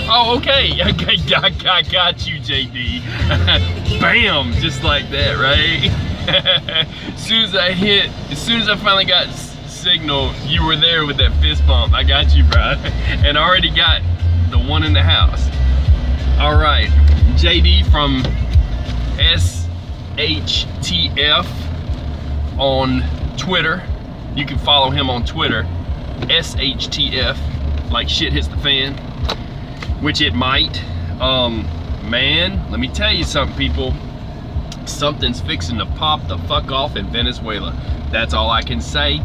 Oh, okay. I got you, JD. Bam, just like that, right? As soon as I finally got signal, you were there with that fist bump. I got you, bro. And I already got the one in the house. All right, JD from SHTF on Twitter. You can follow him on Twitter, SHTF, like shit hits the fan, which it might. Man, let me tell you something, people. Something's fixing to pop the fuck off in Venezuela. That's all I can say.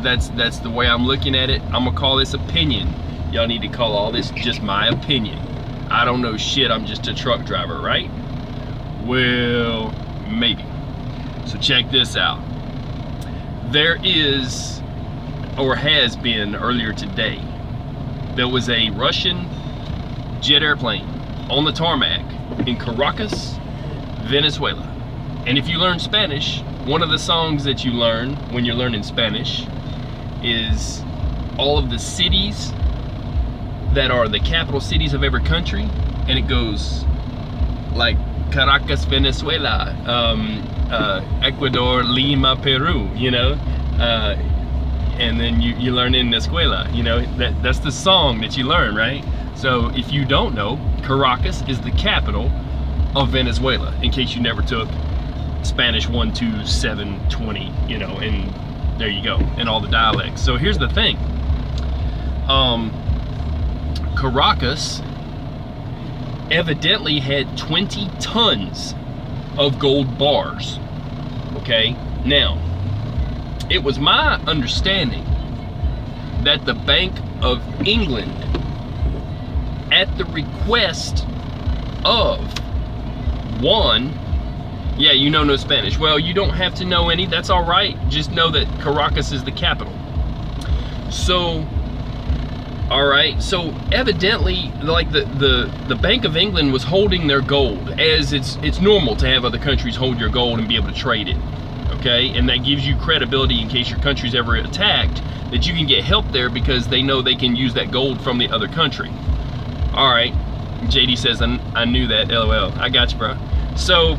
That's the way I'm looking at it. I'm gonna call this opinion. Y'all need to call all this just my opinion. I don't know shit, I'm just a truck driver, right? Well, maybe. So check this out. There is, or has been earlier today, there was a Russian jet airplane on the tarmac in Caracas, Venezuela. And if you learn Spanish, one of the songs that you learn when you're learning Spanish is all of the cities that are the capital cities of every country, and it goes like Caracas, Venezuela, Ecuador, Lima, Peru, you know, and then you learn in the escuela, you know, that's the song that you learn, right? So if you don't know, Caracas is the capital of Venezuela, in case you never took Spanish 1, 2, 7, 20, you know, and there you go, and all the dialects. So here's the thing. Caracas evidently had 20 tons of gold bars. Okay, now it was my understanding that the Bank of England, at the request of one, yeah, you know no Spanish. Well, you don't have to know any, that's all right. Just know that Caracas is the capital. So, all right, so evidently, like the Bank of England was holding their gold, as it's normal to have other countries hold your gold and be able to trade it, okay? And that gives you credibility in case your country's ever attacked, that you can get help there because they know they can use that gold from the other country. All right, JD says, I knew that, LOL. I got you, bro. So,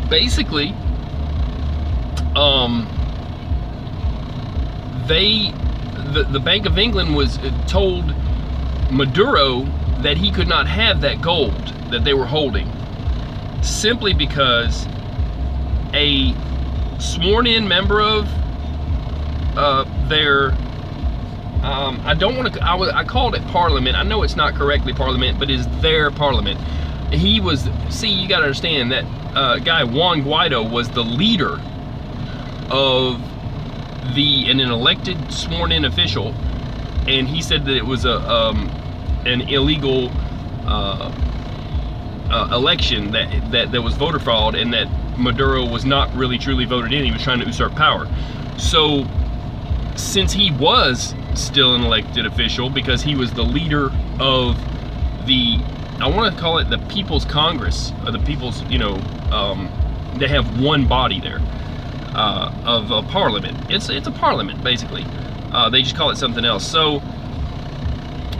basically, the Bank of England was told Maduro that he could not have that gold that they were holding, simply because a sworn-in member of their I called it parliament. I know it's not correctly parliament, but it's their parliament. He was, see, you gotta understand that guy Juan Guaido was the leader of an elected sworn-in official, and he said that it was an illegal election, that was voter fraud, and that Maduro was not really truly voted in. He was trying to usurp power. So since he was still an elected official, because he was the leader of the, I want to call it the People's Congress, or the People's, you know, they have one body there of a parliament. It's a parliament, basically. They just call it something else. So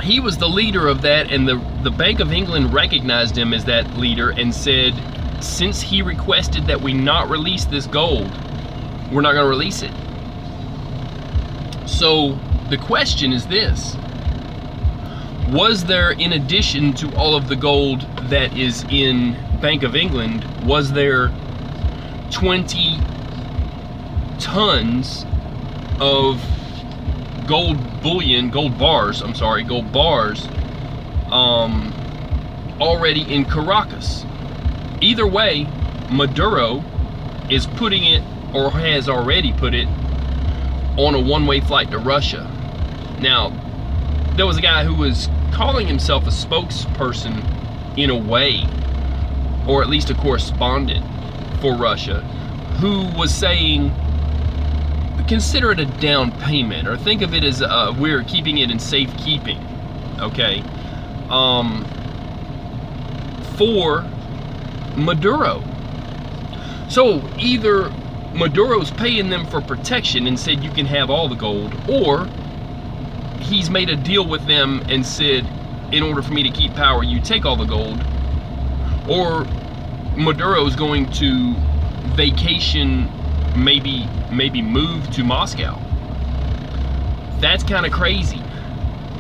he was the leader of that, and the Bank of England recognized him as that leader and said, since he requested that we not release this gold, we're not going to release it. So the question is this: was there, in addition to all of the gold that is in Bank of England, was there 20 tons of gold bars already in Caracas? Either way, Maduro is putting it, or has already put it, on a one-way flight to Russia. Now, there was a guy who was calling himself a spokesperson in a way, or at least a correspondent for Russia, who was saying, consider it a down payment, or think of it as we're keeping it in safekeeping, okay, for Maduro. So either Maduro's paying them for protection and said you can have all the gold, or he's made a deal with them and said, in order for me to keep power, you take all the gold, or Maduro's going to vacation, maybe move to Moscow. That's kind of crazy.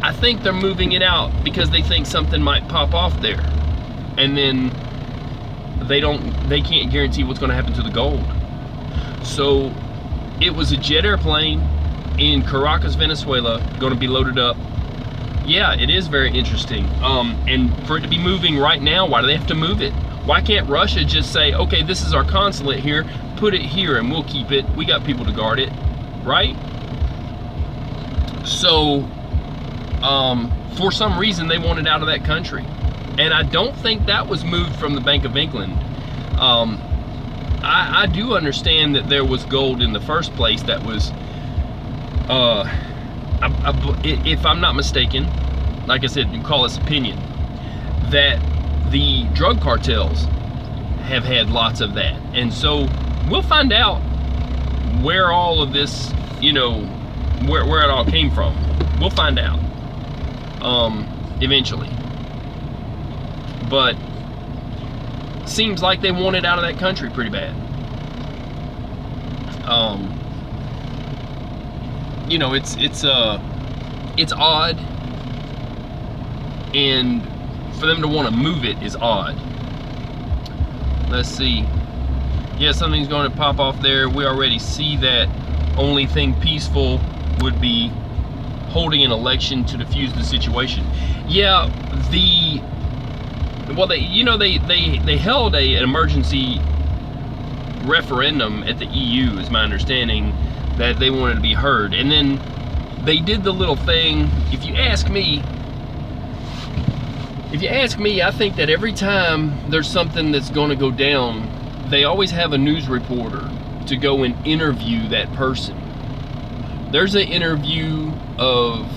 I think they're moving it out because they think something might pop off there, and then they can't guarantee what's going to happen to the gold. So it was a jet airplane in Caracas, Venezuela, going to be loaded up. Yeah, it is very interesting. And for it to be moving right now, why do they have to move it? Why can't Russia just say, okay, this is our consulate here, put it here and we'll keep it. We got people to guard it, right? So for some reason they wanted out of that country, and I don't think that was moved from the Bank of England. I do understand that there was gold in the first place that was if I'm not mistaken, like I said, you call this opinion, that the drug cartels have had lots of that. And so we'll find out where all of this, where it all came from. We'll find out eventually. But seems like they want it out of that country pretty bad. It's odd, and for them to want to move it is odd. Let's see. Yeah, something's going to pop off there. We already see that only thing peaceful would be holding an election to defuse the situation. Yeah, they held an emergency referendum at the EU, is my understanding, that they wanted to be heard. And then they did the little thing. If you ask me, I think that every time there's something that's going to go down, they always have a news reporter to go and interview that person. There's an interview of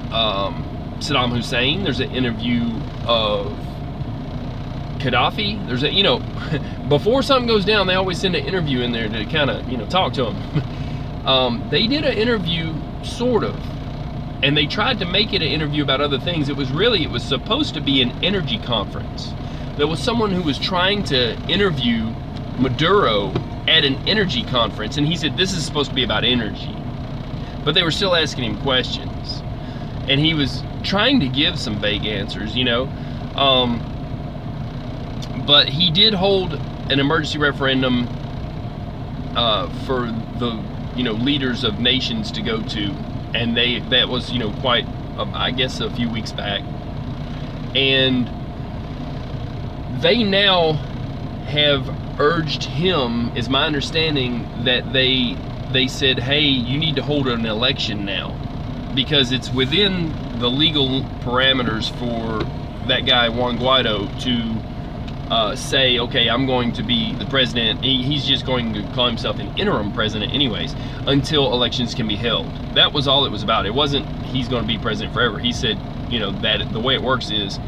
Saddam Hussein. There's an interview of Gaddafi. There's before something goes down, they always send an interview in there to kind of, talk to them. They did an interview, sort of, and they tried to make it an interview about other things. It was supposed to be an energy conference. There was someone who was trying to interview Maduro at an energy conference, and he said this is supposed to be about energy, but they were still asking him questions, and he was trying to give some vague answers, but he did hold an emergency referendum for the leaders of nations to go to, and that was quite I guess a few weeks back, and they now have urged him, is my understanding, that they said, hey, you need to hold an election now, because it's within the legal parameters for that guy Juan Guaido to say, okay, I'm going to be the president. He's just going to call himself an interim president anyways, until elections can be held. That was all it was about. It wasn't he's going to be president forever. He said, that the way it works is,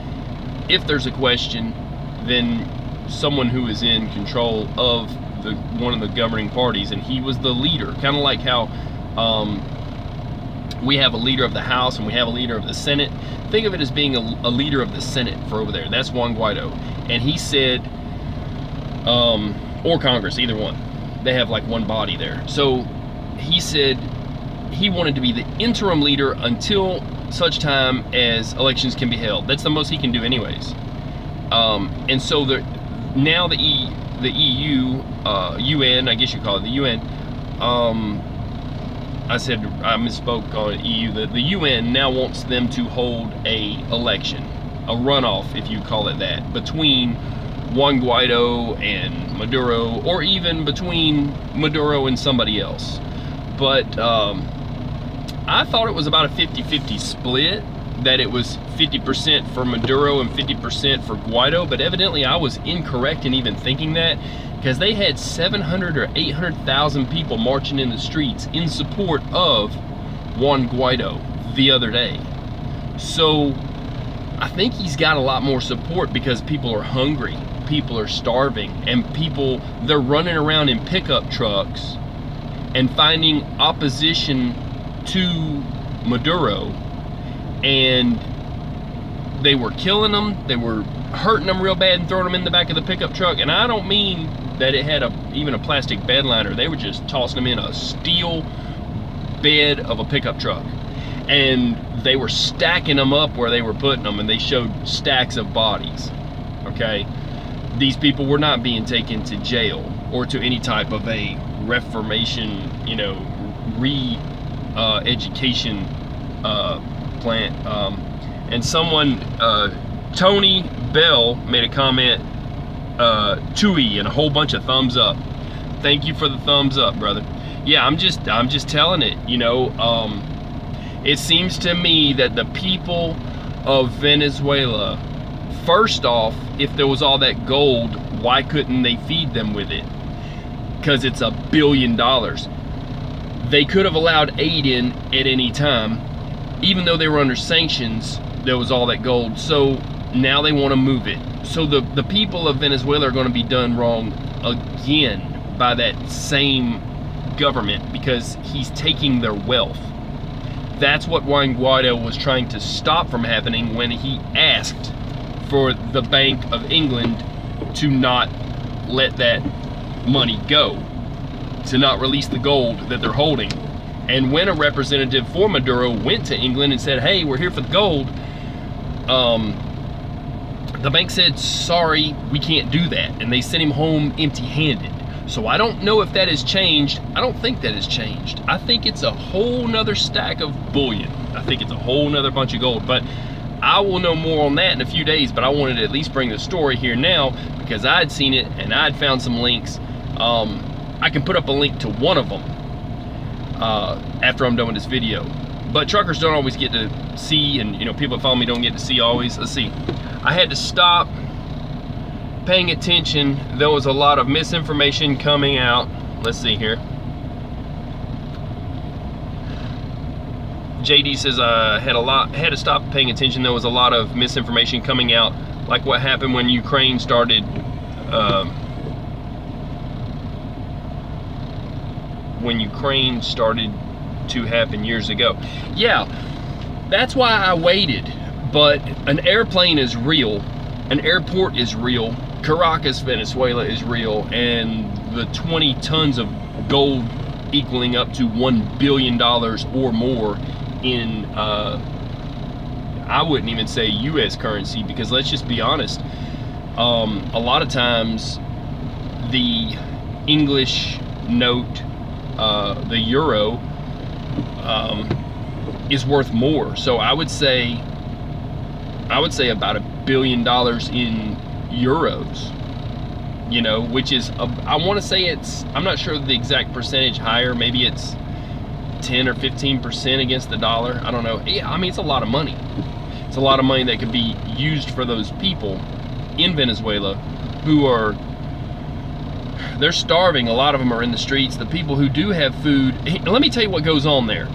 if there's a question, then someone who is in control of one of the governing parties, and he was the leader, kind of like how we have a leader of the House and we have a leader of the Senate. Think of it as being a leader of the Senate for over there. That's Juan Guaido. And he said, or Congress, either one. They have like one body there. So he said he wanted to be the interim leader until such time as elections can be held. That's the most he can do anyways. And so now the EU, UN, I guess you call it the UN, I misspoke on EU. The UN now wants them to hold a election, a runoff, if you call it that, between Juan Guaido and Maduro, or even between Maduro and somebody else. But I thought it was about a 50-50 split, that it was 50% for Maduro and 50% for Guaido, but evidently I was incorrect in even thinking that, because they had 700 or 800,000 people marching in the streets in support of Juan Guaido the other day. So I think he's got a lot more support, because people are hungry, people are starving, and they're running around in pickup trucks and finding opposition to Maduro, and they were killing them, they were hurting them real bad and throwing them in the back of the pickup truck. And I don't mean that it had even a plastic bed liner. They were just tossing them in a steel bed of a pickup truck. And they were stacking them up where they were putting them, and they showed stacks of bodies, okay? These people were not being taken to jail or to any type of a reformation, you know, education plant. And someone, Tony Bell, made a comment, Tui, and a whole bunch of thumbs up. Thank you for the thumbs up, brother. Yeah, I'm just telling it, you know. It seems to me that the people of Venezuela, first off, if there was all that gold, why couldn't they feed them with it? Because it's $1 billion. They could have allowed aid in at any time. Even though they were under sanctions, there was all that gold. So now they want to move it. So the people of Venezuela are going to be done wrong again by that same government, because he's taking their wealth. That's what Juan Guaido was trying to stop from happening when he asked for the Bank of England to not let that money go, to not release the gold that they're holding. And when a representative for Maduro went to England and said, hey, we're here for the gold, the bank said, sorry, we can't do that. And they sent him home empty-handed. So I don't know if that has changed. I don't think that has changed. I think it's a whole nother stack of bullion. I think it's a whole nother bunch of gold. But I will know more on that in a few days. But I wanted to at least bring the story here now because I'd seen it and I'd found some links. I can put up a link to one of them after I'm done with this video. But truckers don't always get to see, and you know, people that follow me don't get to see always. Let's see. I had to stop paying attention. There was a lot of misinformation coming out. Let's see here. JD says I had to stop paying attention. There was a lot of misinformation coming out, like what happened when Ukraine started to happen years ago. Yeah, that's why I waited. But an airplane is real, an airport is real, Caracas, Venezuela is real, and the 20 tons of gold equaling up to $1 billion or more in, I wouldn't even say US currency, because let's just be honest, a lot of times the English note, the euro, is worth more. So I would say about $1 billion in euros, you know, which is, I want to say it's, I'm not sure the exact percentage higher, maybe it's 10 or 15% against the dollar, I don't know. Yeah, I mean, it's a lot of money. It's a lot of money that could be used for those people in Venezuela who are, they're starving. A lot of them are in the streets. The people who do have food, let me tell you what goes on there.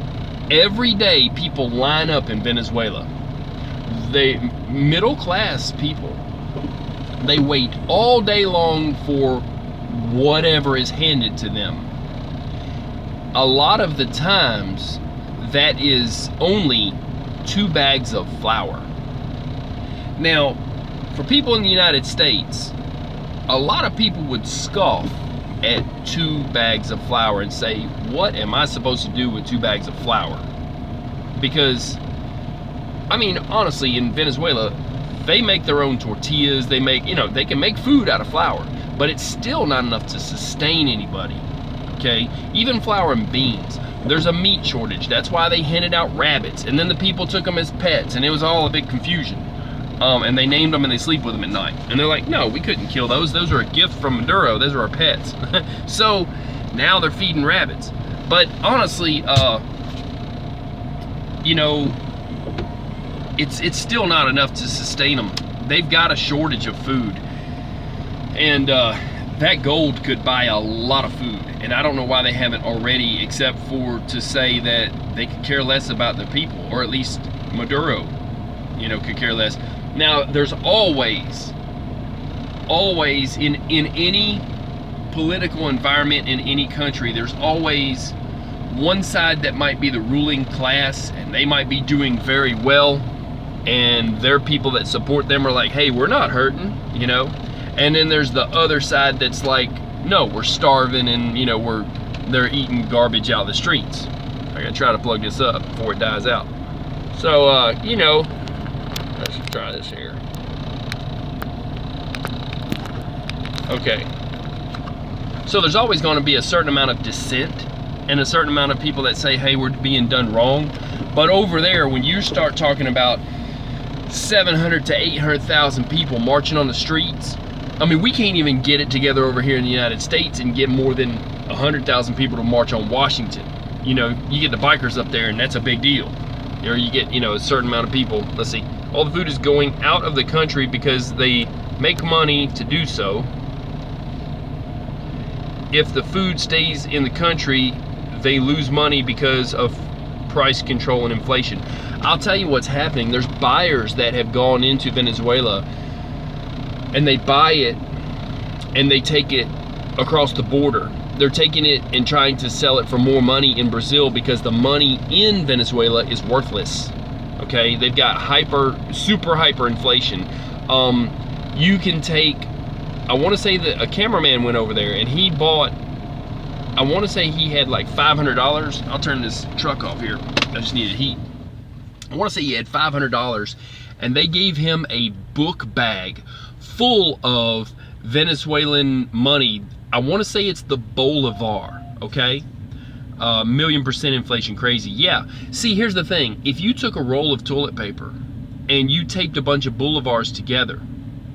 Every day people line up in Venezuela. They, middle class people, they wait all day long for whatever is handed to them. A lot of the times that is only 2 bags of flour. Now, for people in the United States, a lot of people would scoff at 2 bags of flour and say, what am I supposed to do with 2 bags of flour? Because, I mean, honestly, in Venezuela, they make their own tortillas, they make, you know, they can make food out of flour, but it's still not enough to sustain anybody, okay? Even flour and beans. There's a meat shortage. That's why they handed out rabbits, and then the people took them as pets, and it was all a big confusion. And they named them and they sleep with them at night. And they're like, no, we couldn't kill those. Those are a gift from Maduro. Those are our pets. So now they're feeding rabbits. But honestly, you know, it's still not enough to sustain them. They've got a shortage of food. And that gold could buy a lot of food. And I don't know why they haven't already, except for to say that they could care less about the people, or at least Maduro, you know, could care less. Now, there's always in any political environment in any country, there's always one side that might be the ruling class, and they might be doing very well, and their people that support them are like, hey, we're not hurting, you know. And then there's the other side that's like, no, we're starving, and you know, they're eating garbage out of the streets. I gotta try to plug this up before it dies out. So you know, let's try this here. Okay, so there's always going to be a certain amount of dissent and a certain amount of people that say, hey, we're being done wrong. But over there, when you start talking about 700 to 800,000 people marching on the streets, I mean, we can't even get it together over here in the United States and get more than 100,000 people to march on Washington. You know, you get the bikers up there and that's a big deal. Or you get, you know, a certain amount of people. Let's see, all the food is going out of the country because they make money to do so. If the food stays in the country, they lose money because of price control and inflation. I'll tell you what's happening. There's buyers that have gone into Venezuela and they buy it and they take it across the border. They're taking it and trying to sell it for more money in Brazil because the money in Venezuela is worthless. Okay, they've got super hyper inflation. You can take, I want to say that a cameraman went over there and he bought, I want to say he had like $500. I'll turn this truck off here. I just needed heat. I want to say he had $500 and they gave him a book bag full of Venezuelan money. I want to say it's the Bolivar, okay? 1,000,000% inflation, crazy. Yeah, see, here's the thing. If you took a roll of toilet paper and you taped a bunch of Bolivars together,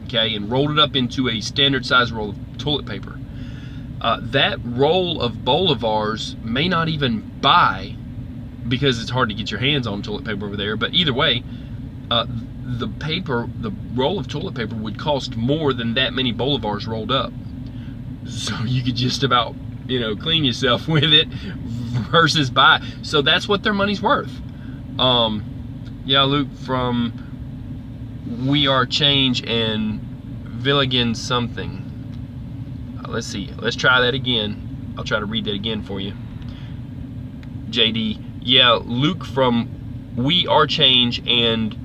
okay, and rolled it up into a standard size roll of toilet paper, that roll of Bolivars may not even buy, because it's hard to get your hands on toilet paper over there, but either way, the roll of toilet paper would cost more than that many Bolivars rolled up. So you could just about, you know, clean yourself with it versus buy. So that's what their money's worth. Yeah, Luke from We Are Change and Villigan something. Let's see, let's try that again. I'll try to read that again for you. JD, yeah, Luke from We Are Change and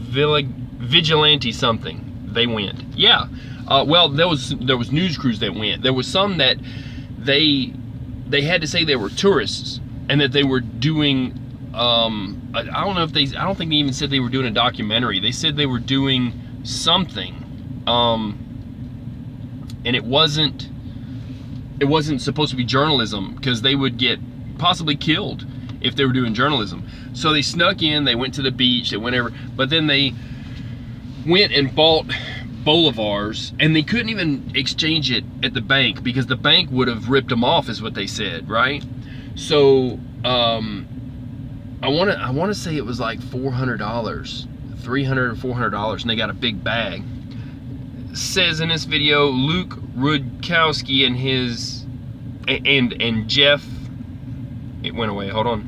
Vigilante something. They went. Yeah. Well, there was news crews that went. There was some that they had to say they were tourists and that they were doing. I don't know if I don't think they even said they were doing a documentary. They said they were doing something, and it wasn't supposed to be journalism because they would get possibly killed if they were doing journalism. So they snuck in. They went to the beach. They went over, but then they went and bought Bolivars, and they couldn't even exchange it at the bank because the bank would have ripped them off, is what they said, right? So I want to say it was like $400, $300 or $400, and they got a big bag. Says in this video, Luke Rudkowski and his and Jeff, it went away, hold on.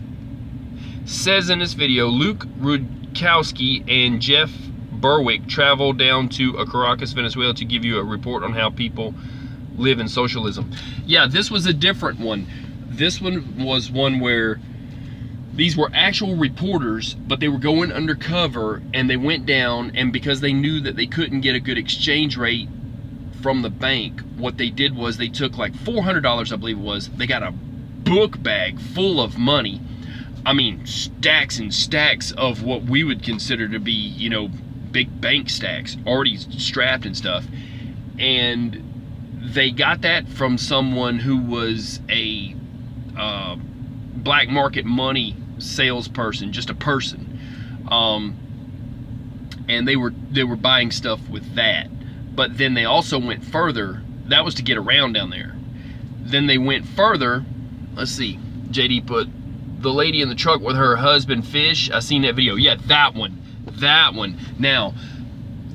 Says in this video, Luke Rudkowski and Jeff Berwick traveled down to Caracas, Venezuela to give you a report on how people live in socialism. Yeah, this was a different one. This one was one where these were actual reporters, but they were going undercover and they went down, and because they knew that they couldn't get a good exchange rate from the bank, what they did was they took like $400, I believe it was. They got a book bag full of money. I mean, stacks and stacks of what we would consider to be, you know, big bank stacks already strapped and stuff. And they got that from someone who was a black market money salesperson, just a person, and they were buying stuff with that. But then they also went further. That was to get around down there. Then they went further. Let's see, JD put the lady in the truck with her husband fish. I seen that video. Yeah, that one. Now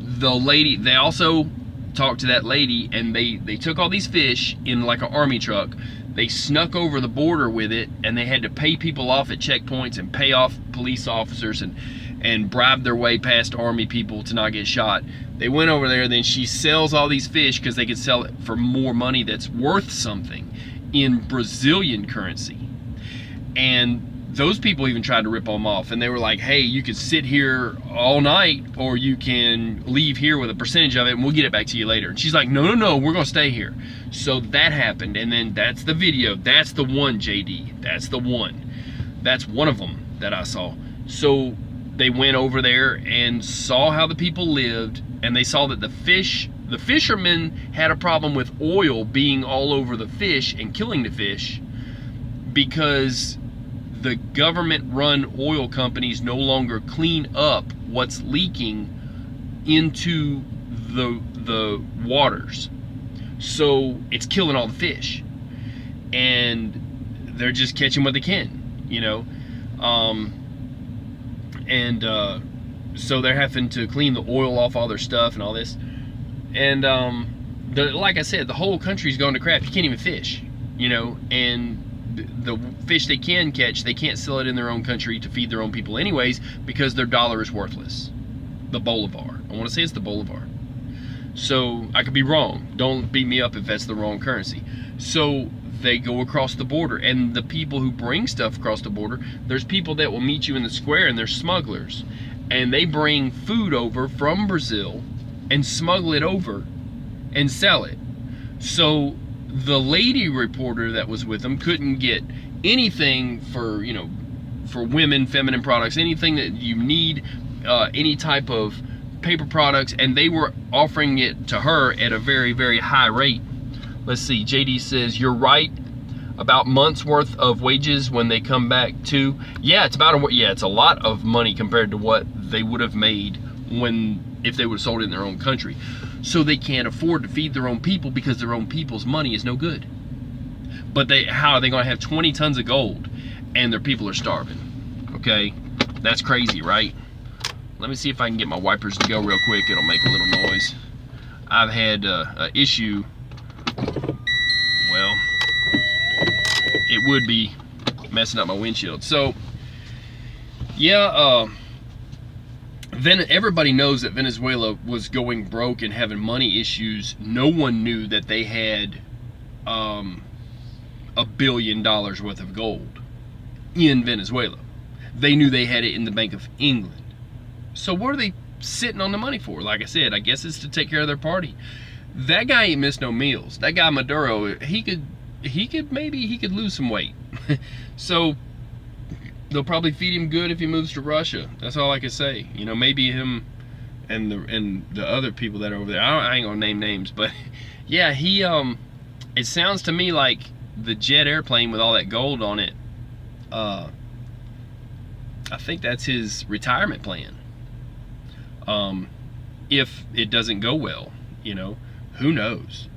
the lady, they also talked to that lady, and they took all these fish in like an army truck. They snuck over the border with it, and they had to pay people off at checkpoints and pay off police officers and bribe their way past army people to not get shot. They went over there, then she sells all these fish because they could sell it for more money that's worth something in Brazilian currency. And those people even tried to rip them off, and they were like, hey, you could sit here all night, or you can leave here with a percentage of it and we'll get it back to you later. And she's like, no, no, no, we're gonna stay here. So that happened, and then that's the video. That's the one, JD. That's the one. That's one of them that I saw. So they went over there and saw how the people lived, and they saw that the fishermen had a problem with oil being all over the fish and killing the fish, because the government-run oil companies no longer clean up what's leaking into the waters. So it's killing all the fish, and they're just catching what they can, you know. So they're having to clean the oil off all their stuff and all this. And like I said, the whole country's gone to crap. You can't even fish, you know, and the fish they can catch, they can't sell it in their own country to feed their own people anyways, because their dollar is worthless. The bolivar. I want to say it's the bolivar. So I could be wrong. Don't beat me up if that's the wrong currency. So they go across the border, and the people who bring stuff across the border, there's people that will meet you in the square, and they're smugglers, and they bring food over from Brazil and smuggle it over and sell it. So the lady reporter that was with them couldn't get anything for, you know, for women, feminine products, anything that you need, any type of paper products, and they were offering it to her at a very, very high rate. Let's see, JD says, you're right about months worth of wages when they come back too. Yeah, it's about it's a lot of money compared to what they would have made if they would have sold it in their own country. So they can't afford to feed their own people because their own people's money is no good. But how are they going to have 20 tons of gold and their people are starving? Okay, that's crazy, right? Let me see if I can get my wipers to go real quick. It'll make a little noise. I've had an issue. Well, it would be messing up my windshield. So, yeah, everybody knows that Venezuela was going broke and having money issues. No one knew that they had $1 billion worth of gold in Venezuela. They knew they had it in the Bank of England. So what are they sitting on the money for? Like I said, I guess it's to take care of their party. That guy ain't missed no meals. That guy Maduro, he could lose some weight. So they'll probably feed him good if he moves to Russia. That's all I can say. You know, maybe him and the other people that are over there. I ain't gonna name names, but yeah, he it sounds to me like the jet airplane with all that gold on it, I think that's his retirement plan. If it doesn't go well, you know, who knows?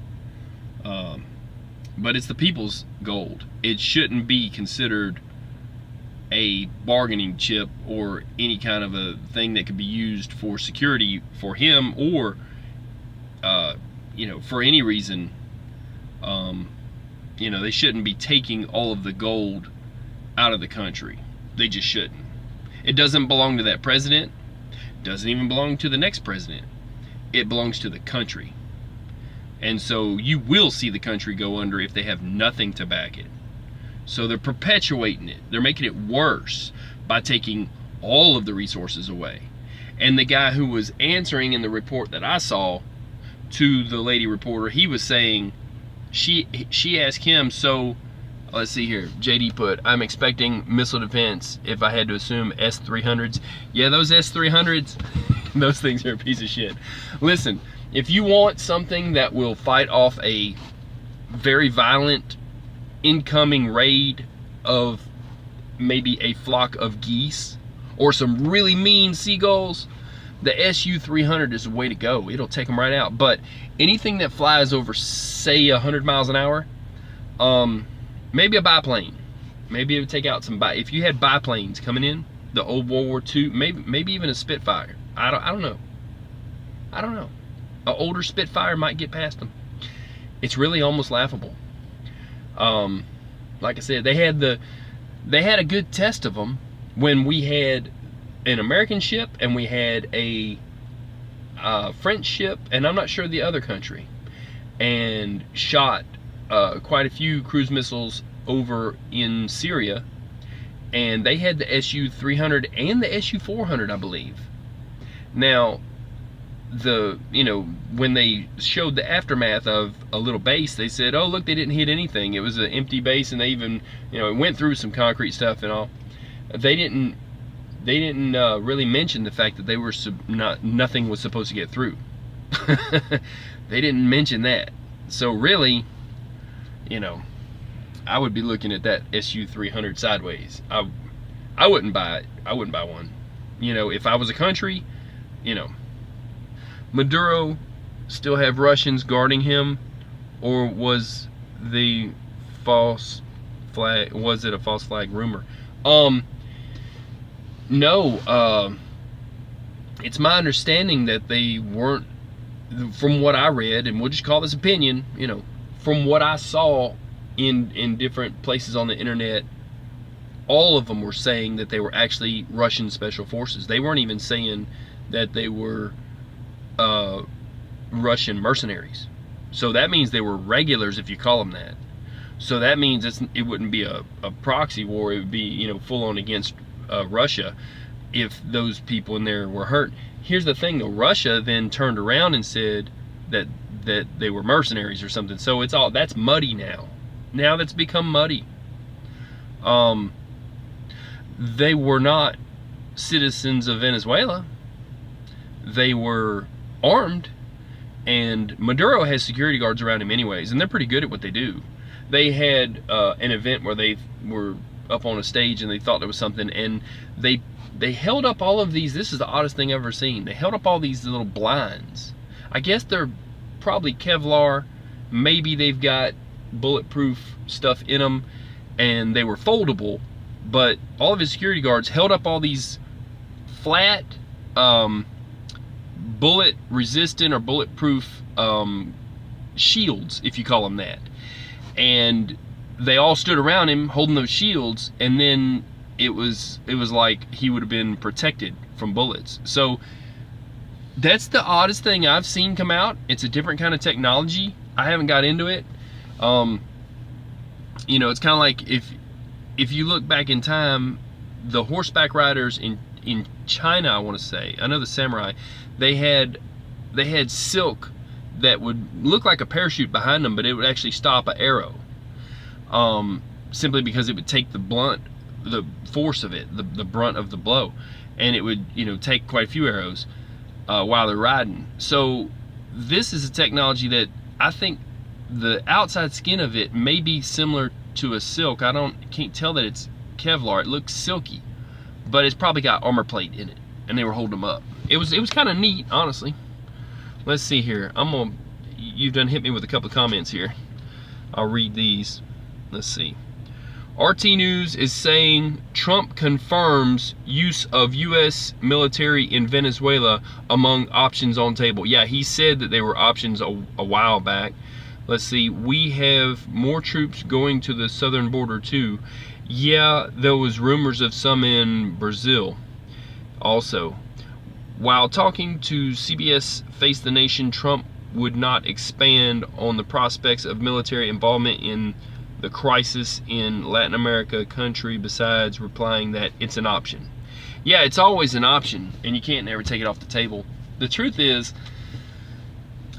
But it's the people's gold. It shouldn't be considered a bargaining chip or any kind of a thing that could be used for security for him, or you know, for any reason. You know, they shouldn't be taking all of the gold out of the country. They just shouldn't. It doesn't belong to that president. Doesn't even belong to the next president. It belongs to the country. And so you will see the country go under if they have nothing to back it. So they're perpetuating it. They're making it worse by taking all of the resources away. And the guy who was answering in the report that I saw to the lady reporter, he was saying, she asked him, so let's see here, JD put, I'm expecting missile defense if I had to assume S-300s. Yeah, those S-300s, those things are a piece of shit. Listen, if you want something that will fight off a very violent incoming raid of maybe a flock of geese or some really mean seagulls, the Su-300 is the way to go. It'll take them right out. But anything that flies over, say, 100 miles an hour, maybe a biplane. Maybe it would take out some if you had biplanes coming in, the old World War II, maybe even a Spitfire. I don't know. I don't know. An older Spitfire might get past them. It's really almost laughable. Like I said, they had a good test of them when we had an American ship and we had a French ship, and I'm not sure the other country, and shot quite a few cruise missiles over in Syria, and they had the Su-300 and the Su-400, I believe. Now, when they showed the aftermath of a little base, they said, oh look, they didn't hit anything. It was an empty base, and they even, it went through some concrete stuff and all. They didn't really mention the fact that they were nothing was supposed to get through. They didn't mention that. So really, I would be looking at that Su-300 sideways. I wouldn't buy it. I wouldn't buy one. If I was a country, Maduro still have Russians guarding him, or was the false flag? Was it a false flag rumor? No. It's my understanding that they weren't. From what I read, and we'll just call this opinion, from what I saw in different places on the internet, all of them were saying that they were actually Russian special forces. They weren't even saying that they were Russian mercenaries. So that means they were regulars, if you call them that. So that means it wouldn't be a proxy war. It would be full on against Russia if those people in there were hurt. Here's the thing though, Russia then turned around and said that they were mercenaries or something. So that's muddy now. Now that's become muddy. They were not citizens of Venezuela. They were armed, and Maduro has security guards around him anyways, and they're pretty good at what they do. They had an event where they were up on a stage and they thought there was something, and they held up all of these. This is the oddest thing I've ever seen. They held up all these little blinds. I guess they're probably Kevlar. Maybe they've got bulletproof stuff in them, and they were foldable. But all of his security guards held up all these flat, bullet resistant or bulletproof shields, if you call them that. And they all stood around him holding those shields, and then it was like he would have been protected from bullets. So that's the oddest thing I've seen come out. It's a different kind of technology. I haven't got into it. It's kind of like if you look back in time, the horseback riders in China, I want to say, I know the samurai, they had silk that would look like a parachute behind them, but it would actually stop an arrow, simply because it would take the force of it, the brunt of the blow, and it would take quite a few arrows while they're riding. So this is a technology that I think the outside skin of it may be similar to a silk. Can't tell that it's Kevlar. It looks silky, but it's probably got armor plate in it, and they were holding them up. It was kind of neat, honestly. Let's see here. You've done hit me with a couple of comments here. I'll read these. Let's see. RT News is saying Trump confirms use of U.S. military in Venezuela among options on table. Yeah, he said that they were options a while back. Let's see. We have more troops going to the southern border too. Yeah, there was rumors of some in Brazil also. While talking to CBS Face the Nation, Trump would not expand on the prospects of military involvement in the crisis in Latin America country, besides replying that it's an option. Yeah, it's always an option, and you can't never take it off the table. The truth is,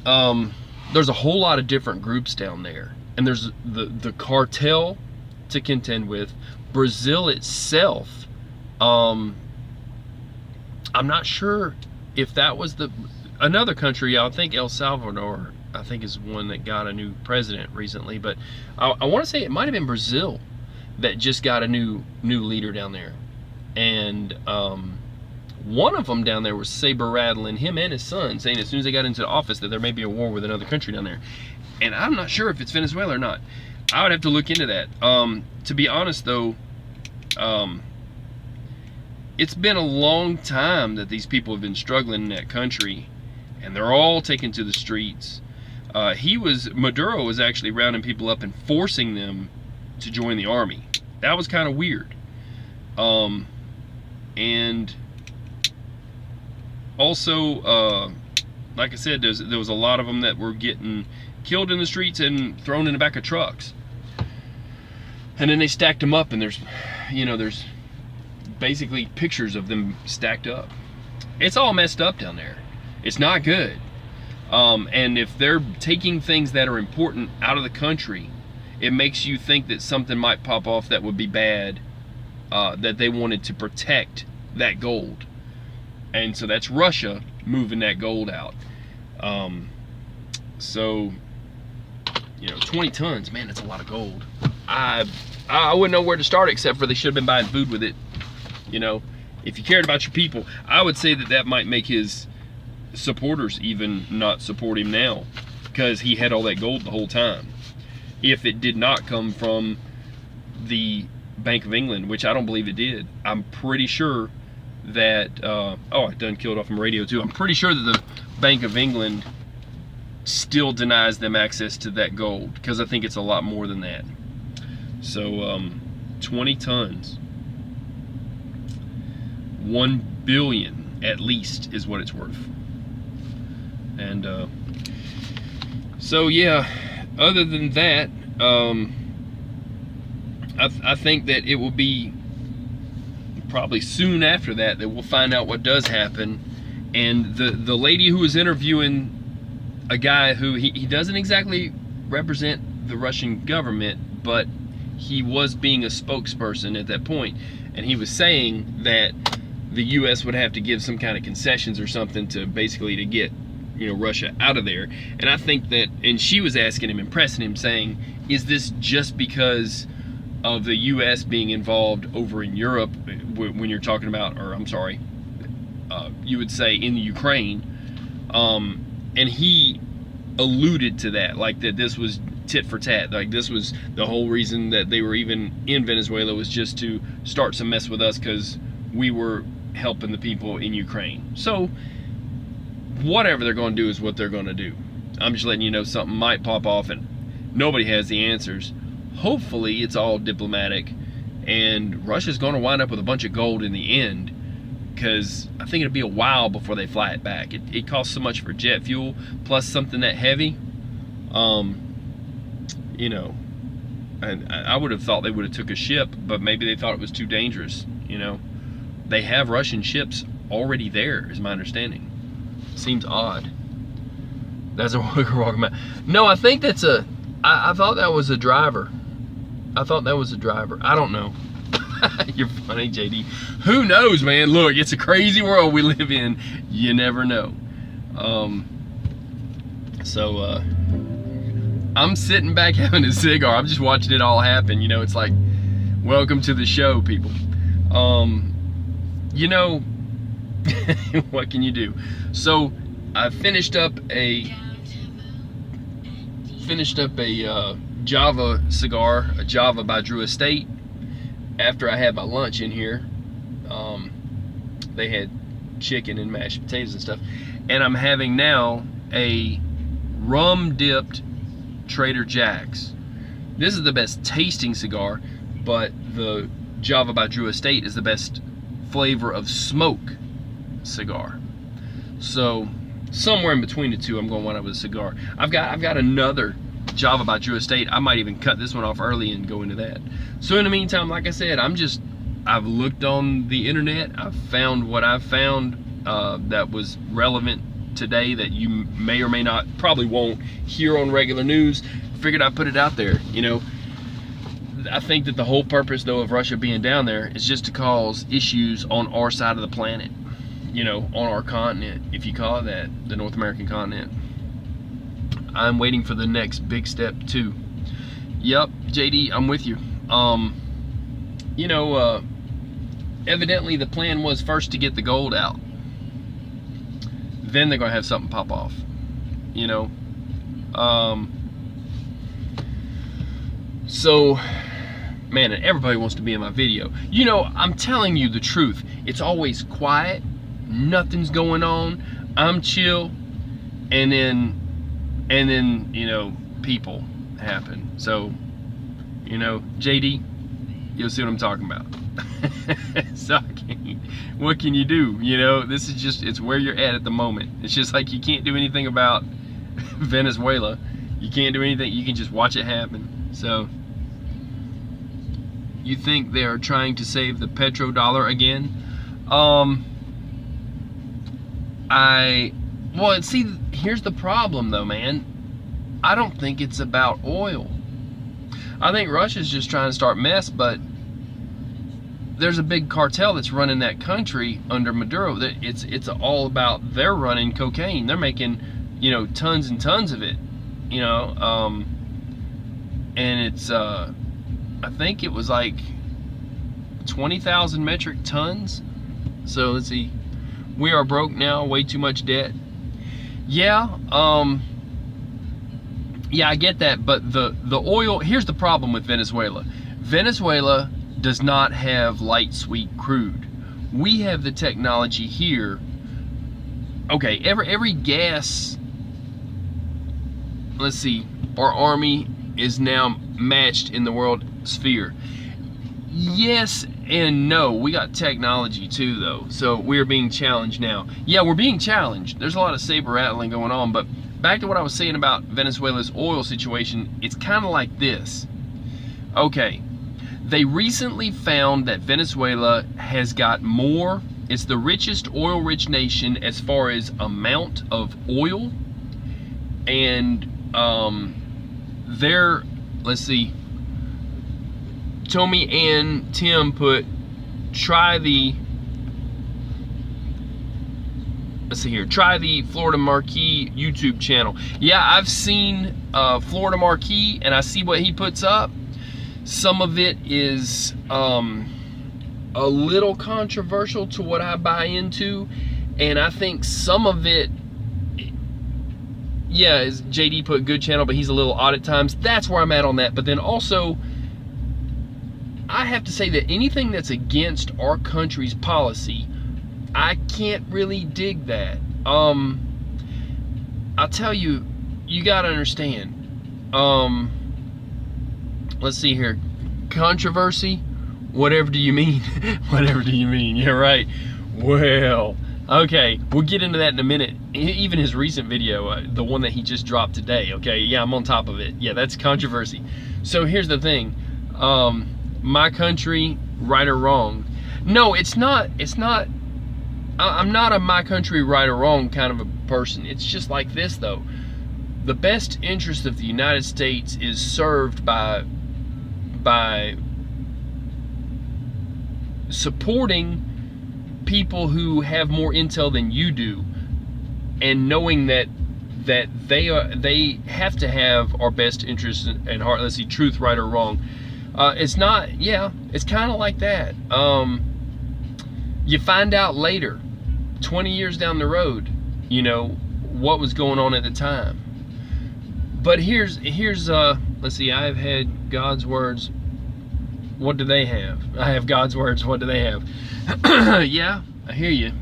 there's a whole lot of different groups down there, and there's the cartel to contend with. Brazil itself, I'm not sure if that was another country. I think El Salvador, I think, is one that got a new president recently, but I want to say it might have been Brazil that just got a new leader down there. And one of them down there was saber rattling, him and his son, saying as soon as they got into the office that there may be a war with another country down there. And I'm not sure if it's Venezuela or not. I would have to look into that. To be honest though, it's been a long time that these people have been struggling in that country, and they're all taken to the streets. Maduro was actually rounding people up and forcing them to join the army. That was kind of weird. And also, like I said, there was a lot of them that were getting killed in the streets and thrown in the back of trucks. And then they stacked them up, and there's basically pictures of them stacked up. It's all messed up down there. It's not good. And if they're taking things that are important out of the country, it makes you think that something might pop off that would be bad, that they wanted to protect that gold. And so that's Russia moving that gold out. So, you know, 20 tons, man, that's a lot of gold. I wouldn't know where to start, except for they should have been buying food with it. You know, if you cared about your people, I would say that that might make his supporters even not support him now, because he had all that gold the whole time. If it did not come from the Bank of England, which I don't believe it did. I'm pretty sure that, oh, I done killed off my radio too. I'm pretty sure that the Bank of England still denies them access to that gold, because I think it's a lot more than that. So 20 tons, 1 billion at least is what it's worth. And so yeah, other than that, I think that it will be probably soon after that we'll find out what does happen. And the lady who was interviewing a guy who he doesn't exactly represent the Russian government, but he was being a spokesperson at that point, and he was saying that the US would have to give some kind of concessions or something to basically to get, you know, Russia out of there. And I think that, and she was asking him and pressing him, saying, is this just because of the US being involved over in Europe when you're talking about, or I'm sorry, you would say in the Ukraine, and he alluded to that, like that this was tit for tat, like this was the whole reason that they were even in Venezuela, was just to start some mess with us because we were helping the people in Ukraine. So whatever they're going to do is what they're going to do. I'm just letting you know something might pop off and nobody has the answers. Hopefully it's all diplomatic and Russia's going to wind up with a bunch of gold in the end, because I think it'll be a while before they fly it back. It costs so much for jet fuel, plus something that heavy. You know, and I would have thought they would have took a ship, but maybe they thought it was too dangerous. You know, they have Russian ships already there, is my understanding. Seems odd. That's a walking about. No, I think that's a. I thought that was a driver. I thought that was a driver. I don't know. You're funny, JD. Who knows, man? Look, it's a crazy world we live in. You never know. I'm sitting back having a cigar. I'm just watching it all happen. You know, it's like, welcome to the show, people. You know, what can you do? So I finished up a Java cigar, a Java by Drew Estate, after I had my lunch in here. They had chicken and mashed potatoes and stuff, and I'm having now a rum dipped Trader Jack's. This is the best tasting cigar, but the Java by Drew Estate is the best flavor of smoke cigar. So somewhere in between the two, I'm going to wind up with a cigar. I've got another Java by Drew Estate. I might even cut this one off early and go into that. So in the meantime, like I said, I've looked on the internet. I've found what I've found that was relevant today that you may or may not, probably won't hear on regular news. Figured I'd put it out there. You know, I think that the whole purpose though of Russia being down there is just to cause issues on our side of the planet, you know, on our continent, if you call it that, the North American continent. I'm waiting for the next big step too. Yep, JD, I'm with you. You know, evidently the plan was first to get the gold out, then they're gonna have something pop off, you know. So, man, and everybody wants to be in my video. You know, I'm telling you the truth. It's always quiet, nothing's going on, I'm chill, and then, you know, people happen. So, you know, JD, you'll see what I'm talking about. So what can you do? You know, this is just, it's where you're at the moment. It's just like you can't do anything about Venezuela. You can't do anything. You can just watch it happen. So, You think they are trying to save the petrodollar again? Well, see, here's the problem though, man. I don't think it's about oil. I think Russia's just trying to start mess, but there's a big cartel that's running that country under Maduro. It's all about, they're running cocaine. They're making, you know, tons and tons of it, you know, and it's, I think it was like 20,000 metric tons. So let's see, we are broke now, way too much debt. Yeah, yeah, I get that, but the oil, here's the problem with Venezuela. Venezuela does not have light sweet crude. We have the technology here. Okay, every gas, let's see, our army is now matched in the world sphere. Yes and no. We got technology too though, so we're being challenged now. Yeah, we're being challenged. There's a lot of saber rattling going on, but back to what I was saying about Venezuela's oil situation, it's kind of like this. Okay, they recently found that Venezuela has got more, it's the richest oil-rich nation as far as amount of oil, and let's see, Tommy and Tim put, try the Florida Marquis YouTube channel. Yeah, I've seen Florida Marquis, and I see what he puts up. Some of it is a little controversial to what I buy into, and I think some of it, yeah, is JD put good channel, but he's a little odd at times. That's where I'm at on that. But then also, I have to say that anything that's against our country's policy, I can't really dig that. I'll tell you, you gotta understand. Let's see here. Controversy? Whatever do you mean? Whatever do you mean? Yeah, right. Well, okay, we'll get into that in a minute. Even his recent video, the one that he just dropped today, okay, yeah, I'm on top of it. Yeah, that's controversy. So here's the thing. My country, right or wrong? No, it's not. I'm not a my country, right or wrong kind of a person. It's just like this though. The best interest of the United States is served by supporting people who have more intel than you do, and knowing that they have to have our best interest at heart. Let's see, truth, right or wrong. It's not, yeah, it's kind of like that. You find out later, 20 years down the road, you know, what was going on at the time. But here's let's see, I have had God's words. What do they have? I have God's words. What do they have? Yeah, I hear you.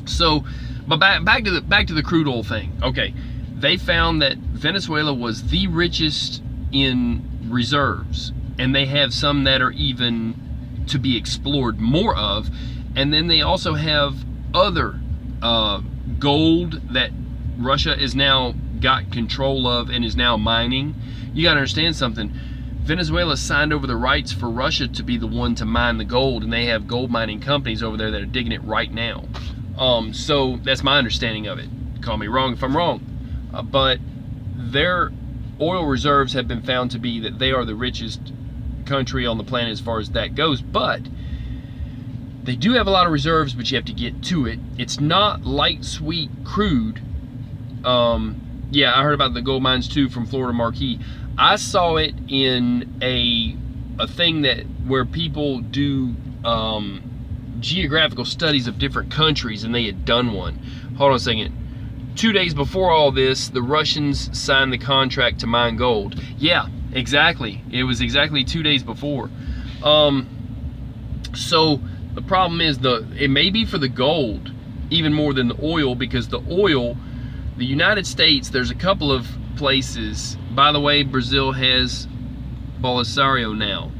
So, but back to the crude oil thing. Okay, they found that Venezuela was the richest in reserves, and they have some that are even to be explored more of. And then they also have other gold that Russia is now got control of and is now mining. You gotta understand something. Venezuela signed over the rights for Russia to be the one to mine the gold, and they have gold mining companies over there that are digging it right now. So that's my understanding of it. Call me wrong if I'm wrong. But their oil reserves have been found to be that they are the richest country on the planet as far as that goes. But they do have a lot of reserves, but you have to get to it. It's not light sweet crude. Yeah, I heard about the gold mines too from Florida Marquis. I saw it in a thing that where people do geographical studies of different countries, and they had done one. Hold on a second. 2 days before all this, the Russians signed the contract to mine gold. Yeah, exactly. It was exactly 2 days before. So the problem is it may be for the gold even more than the oil, because the oil, the United States, there's a couple of places. By the way, Brazil has Bolsonaro now.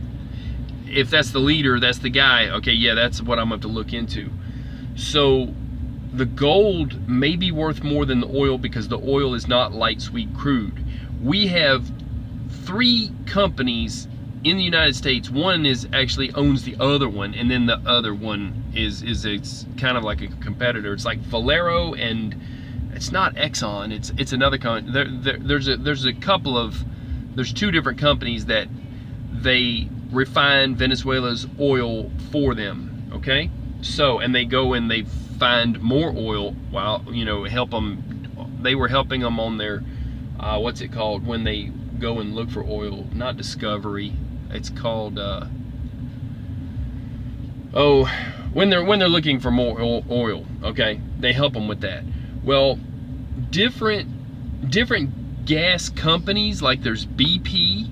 If that's the leader, that's the guy. Okay, yeah, that's what I'm going to have to look into. So the gold may be worth more than the oil because the oil is not light sweet crude. We have 3 companies in the United States, one is actually owns the other one, and then the other one is it's kind of like a competitor. It's like Valero, and it's not Exxon. It's another there's two different companies that they refine Venezuela's oil for them. Okay, so and they go and they find more oil while help them. They were helping them on their what's it called when they go and look for oil? Not discovery. It's called when they're looking for more oil. Okay, they help them with that. Well, different gas companies, like there's BP.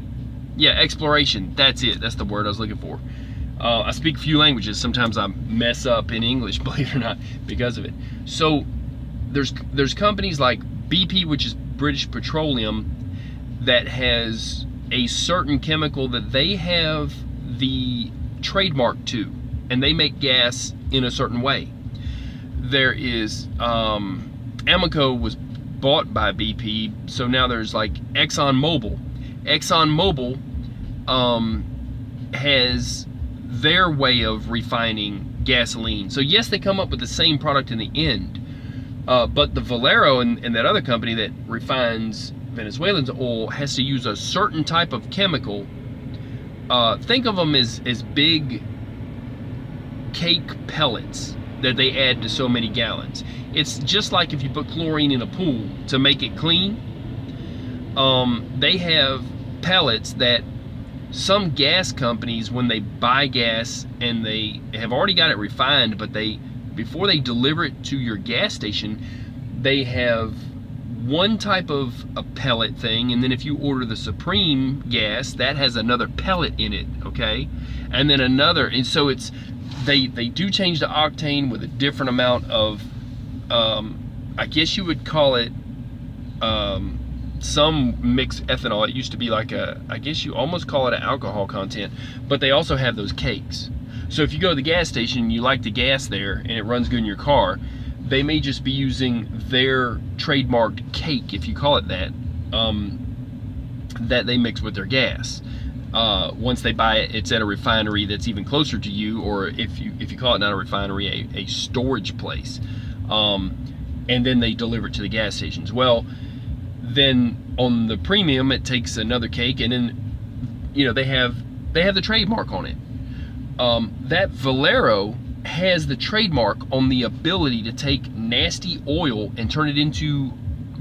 Yeah, exploration. That's it. That's the word I was looking for. I speak a few languages. Sometimes I mess up in English, believe it or not, because of it. So there's companies like BP, which is British Petroleum, that has a certain chemical that they have the trademark to, and they make gas in a certain way. There is Amoco was bought by BP, so now there's like ExxonMobil. ExxonMobil has their way of refining gasoline. So yes, they come up with the same product in the end, but the Valero and that other company that refines Venezuelan's oil has to use a certain type of chemical. Think of them as big cake pellets that they add to so many gallons. It's just like if you put chlorine in a pool to make it clean. They have pellets that some gas companies, when they buy gas and they have already got it refined, but before they deliver it to your gas station, they have one type of a pellet thing, and then if you order the Supreme gas, that has another pellet in it, okay? And then another, and so it's they do change the octane with a different amount of I guess you would call it some mixed ethanol. It used to be like I guess you almost call it an alcohol content, but they also have those cakes. So if you go to the gas station and you like the gas there and it runs good in your car, they may just be using their trademarked cake, if you call it that, that they mix with their gas. Once they buy it, it's at a refinery that's even closer to you, or if you call it not a refinery, a storage place, and then they deliver it to the gas stations. Well, then on the premium, it takes another cake, and then they have the trademark on it. That Valero has the trademark on the ability to take nasty oil and turn it into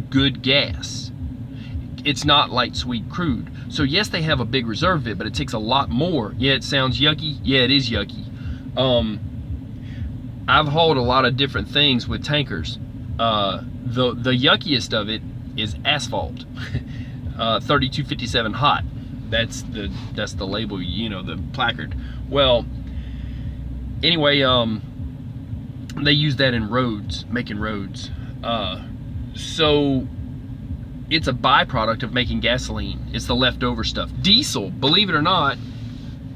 good gas. It's not light sweet crude. So yes, they have a big reserve of it, but it takes a lot more. Yeah, it sounds yucky. Yeah, it is yucky. I've hauled a lot of different things with tankers. The yuckiest of it is asphalt. 3257 hot. That's the label, the placard. Well, anyway, they use that in roads, making roads. So it's a byproduct of making gasoline. It's the leftover stuff. Diesel, believe it or not,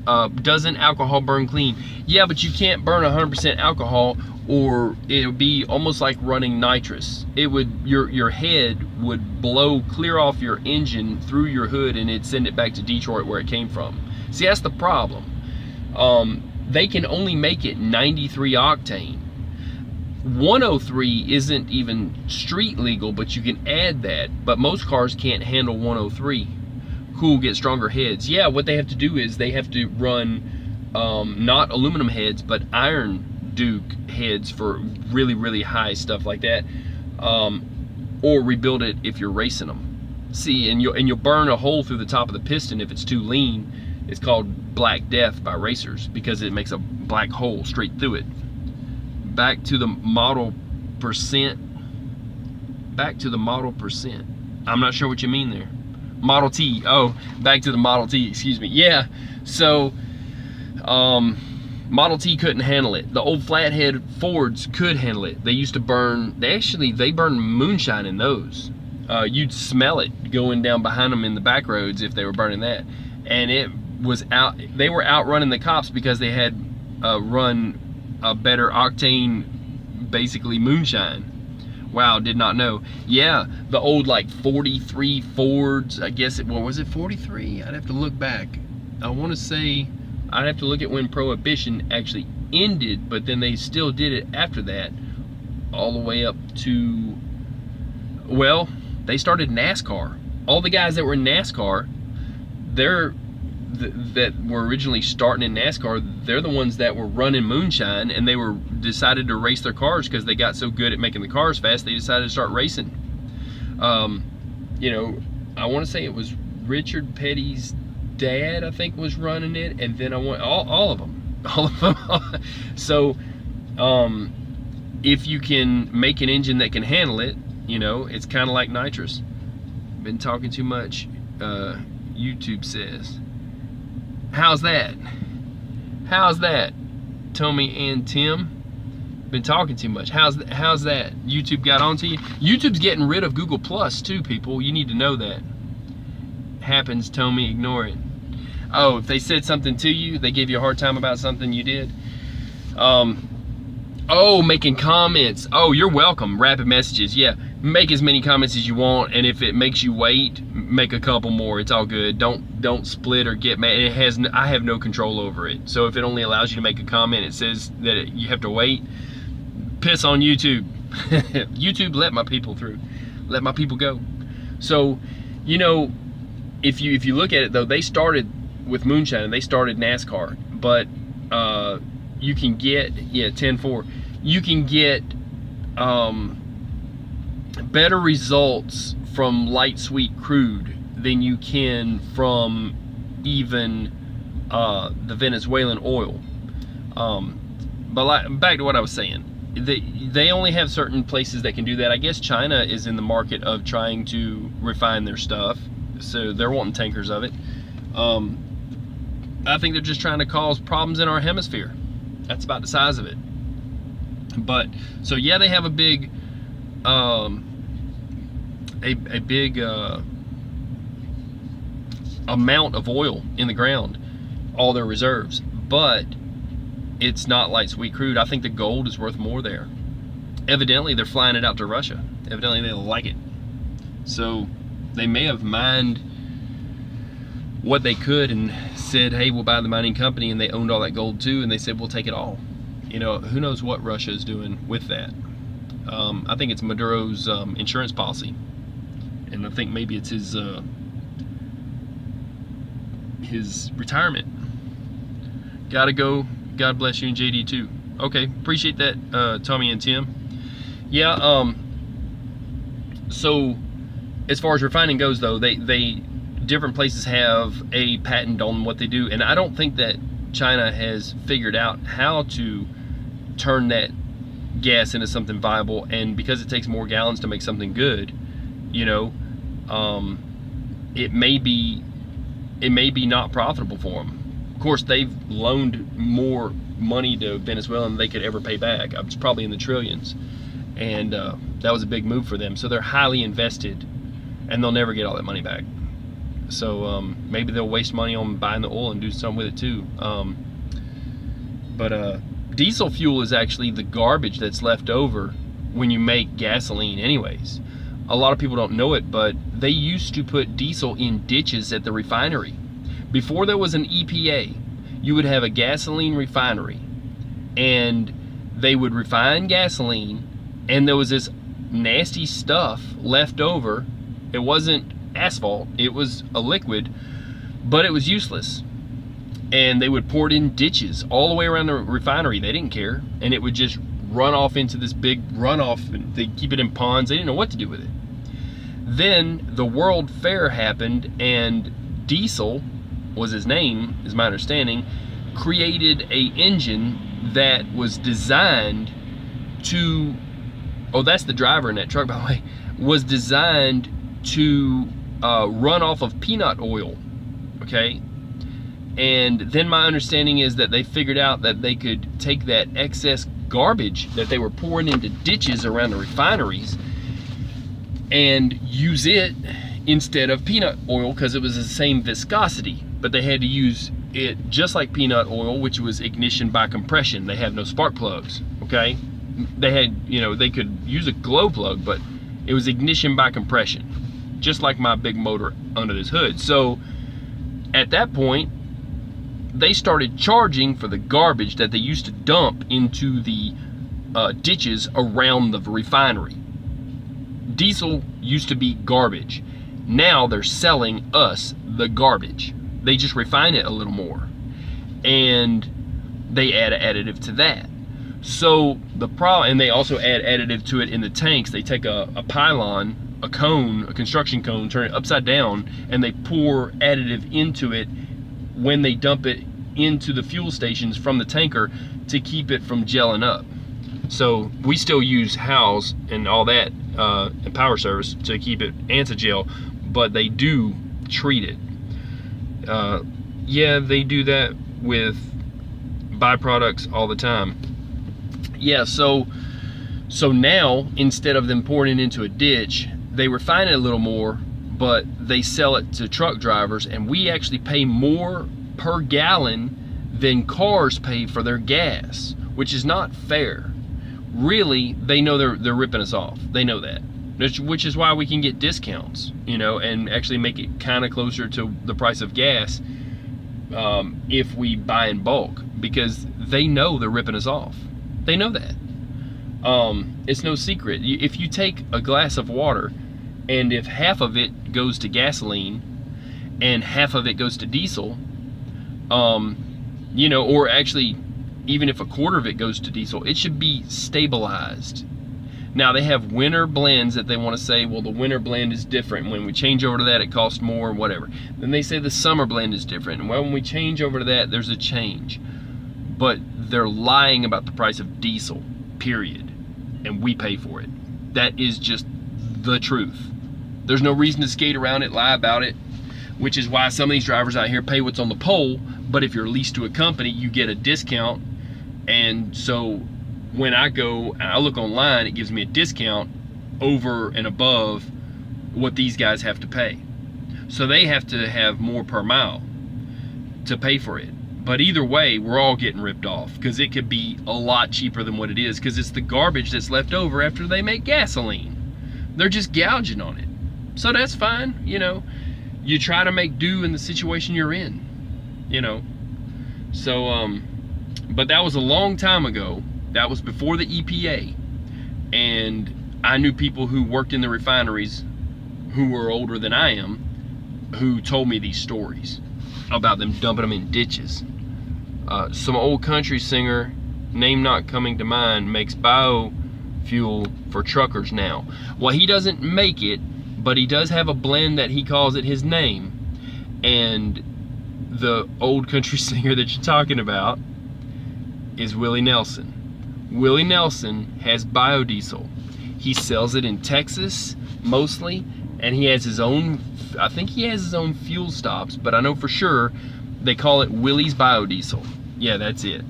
doesn't alcohol burn clean? Yeah, but you can't burn 100% alcohol, or it would be almost like running nitrous. It would, your head would blow clear off your engine through your hood, and it'd send it back to Detroit where it came from. See, that's the problem. They can only make it 93 octane. 103 isn't even street legal, but you can add that. But most cars can't handle 103. Cool, get stronger heads. Yeah, what they have to do is they have to run not aluminum heads, but iron Duke heads for really, really high stuff like that, or rebuild it if you're racing them. See, and you'll burn a hole through the top of the piston if it's too lean. It's called Black Death by racers because it makes a black hole straight through it. Back to the model percent. Back to the model percent. I'm not sure what you mean there. Model T. Oh, back to the Model T. Excuse me. Yeah. So, Model T couldn't handle it. The old flathead Fords could handle it. They used to burn. They burn moonshine in those. You'd smell it going down behind them in the back roads if they were burning that. And it was out. They were outrunning the cops because they had run a better octane, basically moonshine. Wow, did not know. Yeah, the old like 43 Fords, I guess it, well, was it 43? I'd have to look back. I want to say, I'd have to look at when Prohibition actually ended, but then they still did it after that, all the way up to, well, they started NASCAR. All the guys that were in NASCAR, that were originally starting in NASCAR, they're the ones that were running moonshine, and they were decided to race their cars because they got so good at making the cars fast, they decided to start racing. You know, I want to say it was Richard Petty's dad, I think, was running it, and then I want all of them. So if you can make an engine that can handle it, you know, it's kind of like nitrous. Been talking too much, YouTube says. How's that? How's that, Tommy and Tim? Been talking too much. How's that? YouTube got onto you? YouTube's getting rid of Google Plus too, people. You need to know that. Happens, Tommy, ignore it. Oh, if they said something to you, they gave you a hard time about something you did. Oh, making comments. Oh, you're welcome. Rapid messages. Yeah, make as many comments as you want, and if it makes you wait, make a couple more. It's all good. Don't split or get mad. I have no control over it. So if it only allows you to make a comment, it says that you have to wait. Piss on YouTube. YouTube, let my people through. Let my people go. So, you know, if you look at it though, they started with moonshine and they started NASCAR, but you can get 10-4. You can get better results from light sweet crude than you can from even the Venezuelan oil. But back to what I was saying, they only have certain places that can do that. I guess China is in the market of trying to refine their stuff, so they're wanting tankers of it. I think they're just trying to cause problems in our hemisphere. That's about the size of it. But so yeah, they have a big amount of oil in the ground, all their reserves, but it's not light sweet crude. I think the gold is worth more there. Evidently they're flying it out to Russia. Evidently they like it. So they may have mined what they could and said, hey, we'll buy the mining company, and they owned all that gold too, and they said, we'll take it all. You know, who knows what Russia is doing with that. I think it's Maduro's insurance policy, and I think maybe it's his retirement. Gotta go. God bless you, and JD too. Okay, appreciate that, Tommy and Tim. Yeah, so as far as refining goes though, they different places have a patent on what they do, and I don't think that China has figured out how to turn that gas into something viable, and because it takes more gallons to make something good, you know, it may be not profitable for them. Of course, they've loaned more money to Venezuela than they could ever pay back. It's probably in the trillions, and that was a big move for them. So they're highly invested, and they'll never get all that money back. So maybe they'll waste money on buying the oil and do something with it too. But diesel fuel is actually the garbage that's left over when you make gasoline anyways. A lot of people don't know it, but they used to put diesel in ditches at the refinery. Before there was an EPA, you would have a gasoline refinery, and they would refine gasoline, and there was this nasty stuff left over. It wasn't asphalt, it was a liquid, but it was useless, and they would pour it in ditches all the way around the refinery. They didn't care, and it would just run off into this big runoff, and they keep it in ponds. They didn't know what to do with it. Then the World Fair happened, and Diesel was his name, is my understanding, created a engine that was designed to, oh, that's the driver in that truck, by the way, was designed to run off of peanut oil, okay? And then my understanding is that they figured out that they could take that excess garbage that they were pouring into ditches around the refineries and use it instead of peanut oil, because it was the same viscosity, but they had to use it just like peanut oil, which was ignition by compression. They have no spark plugs, okay? They had, you know, they could use a glow plug, but it was ignition by compression, just like my big motor under this hood. So at that point, they started charging for the garbage that they used to dump into the ditches around the refinery. Diesel used to be garbage. Now they're selling us the garbage. They just refine it a little more, and they add an additive to that. So the problem, and they also add additive to it in the tanks. They take a pylon, a cone, a construction cone, turn it upside down, and they pour additive into it when they dump it into the fuel stations from the tanker to keep it from gelling up. So we still use House and all that and Power Service to keep it anti-gel, but they do treat it. Yeah, they do that with byproducts all the time. Yeah, so now instead of them pouring it into a ditch, they refine it a little more, but they sell it to truck drivers, and we actually pay more per gallon than cars pay for their gas, which is not fair. Really, they know they're ripping us off. They know that, which is why we can get discounts, you know, and actually make it kind of closer to the price of gas if we buy in bulk, because they know they're ripping us off. They know that. It's no secret. If you take a glass of water, and if half of it goes to gasoline and half of it goes to diesel, you know, or actually even if a quarter of it goes to diesel, it should be stabilized. Now they have winter blends that they want to say, well, the winter blend is different. When we change over to that, it costs more, or whatever. Then they say the summer blend is different. And when we change over to that, there's a change. But they're lying about the price of diesel, period. And we pay for it. That is just the truth. There's no reason to skate around it, lie about it, which is why some of these drivers out here pay what's on the pole. But if you're leased to a company, you get a discount. And so when I go and I look online, it gives me a discount over and above what these guys have to pay. So they have to have more per mile to pay for it. But either way, we're all getting ripped off, because it could be a lot cheaper than what it is, because it's the garbage that's left over after they make gasoline. They're just gouging on it. So that's fine, you know. You try to make do in the situation you're in, you know. So, but that was a long time ago. That was before the EPA. And I knew people who worked in the refineries who were older than I am, who told me these stories about them dumping them in ditches. Some old country singer, name not coming to mind, makes biofuel for truckers now. Well, he doesn't make it, but he does have a blend that he calls it his name. And the old country singer that you're talking about is Willie Nelson. Willie Nelson has biodiesel. He sells it in Texas mostly, and he has his own, I think he has his own fuel stops, but I know for sure they call it Willie's Biodiesel. Yeah, that's it.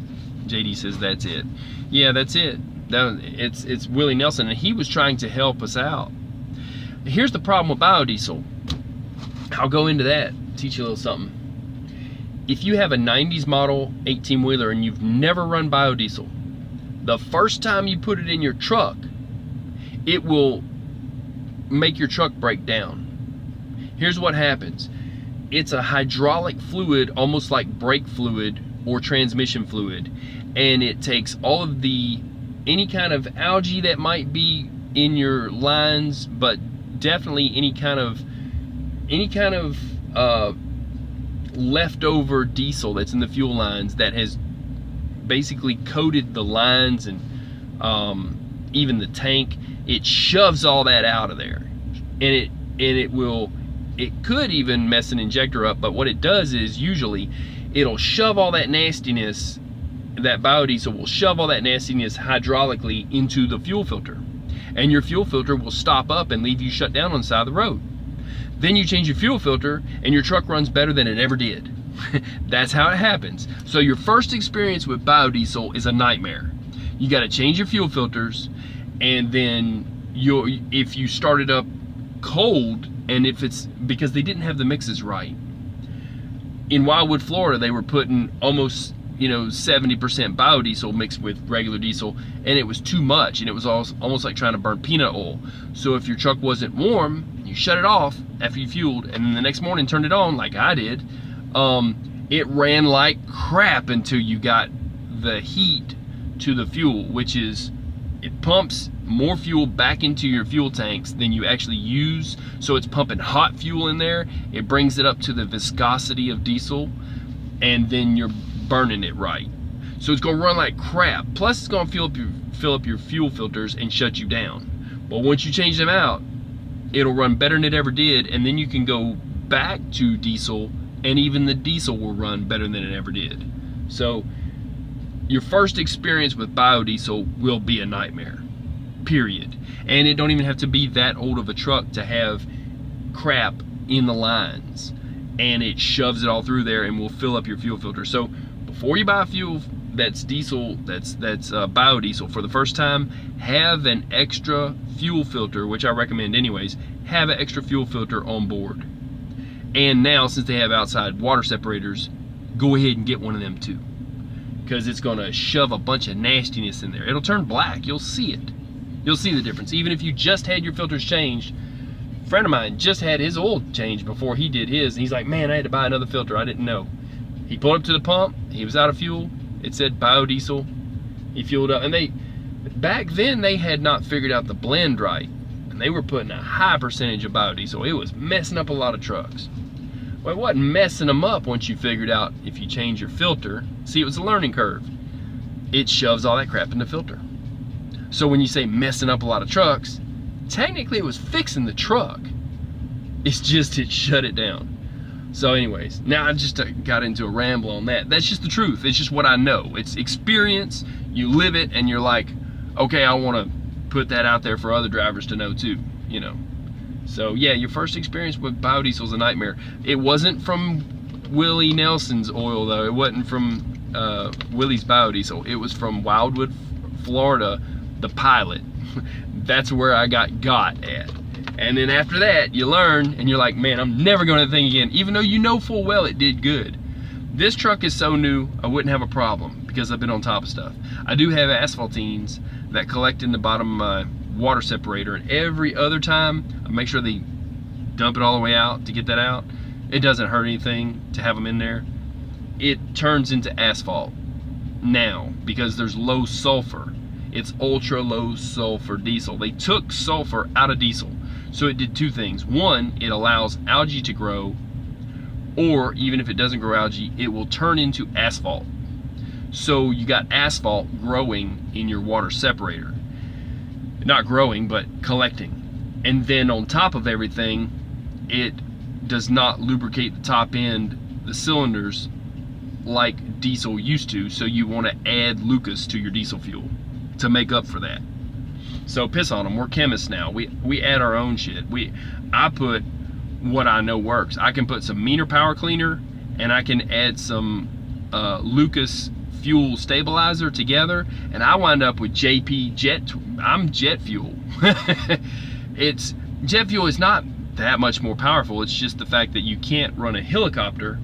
JD says that's it. Yeah, that's it. It's Willie Nelson, and he was trying to help us out. Here's the problem with biodiesel. I'll go into that, teach you a little something. If you have a 90s model 18-wheeler and you've never run biodiesel, the first time you put it in your truck, it will make your truck break down. Here's what happens. It's a hydraulic fluid, almost like brake fluid or transmission fluid, and it takes all of any kind of algae that might be in your lines, but definitely any kind of leftover diesel that's in the fuel lines that has basically coated the lines and even the tank. It shoves all that out of there, and it could even mess an injector up, but what it does is usually it'll shove all that nastiness, that biodiesel will shove all that nastiness hydraulically into the fuel filter, and your fuel filter will stop up and leave you shut down on the side of the road. Then you change your fuel filter and your truck runs better than it ever did. That's how it happens. So your first experience with biodiesel is a nightmare. You got to change your fuel filters, and then if you start it up cold, and if it's because they didn't have the mixes right. In Wildwood, Florida, they were putting almost 70% biodiesel mixed with regular diesel, and it was too much, and it was almost like trying to burn peanut oil. So if your truck wasn't warm, you shut it off after you fueled, and then the next morning turned it on like I did, It ran like crap until you got the heat to the fuel, which is, it pumps more fuel back into your fuel tanks than you actually use. So it's pumping hot fuel in there. It brings it up to the viscosity of diesel, and then you're burning it right. So it's gonna run like crap. Plus it's gonna fill up your fuel filters and shut you down. But once you change them out, it'll run better than it ever did, and then you can go back to diesel, and even the diesel will run better than it ever did. So your first experience with biodiesel will be a nightmare, period. And it don't even have to be that old of a truck to have crap in the lines, and it shoves it all through there and will fill up your fuel filter. So before you buy fuel that's diesel, that's biodiesel for the first time, have an extra fuel filter, which I recommend anyways. Have an extra fuel filter on board. And now, since they have outside water separators, go ahead and get one of them too, because it's gonna shove a bunch of nastiness in there. It'll turn black, you'll see it. You'll see the difference. Even if you just had your filters changed. A friend of mine just had his oil changed before he did his, and he's like, man, I had to buy another filter, I didn't know. He pulled up to the pump, he was out of fuel, it said biodiesel, he fueled up, and back then they had not figured out the blend right, and they were putting a high percentage of biodiesel. It was messing up a lot of trucks. Well, it wasn't messing them up once you figured out if you change your filter. See, it was a learning curve. It shoves all that crap in the filter. So when you say messing up a lot of trucks, technically it was fixing the truck. It's just it shut it down. So anyways, now I just got into a ramble on that. That's just the truth. It's just what I know. It's experience. You live it, and you're like, okay, I want to put that out there for other drivers to know too, you know. So yeah, your first experience with biodiesel is a nightmare. It wasn't from Willie Nelson's oil though. It wasn't from Willie's biodiesel. It was from Wildwood, Florida, the Pilot. That's where I got at. And then after that, you learn, and you're like, man, I'm never going to that thing again, even though you know full well it did good. This truck is so new, I wouldn't have a problem because I've been on top of stuff. I do have asphaltenes that collect in the bottom of my water separator, and every other time I make sure they dump it all the way out to get that out. It doesn't hurt anything to have them in there. It turns into asphalt now because there's low sulfur. It's ultra low sulfur diesel. They took sulfur out of diesel, so it did two things. One, it allows algae to grow, or even if it doesn't grow algae, it will turn into asphalt. So you got asphalt growing in your water separator. Not growing, but collecting. And then on top of everything, it does not lubricate the top end, the cylinders, like diesel used to. So you want to add Lucas to your diesel fuel to make up for that. So piss on them. We're chemists now. We add our own shit. I put what I know works. I can put some meaner power cleaner, and I can add some Lucas fuel stabilizer together, and I wind up with JP jet. I'm jet fuel. It's jet fuel is not that much more powerful. It's just the fact that you can't run a helicopter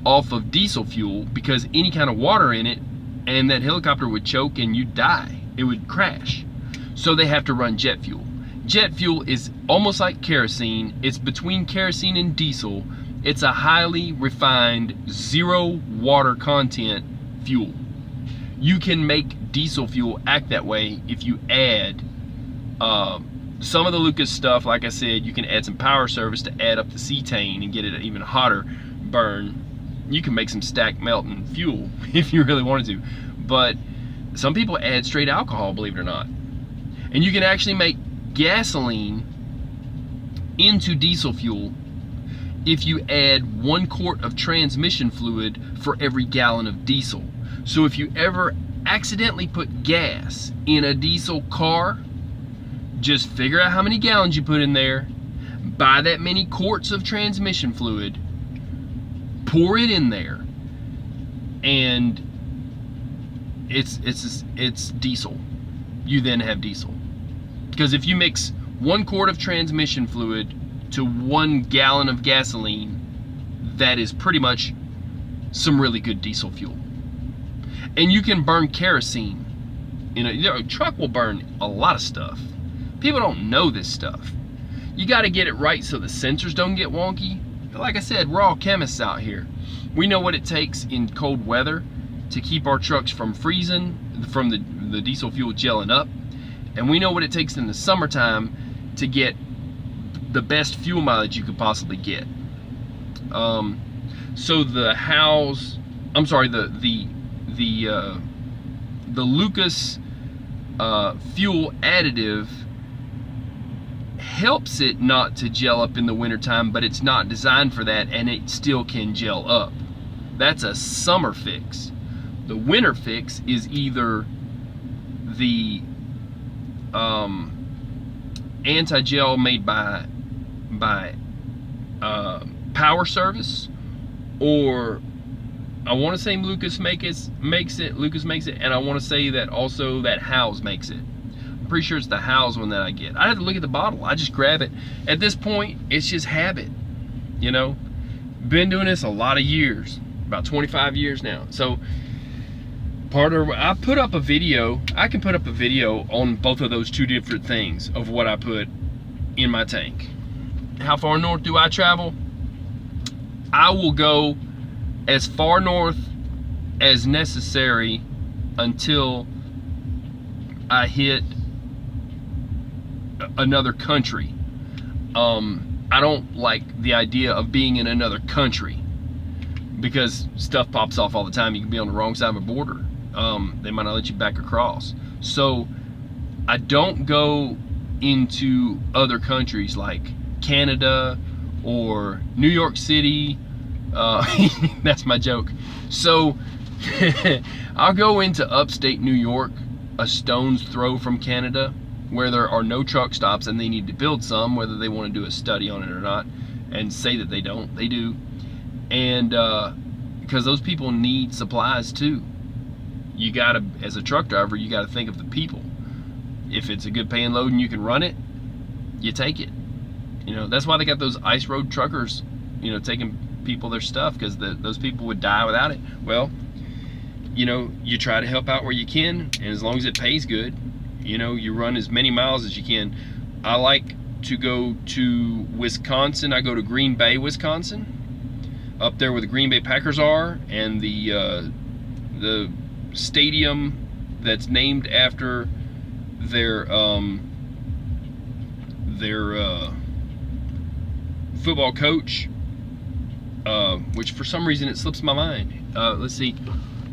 off of diesel fuel because any kind of water in it, and that helicopter would choke and you'd die. It would crash. So they have to run jet fuel. Jet fuel is almost like kerosene. It's between kerosene and diesel. It's a highly refined, zero water content fuel. You can make diesel fuel act that way if you add some of the Lucas stuff. Like I said, you can add some power service to add up the cetane and get it an even hotter burn. You can make some stack melting fuel if you really wanted to, but some people add straight alcohol, believe it or not. And you can actually make gasoline into diesel fuel if you add 1 quart of transmission fluid for every gallon of diesel. So if you ever accidentally put gas in a diesel car, just figure out how many gallons you put in there, buy that many quarts of transmission fluid, pour it in there, and it's diesel. You then have diesel. Because if you mix 1 quart of transmission fluid to 1 gallon of gasoline, that is pretty much some really good diesel fuel. And you can burn kerosene. You know, a truck will burn a lot of stuff. People don't know this stuff. You got to get it right so the sensors don't get wonky. But like I said, we're all chemists out here. We know what it takes in cold weather to keep our trucks from freezing, from the diesel fuel gelling up. And we know what it takes in the summertime to get the best fuel mileage you could possibly get. So the Lucas fuel additive helps it not to gel up in the wintertime, but it's not designed for that, and it still can gel up. That's a summer fix. The winter fix is either the anti-gel made by Power Service, or I want to say Lucas makes it, and I want to say that also that Howes makes it. I'm pretty sure it's the Howes one that I get. I have to look at the bottle. I just grab it. At this point, it's just habit. You know, been doing this a lot of years, about 25 years now. So I put up a video. I can put up a video on both of those two different things of what I put in my tank. How far north do I travel? I will go as far north as necessary until I hit another country. I don't like the idea of being in another country because stuff pops off all the time. You can be on the wrong side of a border. They might not let you back across. So I don't go into other countries like Canada or New York City. That's my joke. So I'll go into upstate New York, a stone's throw from Canada, where there are no truck stops and they need to build some, whether they want to do a study on it or not, and say that they don't. They do. And because those people need supplies too. You gotta, as a truck driver, you gotta think of the people. If it's a good paying load and you can run it, you take it. You know, that's why they got those ice road truckers, you know, taking people their stuff, because those people would die without it. Well, you know, you try to help out where you can, and as long as it pays good, you know, you run as many miles as you can. I like to go to Wisconsin. I go to Green Bay, Wisconsin, up there where the Green Bay Packers are, and the stadium that's named after their football coach, which for some reason it slips my mind. Let's see,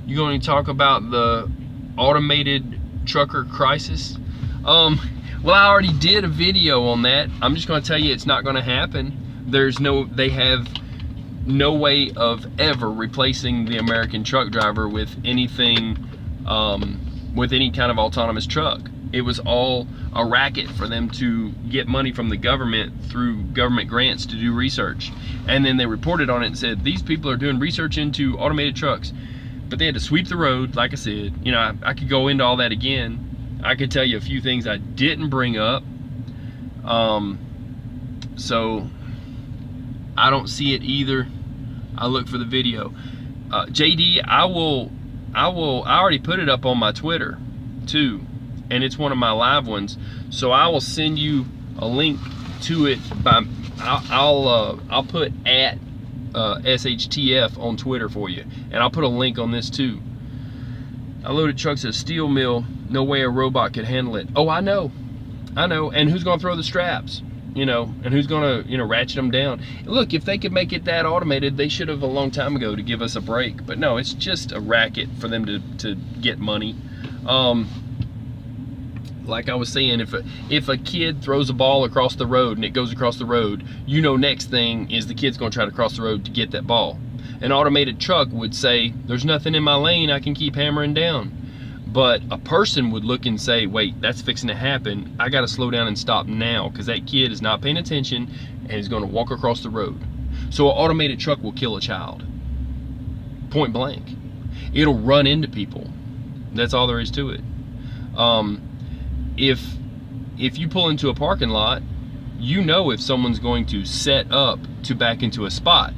you going to talk about the automated trucker crisis? Well, I already did a video on that. I'm just going to tell you it's not going to happen. They have no way of ever replacing the American truck driver with anything, with any kind of autonomous truck. It was all a racket for them to get money from the government through government grants to do research. And then they reported on it and said, these people are doing research into automated trucks. But they had to sweep the road, like I said. You know, I could go into all that again. I could tell you a few things I didn't bring up. So I don't see it either. I look for the video. JD, I already put it up on my Twitter too, and it's one of my live ones. So I will send you a link to it. I'll put at SHTF on Twitter for you, and I'll put a link on this too. I loaded trucks at a steel mill. No way a robot could handle it. Oh, I know. And who's gonna throw the straps? You know, and who's gonna, you know, ratchet them down? Look, if they could make it that automated, they should have a long time ago to give us a break. But no, it's just a racket for them to get money. Like I was saying, if a kid throws a ball across the road and it goes across the road, you know, next thing is the kid's gonna try to cross the road to get that ball. An automated truck would say, there's nothing in my lane, I can keep hammering down. But a person would look and say, wait, that's fixing to happen. I gotta slow down and stop now, because that kid is not paying attention and is gonna walk across the road. So an automated truck will kill a child. Point blank. It'll run into people. That's all there is to it. If you pull into a parking lot, you know if someone's going to set up to back into a spot.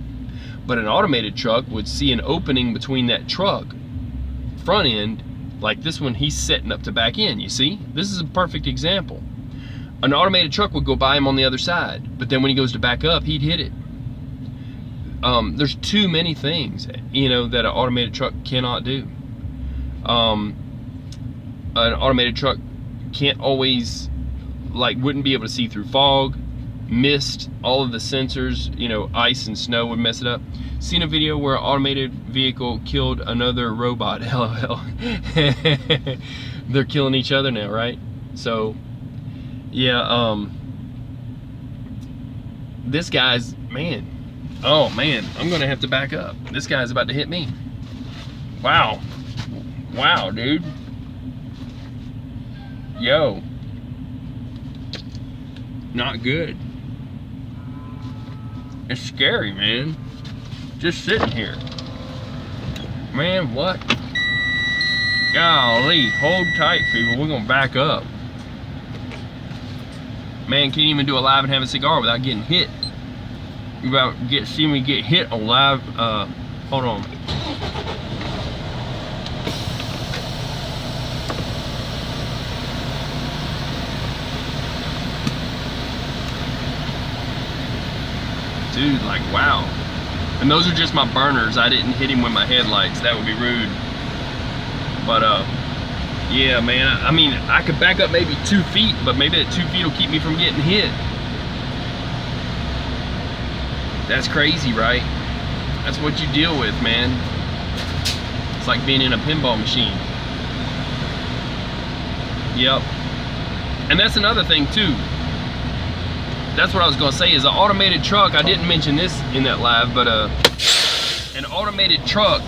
But an automated truck would see an opening between that truck front end, like this one, he's setting up to back in. You see, this is a perfect example. An automated truck would go by him on the other side, but then when he goes to back up, he'd hit it. there's too many things, you know, that an automated truck cannot do. An automated truck can't always, like, wouldn't be able to see through fog, mist, all of the sensors, you know, ice and snow would mess it up. Seen a video where an automated vehicle killed another robot. LOL. They're killing each other now, right? So yeah, this guy's, man, oh man, I'm gonna have to back up. This guy's about to hit me. Wow, wow, dude. Yo, not good. It's scary, man. Just sitting here. Man, what? Golly, hold tight, people. We're gonna back up. Man, can't even do a live and have a cigar without getting hit. You about to see me get hit on live. Hold on. Dude, like, wow. And those are just my burners. I didn't hit him with my headlights. That would be rude. But yeah, man, I mean, I could back up maybe 2 feet, but maybe that 2 feet will keep me from getting hit. That's crazy, right? That's what you deal with, man. It's like being in a pinball machine. Yep. And that's another thing too. That's what I was gonna say, is an automated truck, I didn't mention this in that live, but an automated truck,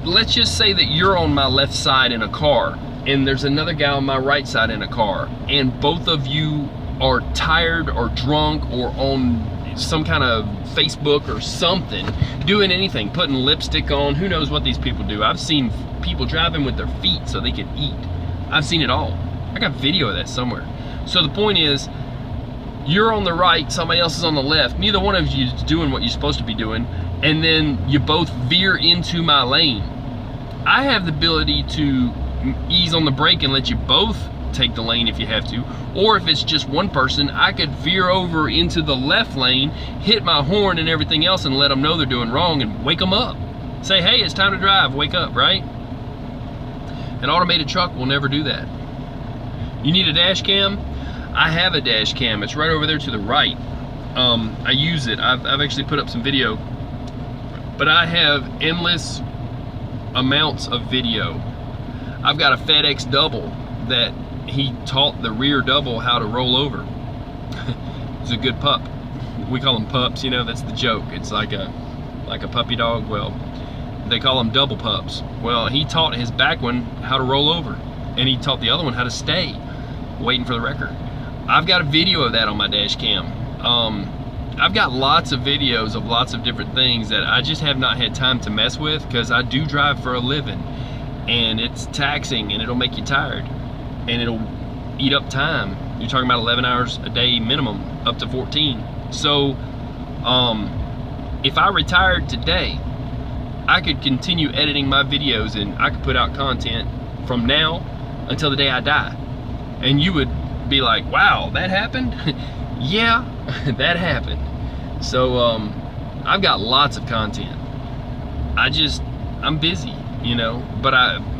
let's just say that you're on my left side in a car, and there's another guy on my right side in a car, and both of you are tired or drunk or on some kind of Facebook or something, doing anything, putting lipstick on, who knows what these people do. I've seen people driving with their feet so they can eat. I've seen it all. I got video of that somewhere. So the point is, you're on the right, somebody else is on the left, neither one of you is doing what you're supposed to be doing, and then you both veer into my lane. I have the ability to ease on the brake and let you both take the lane if you have to, or if it's just one person, I could veer over into the left lane, hit my horn and everything else, and let them know they're doing wrong and wake them up. Say, hey, it's time to drive, wake up, right? An automated truck will never do that. You need a dash cam? I have a dash cam. It's right over there to the right. I use it. I've actually put up some video, but I have endless amounts of video. I've got a FedEx double that he taught the rear double how to roll over. He's a good pup. We call them pups, you know, that's the joke. It's like a puppy dog. Well, they call them double pups. Well, he taught his back one how to roll over, and he taught the other one how to stay, waiting for the record. I've got a video of that on my dash cam. I've got lots of videos of lots of different things that I just have not had time to mess with, because I do drive for a living, and it's taxing, and it'll make you tired, and it'll eat up time. You're talking about 11 hours a day minimum, up to 14. So if I retired today, I could continue editing my videos, and I could put out content from now until the day I die, and you would be like, wow, that happened? Yeah, that happened. So I've got lots of content. I'm busy, you know, but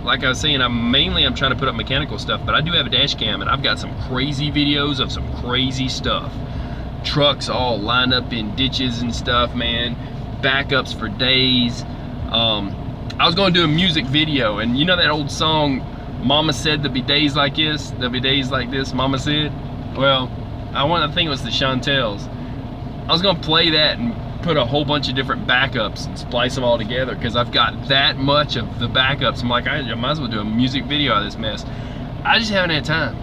like I was saying, I'm trying to put up mechanical stuff, but I do have a dash cam, and I've got some crazy videos of some crazy stuff. Trucks all lined up in ditches and stuff, man. Backups for days. I was going to do a music video, and you know that old song, Mama said there'll be days like this, there'll be days like this, Mama said? Well, I think it was the Chantels. I was gonna play that and put a whole bunch of different backups and splice them all together, because I've got that much of the backups. I'm like, I might as well do a music video of this mess. I just haven't had time,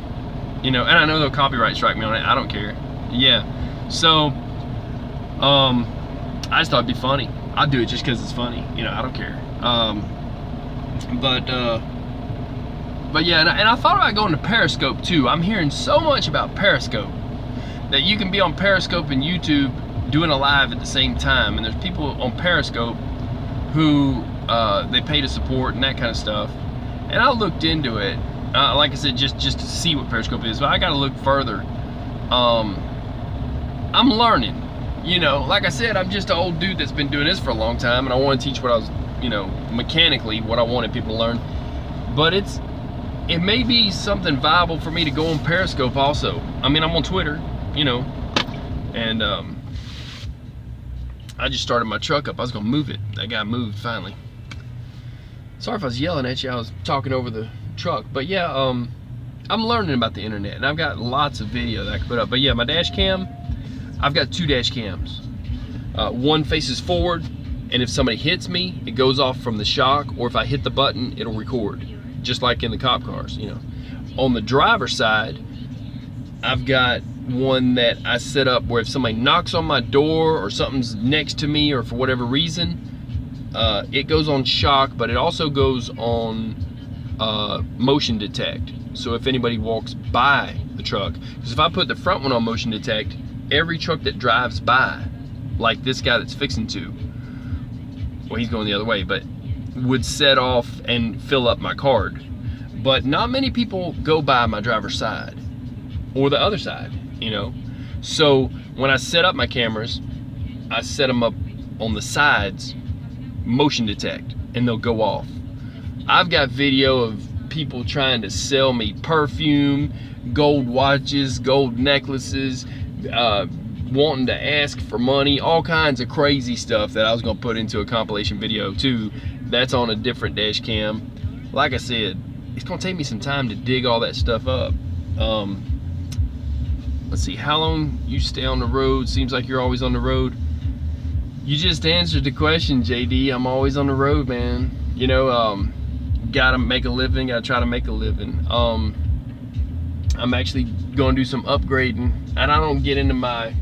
you know, and I know they'll copyright strike me on it. I don't care. Yeah, so I just thought it'd be funny. I'll do it just because it's funny, you know, I don't care. But yeah, and I thought about going to Periscope too. I'm hearing so much about Periscope, that you can be on Periscope and YouTube doing a live at the same time, and there's people on Periscope who they pay to support and that kind of stuff. And I looked into it, like I said, just to see what Periscope is, but I got to look further. I'm learning. you know, like I said, I'm just an old dude that's been doing this for a long time, and I want to teach what I was, you know, mechanically what I wanted people to learn. But it may be something viable for me to go on Periscope also. I mean, I'm on Twitter, you know, and I just started my truck up. I was gonna move it. That guy moved finally. Sorry if I was yelling at you. I was talking over the truck. But yeah, I'm learning about the internet, and I've got lots of video that I can put up. But yeah, my dash cam, I've got 2 dash cams. One faces forward, and if somebody hits me, it goes off from the shock, or if I hit the button, it'll record, just like in the cop cars, you know. On the driver's side, I've got one that I set up where if somebody knocks on my door or something's next to me, or for whatever reason, it goes on shock, but it also goes on motion detect. So if anybody walks by the truck, because if I put the front one on motion detect, every truck that drives by, like this guy that's fixing to, well, he's going the other way, but would set off and fill up my card. But not many people go by my driver's side or the other side, you know. So when I set up my cameras, I set them up on the sides, motion detect, and they'll go off. I've got video of people trying to sell me perfume, gold watches, gold necklaces, wanting to ask for money, all kinds of crazy stuff that I was gonna put into a compilation video too. That's on a different dash cam. Like I said, it's gonna take me some time to dig all that stuff up. Let's see, how long you stay on the road? Seems like you're always on the road. You just answered the question, JD. I'm always on the road, man. You know, gotta make a living, gotta try to make a living. I'm actually gonna do some upgrading, and I don't get into my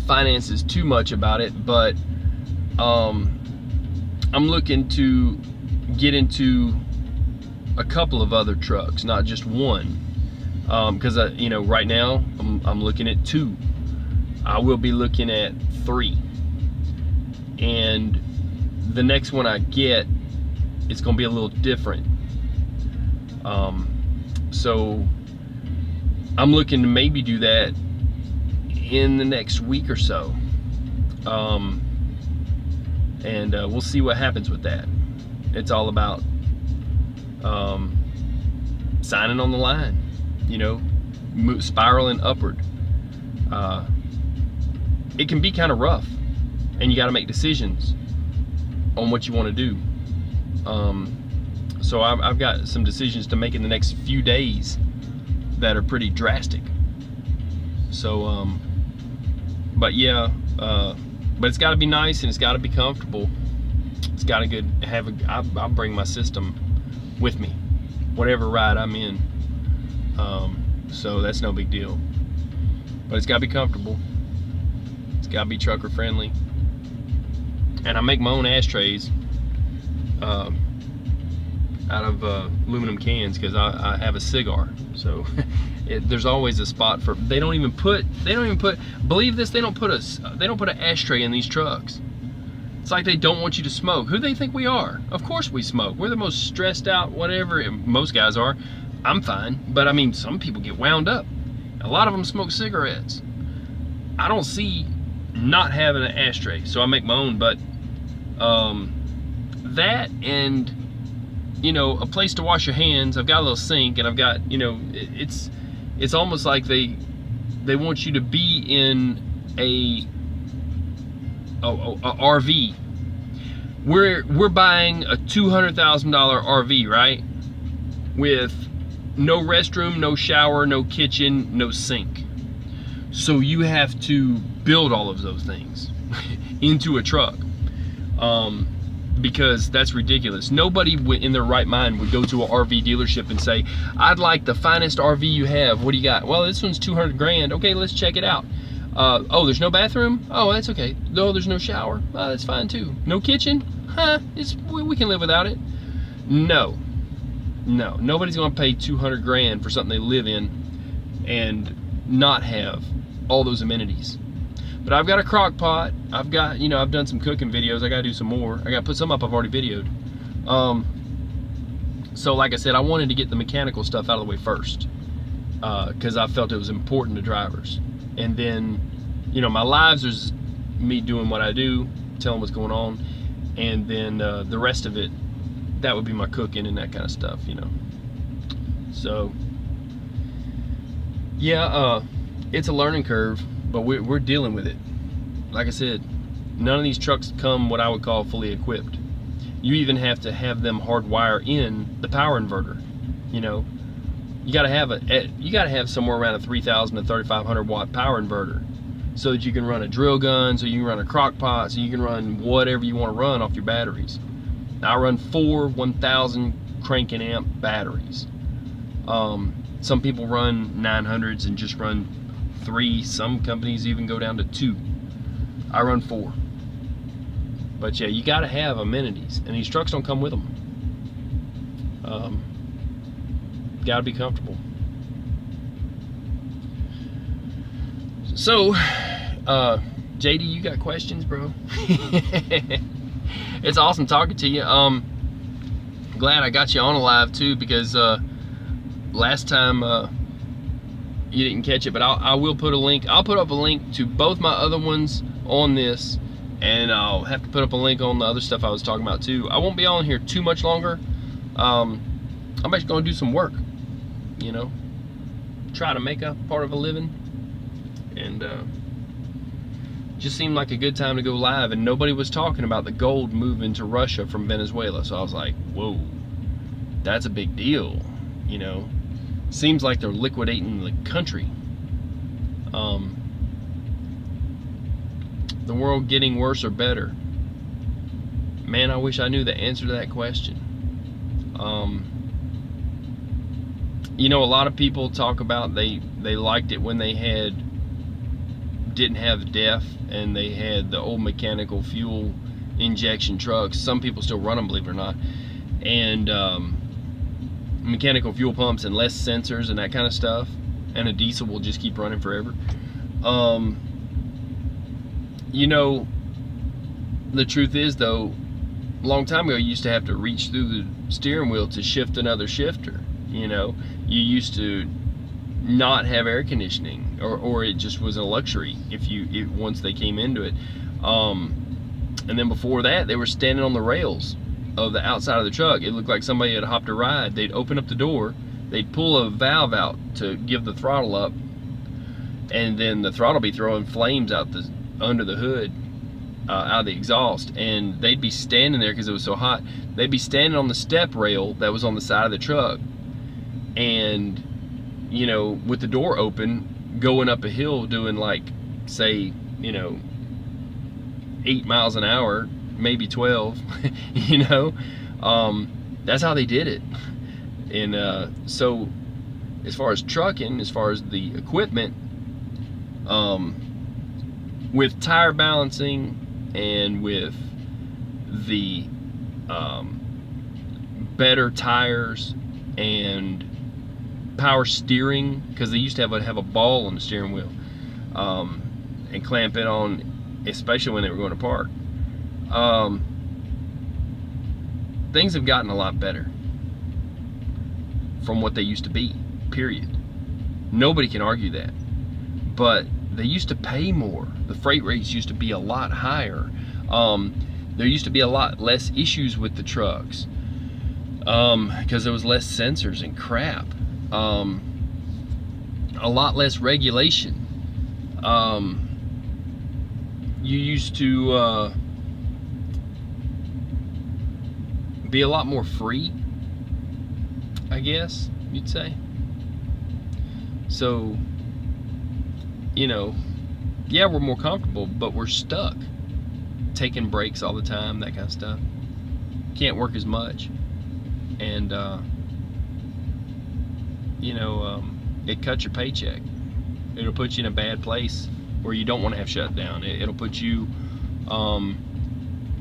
finances too much about it, but I'm looking to get into a couple of other trucks, not just one, because you know, right now I'm looking at 2. I will be looking at 3, and the next one I get, it's gonna be a little different. So I'm looking to maybe do that in the next week or so, and we'll see what happens with that. It's all about signing on the line, you know, spiraling upward. It can be kind of rough, and you got to make decisions on what you want to do. So I've got some decisions to make in the next few days that are pretty drastic. So, but yeah, but it's got to be nice, and it's got to be comfortable. It's got to I'll bring my system with me, whatever ride I'm in. So that's no big deal. But it's got to be comfortable. It's got to be trucker friendly. And I make my own ashtrays out of aluminum cans, because I have a cigar. So there's always a spot for. They don't even put. Believe this, they don't put an ashtray in these trucks. It's like they don't want you to smoke. Who do they think we are? Of course we smoke. We're the most stressed out, whatever. Most guys are. I'm fine, but I mean, some people get wound up. A lot of them smoke cigarettes. I don't see not having an ashtray, so I make my own. But that, and you know, a place to wash your hands. I've got a little sink, and I've got, you know, it's almost like they want you to be in a RV. We're buying a $200,000 RV, right? With no restroom, no shower, no kitchen, no sink. So you have to build all of those things into a truck, because that's ridiculous. Nobody in their right mind would go to an RV dealership and say, I'd like the finest RV you have. What do you got? Well, this one's 200 grand. Okay, let's check it out. Oh, there's no bathroom? Oh, that's okay. No, there's no shower. Oh, that's fine too. No kitchen? Huh, we can live without it. No, nobody's gonna pay 200 grand for something they live in and not have all those amenities. But I've got a crock pot. I've got, you know, I've done some cooking videos. I gotta do some more. I gotta put some up I've already videoed. So like I said, I wanted to get the mechanical stuff out of the way first, because I felt it was important to drivers. And then you know, my lives is me doing what I do, telling what's going on, and then the rest of it, that would be my cooking and that kind of stuff, you know. So yeah, it's a learning curve, but we're dealing with it. Like I said, none of these trucks come what I would call fully equipped. You even have to have them hardwire in the power inverter. You know, you got to have somewhere around a 3,000 to 3,500 watt power inverter, so that you can run a drill gun, so you can run a crock pot, so you can run whatever you want to run off your batteries. Now, I run 4 1,000 cranking amp batteries. Some people run 900s and just run 3. Some companies even go down to 2. I run 4. But yeah, you got to have amenities, and these trucks don't come with them. Got to be comfortable. So, JD, you got questions, bro? It's awesome talking to you. Glad I got you on live too, because last time you didn't catch it, but I will put a link. I'll put up a link to both my other ones on this, and I'll have to put up a link on the other stuff I was talking about too. I won't be on here too much longer. I'm actually going to do some work, you know, try to make a part of a living, and just seemed like a good time to go live, and nobody was talking about the gold moving to Russia from Venezuela, so I was like, whoa, that's a big deal, you know. Seems like they're liquidating the country. The world getting worse or better? Man, I wish I knew the answer to that question. You know, a lot of people talk about they liked it when they didn't have DEF and they had the old mechanical fuel injection trucks. Some people still run them, believe it or not, and mechanical fuel pumps and less sensors and that kind of stuff, and a diesel will just keep running forever. You know, the truth is though, a long time ago you used to have to reach through the steering wheel to shift another shifter. You know, you used to not have air conditioning, or it just was a luxury once they came into it. And then before that, they were standing on the rails of the outside of the truck. It looked like somebody had hopped a ride. They'd open up the door, they'd pull a valve out to give the throttle up, and then the throttle be throwing flames out under the hood, out of the exhaust, and they'd be standing there because it was so hot. They'd be standing on the step rail that was on the side of the truck, and you know, with the door open, going up a hill doing like, say, you know, 8 miles an hour, maybe 12, you know. That's how they did it. And so as far as trucking, as far as the equipment, with tire balancing and with the better tires and power steering, because they used to have a ball on the steering wheel, and clamp it on, especially when they were going to park. Things have gotten a lot better from what they used to be, period. Nobody can argue that. But they used to pay more. The freight rates used to be a lot higher. There used to be a lot less issues with the trucks, because there was less sensors and crap. A lot less regulation. You used to be a lot more free, I guess you'd say. So, you know, yeah, we're more comfortable, but we're stuck. Taking breaks all the time, that kind of stuff. Can't work as much. And, you know, it cuts your paycheck. It'll put you in a bad place where you don't want to have shut down. It'll put you,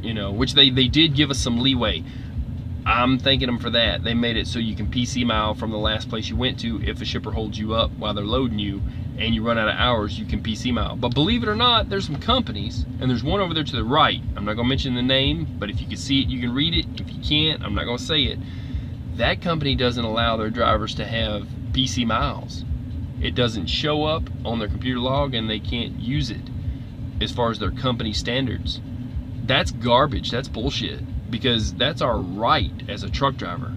you know, which they did give us some leeway. I'm thanking them for that. They made it so you can PC mile from the last place you went to. If a shipper holds you up while they're loading you and you run out of hours, you can PC mile. But believe it or not, there's some companies, and there's one over there to the right. I'm not gonna mention the name, but if you can see it, you can read it. If you can't, I'm not gonna say it. That company doesn't allow their drivers to have PC miles. It doesn't show up on their computer log, and they can't use it. as far as their company standards. That's garbage. That's bullshit, because that's our right as a truck driver.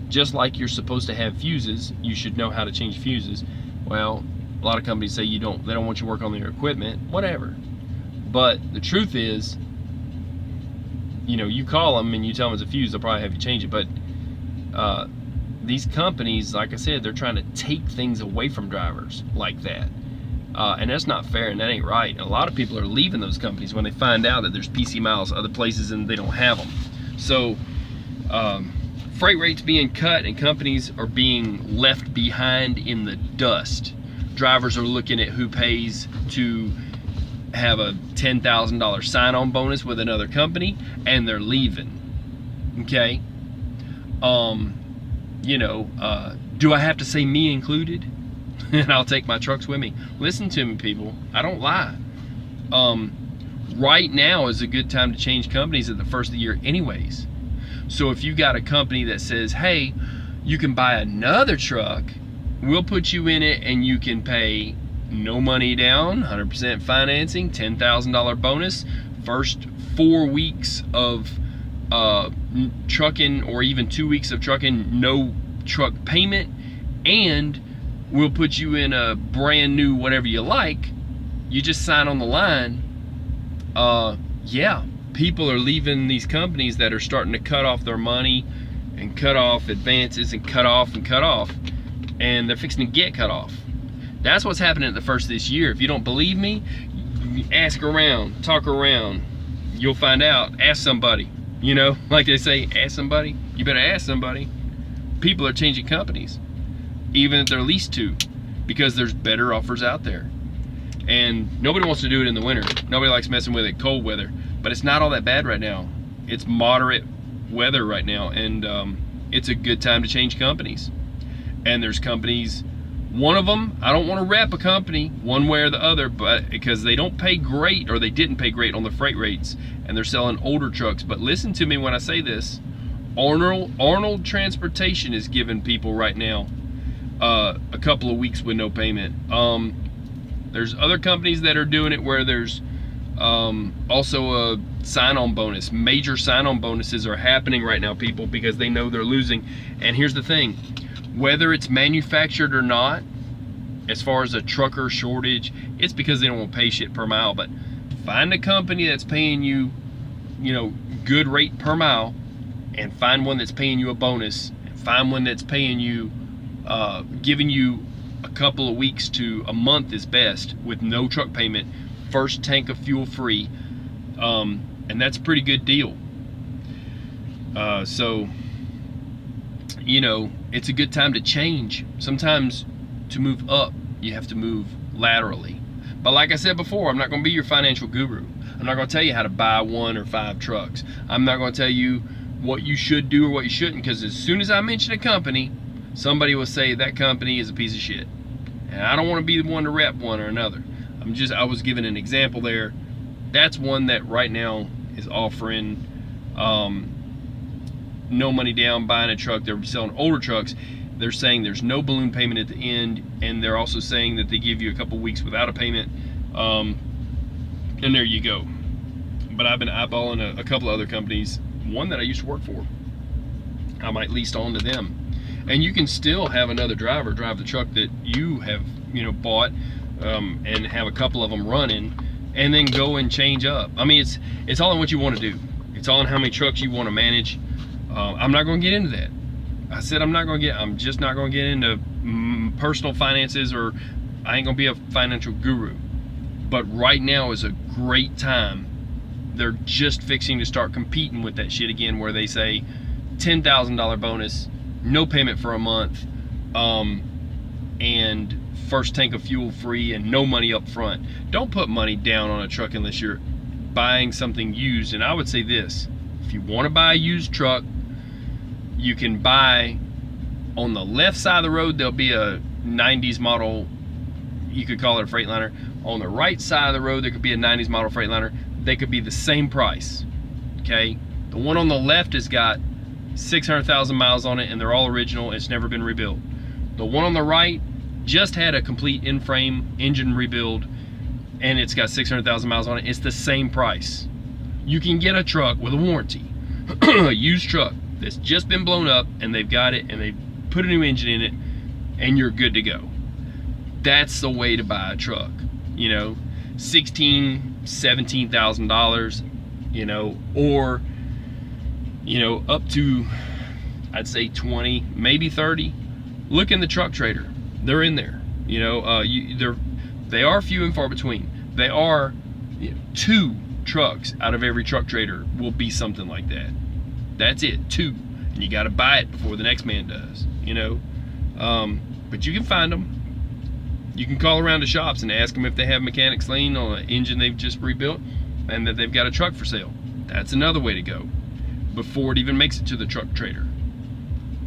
Just like you're supposed to have fuses, you should know how to change fuses. Well, a lot of companies say they don't want you to work on their equipment, whatever. But the truth is, you know, you call them and you tell them it's a fuse, they'll probably have you change it. But these companies, like I said, they're trying to take things away from drivers like that. And that's not fair, and that ain't right. And a lot of people are leaving those companies when they find out that there's PC miles other places and they don't have them. So freight rates being cut and companies are being left behind in the dust. Drivers are looking at who pays to have a $10,000 sign-on bonus with another company, and they're leaving. Okay? You know, do I have to say me included? And I'll take my trucks with me. Listen to me, people. I don't lie. Right now is a good time to change companies at the first of the year anyways. So if you got a company that says, hey, you can buy another truck, we'll put you in it and you can pay no money down, 100% financing, $10,000 bonus, first 4 weeks of trucking, or even 2 weeks of trucking, no truck payment, and we'll put you in a brand new whatever you like. You just sign on the line. Yeah, people are leaving these companies that are starting to cut off their money and cut off advances and cut off, and they're fixing to get cut off. That's what's happening at the first of this year. If you don't believe me, ask around, talk around. You'll find out. Ask somebody. You know, like they say, ask somebody. You better ask somebody. People are changing companies, even if they're leased to, because there's better offers out there. And nobody wants to do it in the winter. Nobody likes messing with it cold weather, but it's not all that bad right now. It's moderate weather right now, and it's a good time to change companies. And there's companies, one of them, I don't want to rep a company one way or the other, but because they don't pay great, or they didn't pay great on the freight rates, and they're selling older trucks. But listen to me when I say this. Arnold Transportation is giving people right now a couple of weeks with no payment. There's other companies that are doing it where there's also a sign-on bonus. Major sign-on bonuses are happening right now, people, because they know they're losing. And here's the thing, whether it's manufactured or not, as far as a trucker shortage, it's because they don't want to pay shit per mile. But find a company that's paying you, you know, good rate per mile, and find one that's paying you a bonus, and find one that's paying you, giving you a couple of weeks to a month is best, with no truck payment, first tank of fuel free, and that's a pretty good deal. So, you know, it's a good time to change. Sometimes to move up, you have to move laterally. But like I said before, I'm not going to be your financial guru. I'm not going to tell you how to buy 1 or 5 trucks. I'm not going to tell you what you should do or what you shouldn't, because as soon as I mention a company, somebody will say that company is a piece of shit. And I don't want to be the one to rep one or another. I was giving an example there. That's one that right now is offering no money down, buying a truck. They're selling older trucks. They're saying there's no balloon payment at the end, and they're also saying that they give you a couple weeks without a payment. And there you go. But I've been eyeballing a couple of other companies. One that I used to work for, I might lease on to them, and you can still have another driver drive the truck that you have, you know, bought, and have a couple of them running, and then go and change up. I mean, it's all in what you want to do. It's all in how many trucks you want to manage. I'm not going to get into that. I said I'm just not going to get into personal finances, or I ain't going to be a financial guru. But right now is a great time. They're just fixing to start competing with that shit again, where they say $10,000 bonus, no payment for a month, and first tank of fuel free, and no money up front. Don't put money down on a truck unless you're buying something used. And I would say this, if you want to buy a used truck, you can buy, on the left side of the road, there'll be a 90s model, you could call it a Freightliner. On the right side of the road, there could be a 90s model Freightliner. They could be the same price, okay? The one on the left has got 600,000 miles on it, and they're all original. It's never been rebuilt. The one on the right just had a complete in-frame engine rebuild, and it's got 600,000 miles on it, it's the same price. You can get a truck with a warranty, a used truck that's just been blown up, and they've got it, and they put a new engine in it, and you're good to go. That's the way to buy a truck, you know, $17,000, you know, or, you know, up to, I'd say 20, maybe 30. Look in the truck trader. They're in there, you know. They are few and far between. They are, you know, 2 trucks out of every truck trader will be something like that. That's it, 2, and you got to buy it before the next man does, you know. But you can find them. You can call around to shops and ask them if they have mechanics lien on an engine they've just rebuilt and that they've got a truck for sale. That's another way to go before it even makes it to the truck trader.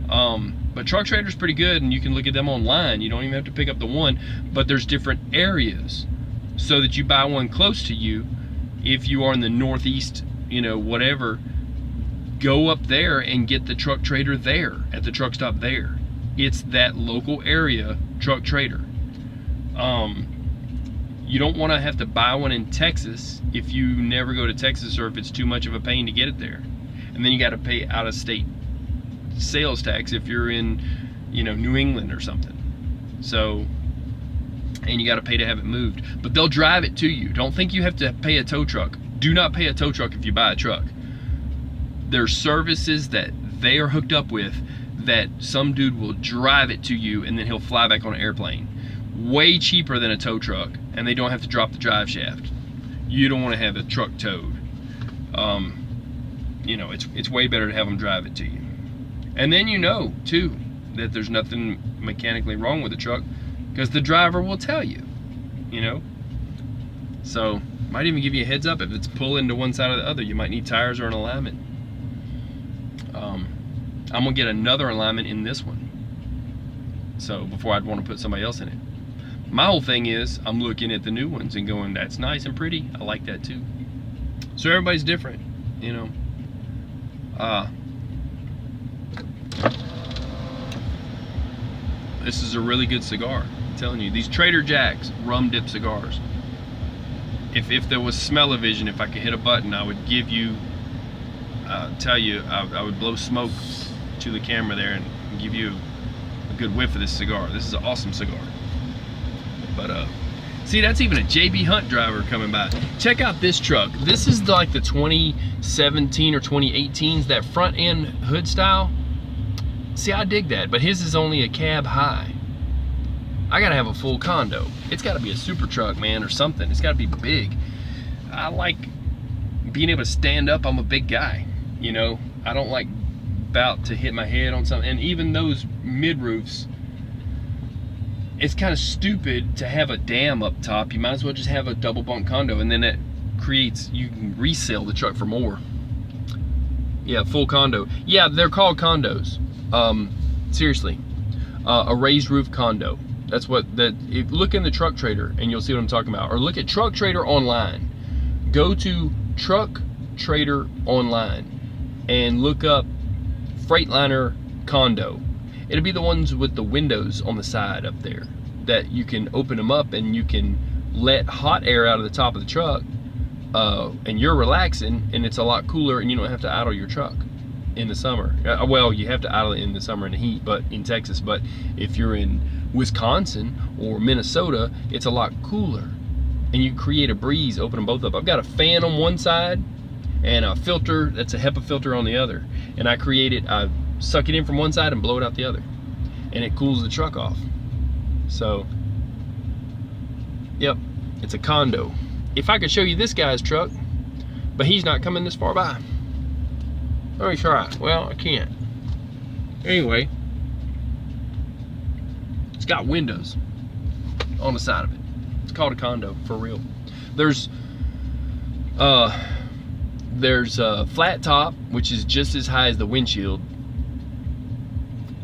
But truck trader's pretty good, and you can look at them online. You don't even have to pick up the one, but there's different areas so that you buy one close to you. If you are in the Northeast, you know, whatever, go up there and get the truck trader there at the truck stop there. It's that local area truck trader. You don't want to have to buy one in Texas if you never go to Texas, or if it's too much of a pain to get it there. And then you got to pay out of state sales tax if you're in, you know, New England or something. So, and you got to pay to have it moved. But they'll drive it to you. Don't think you have to pay a tow truck. Do not pay a tow truck if you buy a truck. There's services that they are hooked up with that some dude will drive it to you, and then he'll fly back on an airplane. Way cheaper than a tow truck, and they don't have to drop the drive shaft. You don't want to have a truck towed. You know, it's way better to have them drive it to you. And then you know, too, that there's nothing mechanically wrong with the truck, because the driver will tell you, you know. So, might even give you a heads up if it's pulling to one side or the other. You might need tires or an alignment. I'm gonna get another alignment in this one, so before I'd want to put somebody else in it. My whole thing is I'm looking at the new ones and going, that's nice and pretty. I like that too. So everybody's different, you know. This is a really good cigar. I'm telling you, these Trader Jack's rum dip cigars. If there was smell-o-vision, if I could hit a button, I would give you, tell you, I would blow smoke to the camera there and give you a good whiff of this cigar. This is an awesome cigar. But see, that's even a JB Hunt driver coming by. Check out this truck. This is like the 2017 or 2018s, that front end hood style. See, I dig that, but his is only a cab high. I gotta have a full condo. It's gotta be a super truck, man, or something. It's gotta be big. I like being able to stand up. I'm a big guy, you know. I don't like about to hit my head on something. And even those mid roofs, it's kind of stupid to have a dam up top. You might as well just have a double bunk condo, and then it creates, you can resell the truck for more. Yeah, full condo. Yeah, they're called condos. Seriously, a raised roof condo. That's what that. Look in the Truck Trader and you'll see what I'm talking about. Or look at Truck Trader online. Go to Truck Trader online and look up Freightliner condo. It'll be the ones with the windows on the side up there that you can open them up and you can let hot air out of the top of the truck, and you're relaxing, and it's a lot cooler, and you don't have to idle your truck in the summer. Well, you have to idle it in the summer in the heat, but in Texas. But if you're in Wisconsin or Minnesota, it's a lot cooler, and you create a breeze. Open them both up. I've got a fan on one side and a filter that's a HEPA filter on the other, and I suck it in from one side and blow it out the other, and it cools the truck off. So, yep, it's a condo. If I could show you this guy's truck, but he's not coming this far by. Let me try. Well, I can't. Anyway, it's got windows on the side of it. It's called a condo, for real. There's a flat top, which is just as high as the windshield.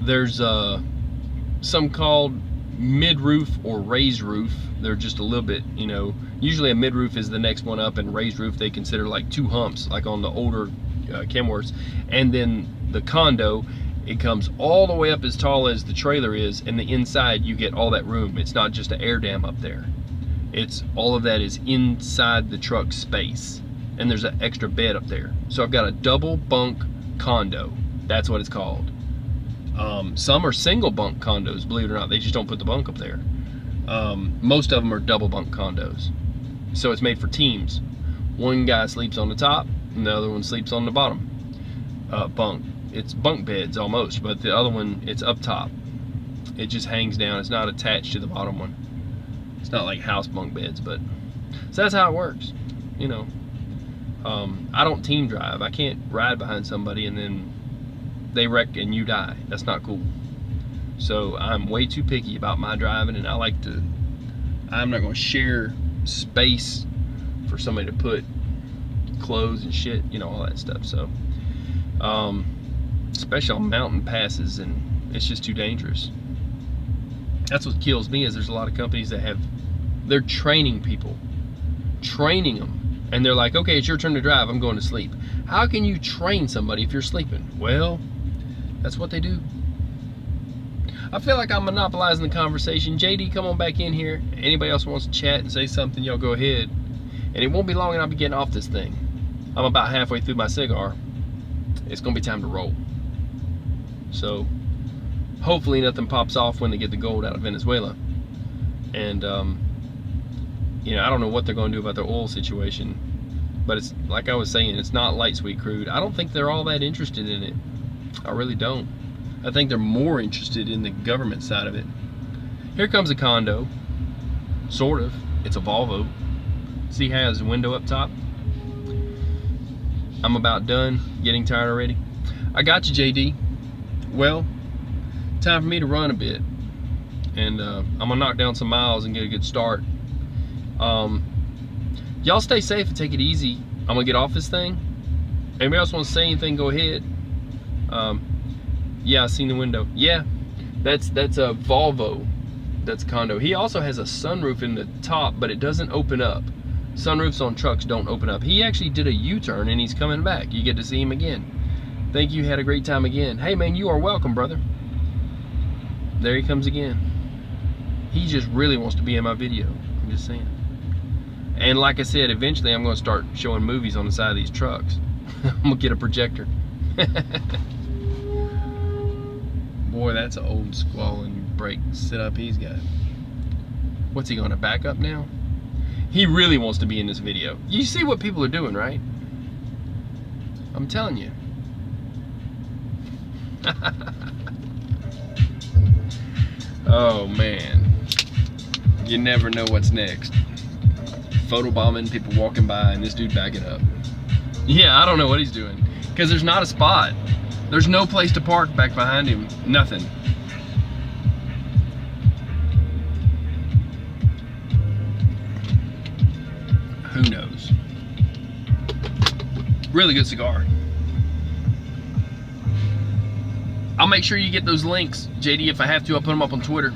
There's some called mid-roof or raised roof. They're just a little bit, you know, usually a mid-roof is the next one up, and raised roof they consider like 2 humps, like on the older Kenworths. And then the condo, it comes all the way up as tall as the trailer is, and the inside you get all that room. It's not just an air dam up there. It's all of that is inside the truck space, and there's an extra bed up there. So I've got a double bunk condo. That's what it's called. Some are single bunk condos, believe it or not. They just don't put the bunk up there. Most of them are double bunk condos. So it's made for teams. One guy sleeps on the top, and the other one sleeps on the bottom bunk. It's bunk beds almost, but the other one, it's up top. It just hangs down. It's not attached to the bottom one. It's not like house bunk beds, but so that's how it works. You know, I don't team drive. I can't ride behind somebody and then they wreck and you die. That's not cool. So I'm way too picky about my driving, and I'm not going to share space for somebody to put clothes and shit, you know, all that stuff. So especially on mountain passes, and it's just too dangerous. That's what kills me, is there's a lot of companies that they're training people, and they're like, okay, it's your turn to drive, I'm going to sleep. How can you train somebody if you're sleeping? Well, that's what they do. I feel like I'm monopolizing the conversation. JD, come on back in here. Anybody else wants to chat and say something, y'all go ahead. And it won't be long and I'll be getting off this thing. I'm about halfway through my cigar. It's gonna be time to roll. So hopefully nothing pops off when they get the gold out of Venezuela. And you know, I don't know what they're gonna do about their oil situation, but it's like I was saying, it's not light sweet crude. I don't think they're all that interested in it. I really don't. I think they're more interested in the government side of it. Here comes a condo, sort of. It's a Volvo. See how it has a window up top? I'm about done, getting tired already. I got you, JD. Well, time for me to run a bit. And I'm gonna knock down some miles and get a good start. Y'all stay safe and take it easy. I'm gonna get off this thing. Anybody else want to say anything, go ahead. Yeah, I seen the window. Yeah, that's a Volvo. That's a condo. He also has a sunroof in the top, but it doesn't open up. Sunroofs on trucks don't open up. He actually did a U-turn and he's coming back. You get to see him again. Thank you, had a great time again. Hey man, you are welcome, brother. There he comes again. He just really wants to be in my video. I'm just saying. And like I said, eventually I'm gonna start showing movies on the side of these trucks. I'm gonna get a projector. Boy, that's an old squalling brake setup he's got. What's he gonna back up now? He really wants to be in this video. You see what people are doing, right? I'm telling you. Oh man. You never know what's next. Photobombing, people walking by, and this dude backing up. Yeah, I don't know what he's doing. Because there's not a spot. There's no place to park back behind him. Nothing. Who knows? Really good cigar. I'll make sure you get those links, JD. If I have to, I'll put them up on Twitter.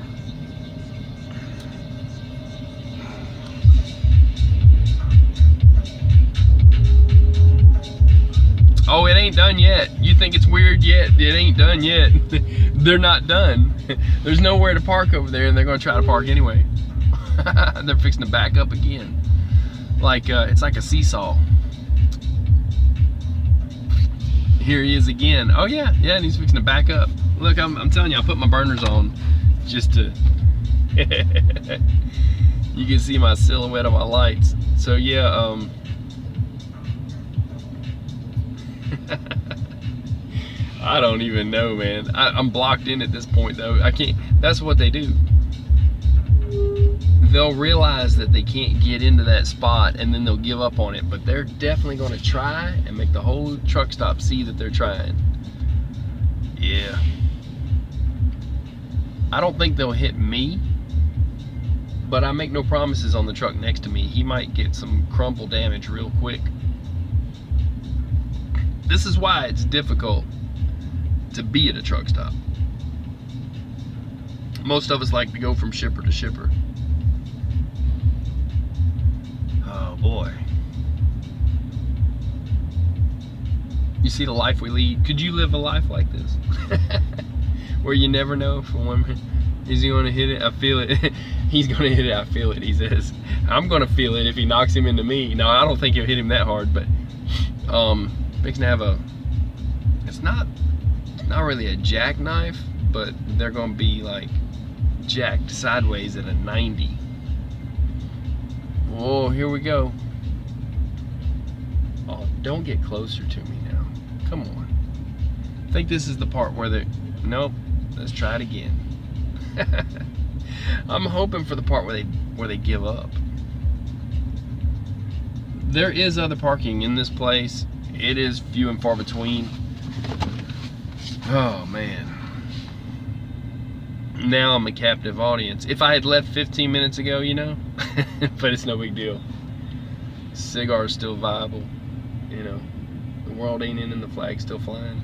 Oh, it ain't done yet. You think it's weird yet? It ain't done yet. They're not done. There's nowhere to park over there, and they're gonna try to park anyway. They're fixing to back up again. Like, it's like a seesaw. Here he is again. Oh yeah, and he's fixing to back up. Look, I'm telling you, I put my burners on just to, you can see my silhouette on my lights. So yeah, I don't even know, man. I'm blocked in at this point though. I can't, that's what they do. They'll realize that they can't get into that spot and then they'll give up on it, but they're definitely going to try and make the whole truck stop see that they're trying. Yeah. I don't think they'll hit me, but I make no promises on the truck next to me. He might get some crumple damage real quick. This is why it's difficult to be at a truck stop. Most of us like to go from shipper to shipper. Oh boy. You see the life we lead. Could you live a life like this? Where you never know from one minute. Is he gonna hit it? I feel it. He's gonna hit it, I feel it, he says. I'm gonna feel it if he knocks him into me. No, I don't think he'll hit him that hard, but fixing to have a, it's not really a jackknife, but they're gonna be like jacked sideways at a 90. Whoa, here we go. Oh, don't get closer to me now. Come on. I think this is the part where they, nope, let's try it again. I'm hoping for the part where they give up. There is other parking in this place. It is few and far between. Oh man. Now I'm a captive audience. If I had left 15 minutes ago, you know, but it's no big deal. Cigar's still viable, you know. The world ain't in and the flag's still flying.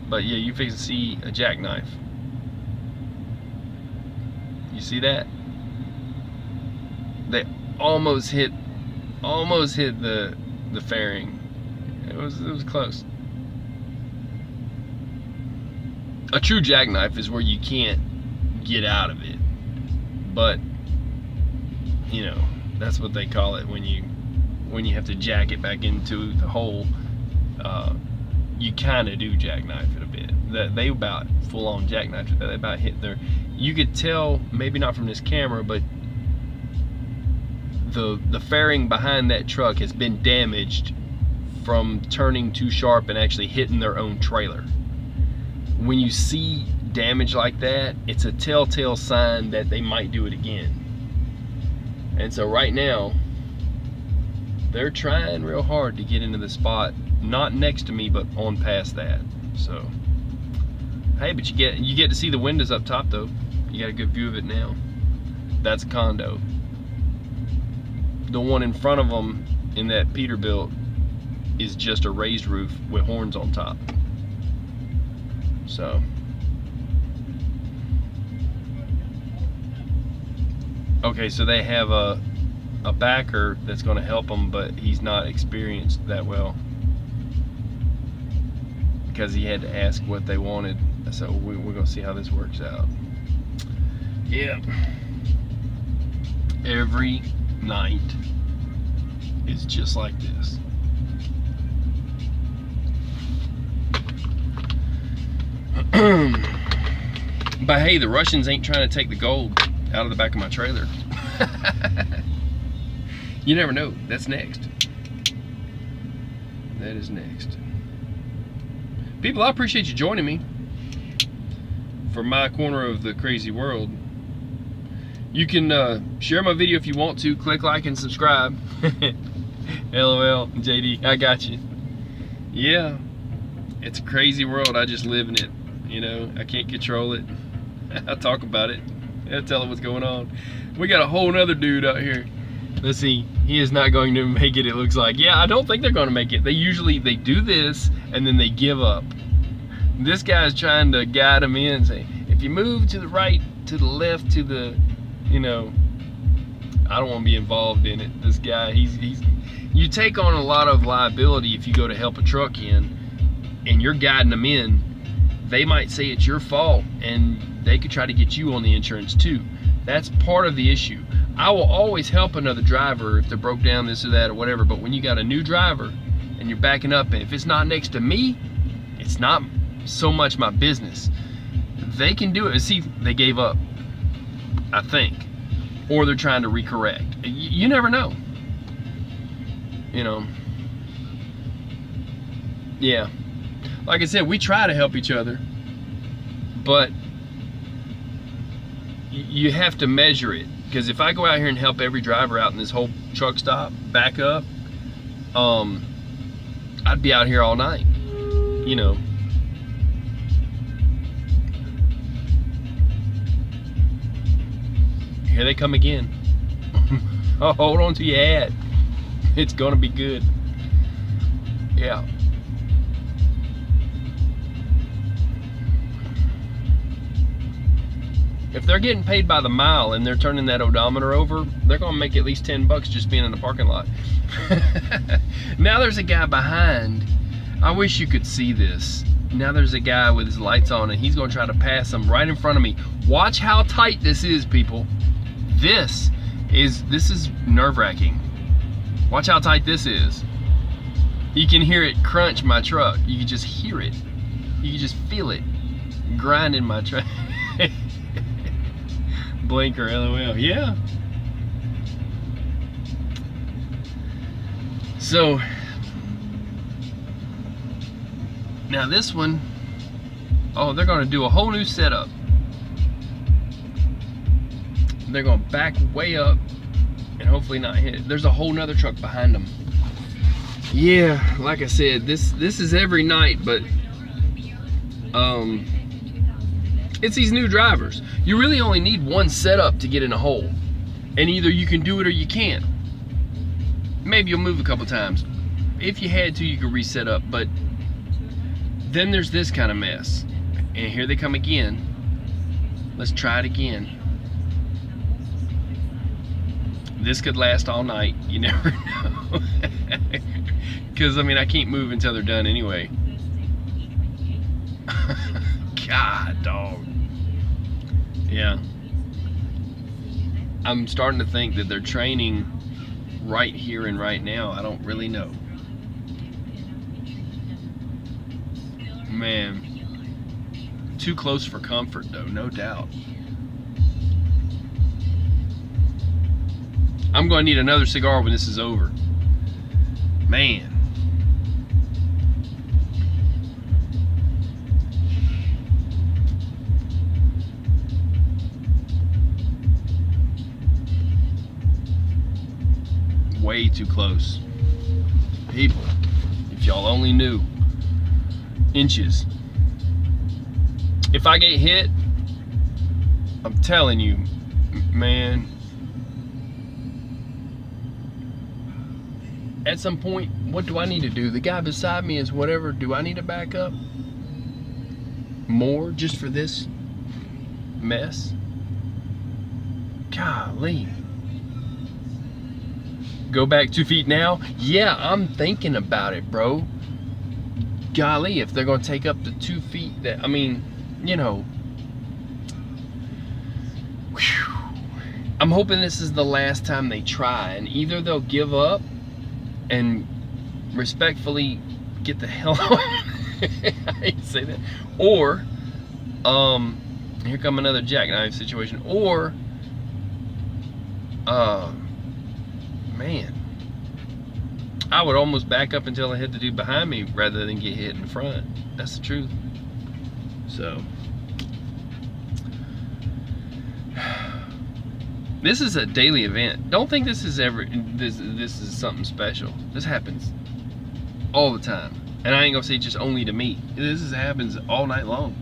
But yeah, you fix to see a jackknife. You see that? They almost hit the fairing. It was close. A true jackknife is where you can't get out of it, but you know, that's what they call it when you have to jack it back into the hole. You kind of do jackknife it a bit. They about full-on jackknife it. They about hit their, you could tell, maybe not from this camera, but the fairing behind that truck has been damaged from turning too sharp and actually hitting their own trailer. When you see damage like that, it's a telltale sign that they might do it again. And so right now, they're trying real hard to get into the spot, not next to me, but on past that. So, hey, but you get to see the windows up top though. You got a good view of it now. That's a condo. The one in front of them in that Peterbilt is just a raised roof with horns on top. So, okay, so they have a backer that's going to help them, but he's not experienced that well because he had to ask what they wanted. So we're going to see how this works out. Yeah. Every night is just like this. But hey, the Russians ain't trying to take the gold out of the back of my trailer. You never know. That's next. That is next. People, I appreciate you joining me for my corner of the crazy world. You can share my video if you want to. Click like and subscribe. LOL, JD, I got you. Yeah, it's a crazy world. I just live in it. You know, I can't control it. I talk about it. I tell them what's going on. We got a whole nother dude out here. Let's see. He is not going to make it, it looks like. Yeah, I don't think they're going to make it. They do this and then they give up. This guy's trying to guide them in and say, if you move to the right, to the left, to the, you know, I don't want to be involved in it. This guy, he's you take on a lot of liability if you go to help a truck in and you're guiding them in. They might say it's your fault and they could try to get you on the insurance too. That's part of the issue. I will always help another driver if they're broke down, this or that or whatever, but when you got a new driver and you're backing up, and if it's not next to me, it's not so much my business. They can do it. See, they gave up, I think, or they're trying to recorrect. You never know. You know. Yeah. Like I said, we try to help each other, but you have to measure it. Because if I go out here and help every driver out in this whole truck stop, back up, I'd be out here all night, you know. Here they come again. Oh, hold on to your hat. It's gonna be good. Yeah. If they're getting paid by the mile and they're turning that odometer over, they're gonna make at least 10 bucks just being in the parking lot. Now there's a guy behind. I wish you could see this. Now there's a guy with his lights on and he's gonna try to pass him right in front of me. Watch how tight this is, people. This is nerve-wracking. Watch how tight this is. You can hear it crunch my truck. You can just hear it. You can just feel it grinding my truck. Blinker, LOL. Yeah. So now this one, oh, they're gonna do a whole new setup. They're gonna back way up and hopefully not hit it. There's a whole nother truck behind them. Yeah, like I said, this is every night, but it's these new drivers. You really only need one setup to get in a hole, and either you can do it or you can't. Maybe you'll move a couple times. If you had to, you could reset up, but then there's this kind of mess. And here they come again. Let's try it again. This could last all night. You never know. Because, I mean, I can't move until they're done anyway. God, dog. Yeah. I'm starting to think that they're training right here and right now. I don't really know. Man. Too close for comfort, though, no doubt. I'm going to need another cigar when this is over. Man. Way too close. People, if y'all only knew. Inches. If I get hit, I'm telling you, man, at some point, what do I need to do? The guy beside me is whatever. Do I need to back up more just for this mess? Golly. Go back 2 feet now? Yeah, I'm thinking about it, bro. Golly, if they're gonna take up the 2 feet that, I mean, you know. Whew. I'm hoping this is the last time they try, and either they'll give up and respectfully get the hell out. I hate to say that. Or, here come another jackknife situation. Or, man, I would almost back up until I hit the dude behind me rather than get hit in front. That's the truth. So, this is a daily event. Don't think this is this is something special. This happens all the time, and I ain't gonna say just only to me. This happens all night long.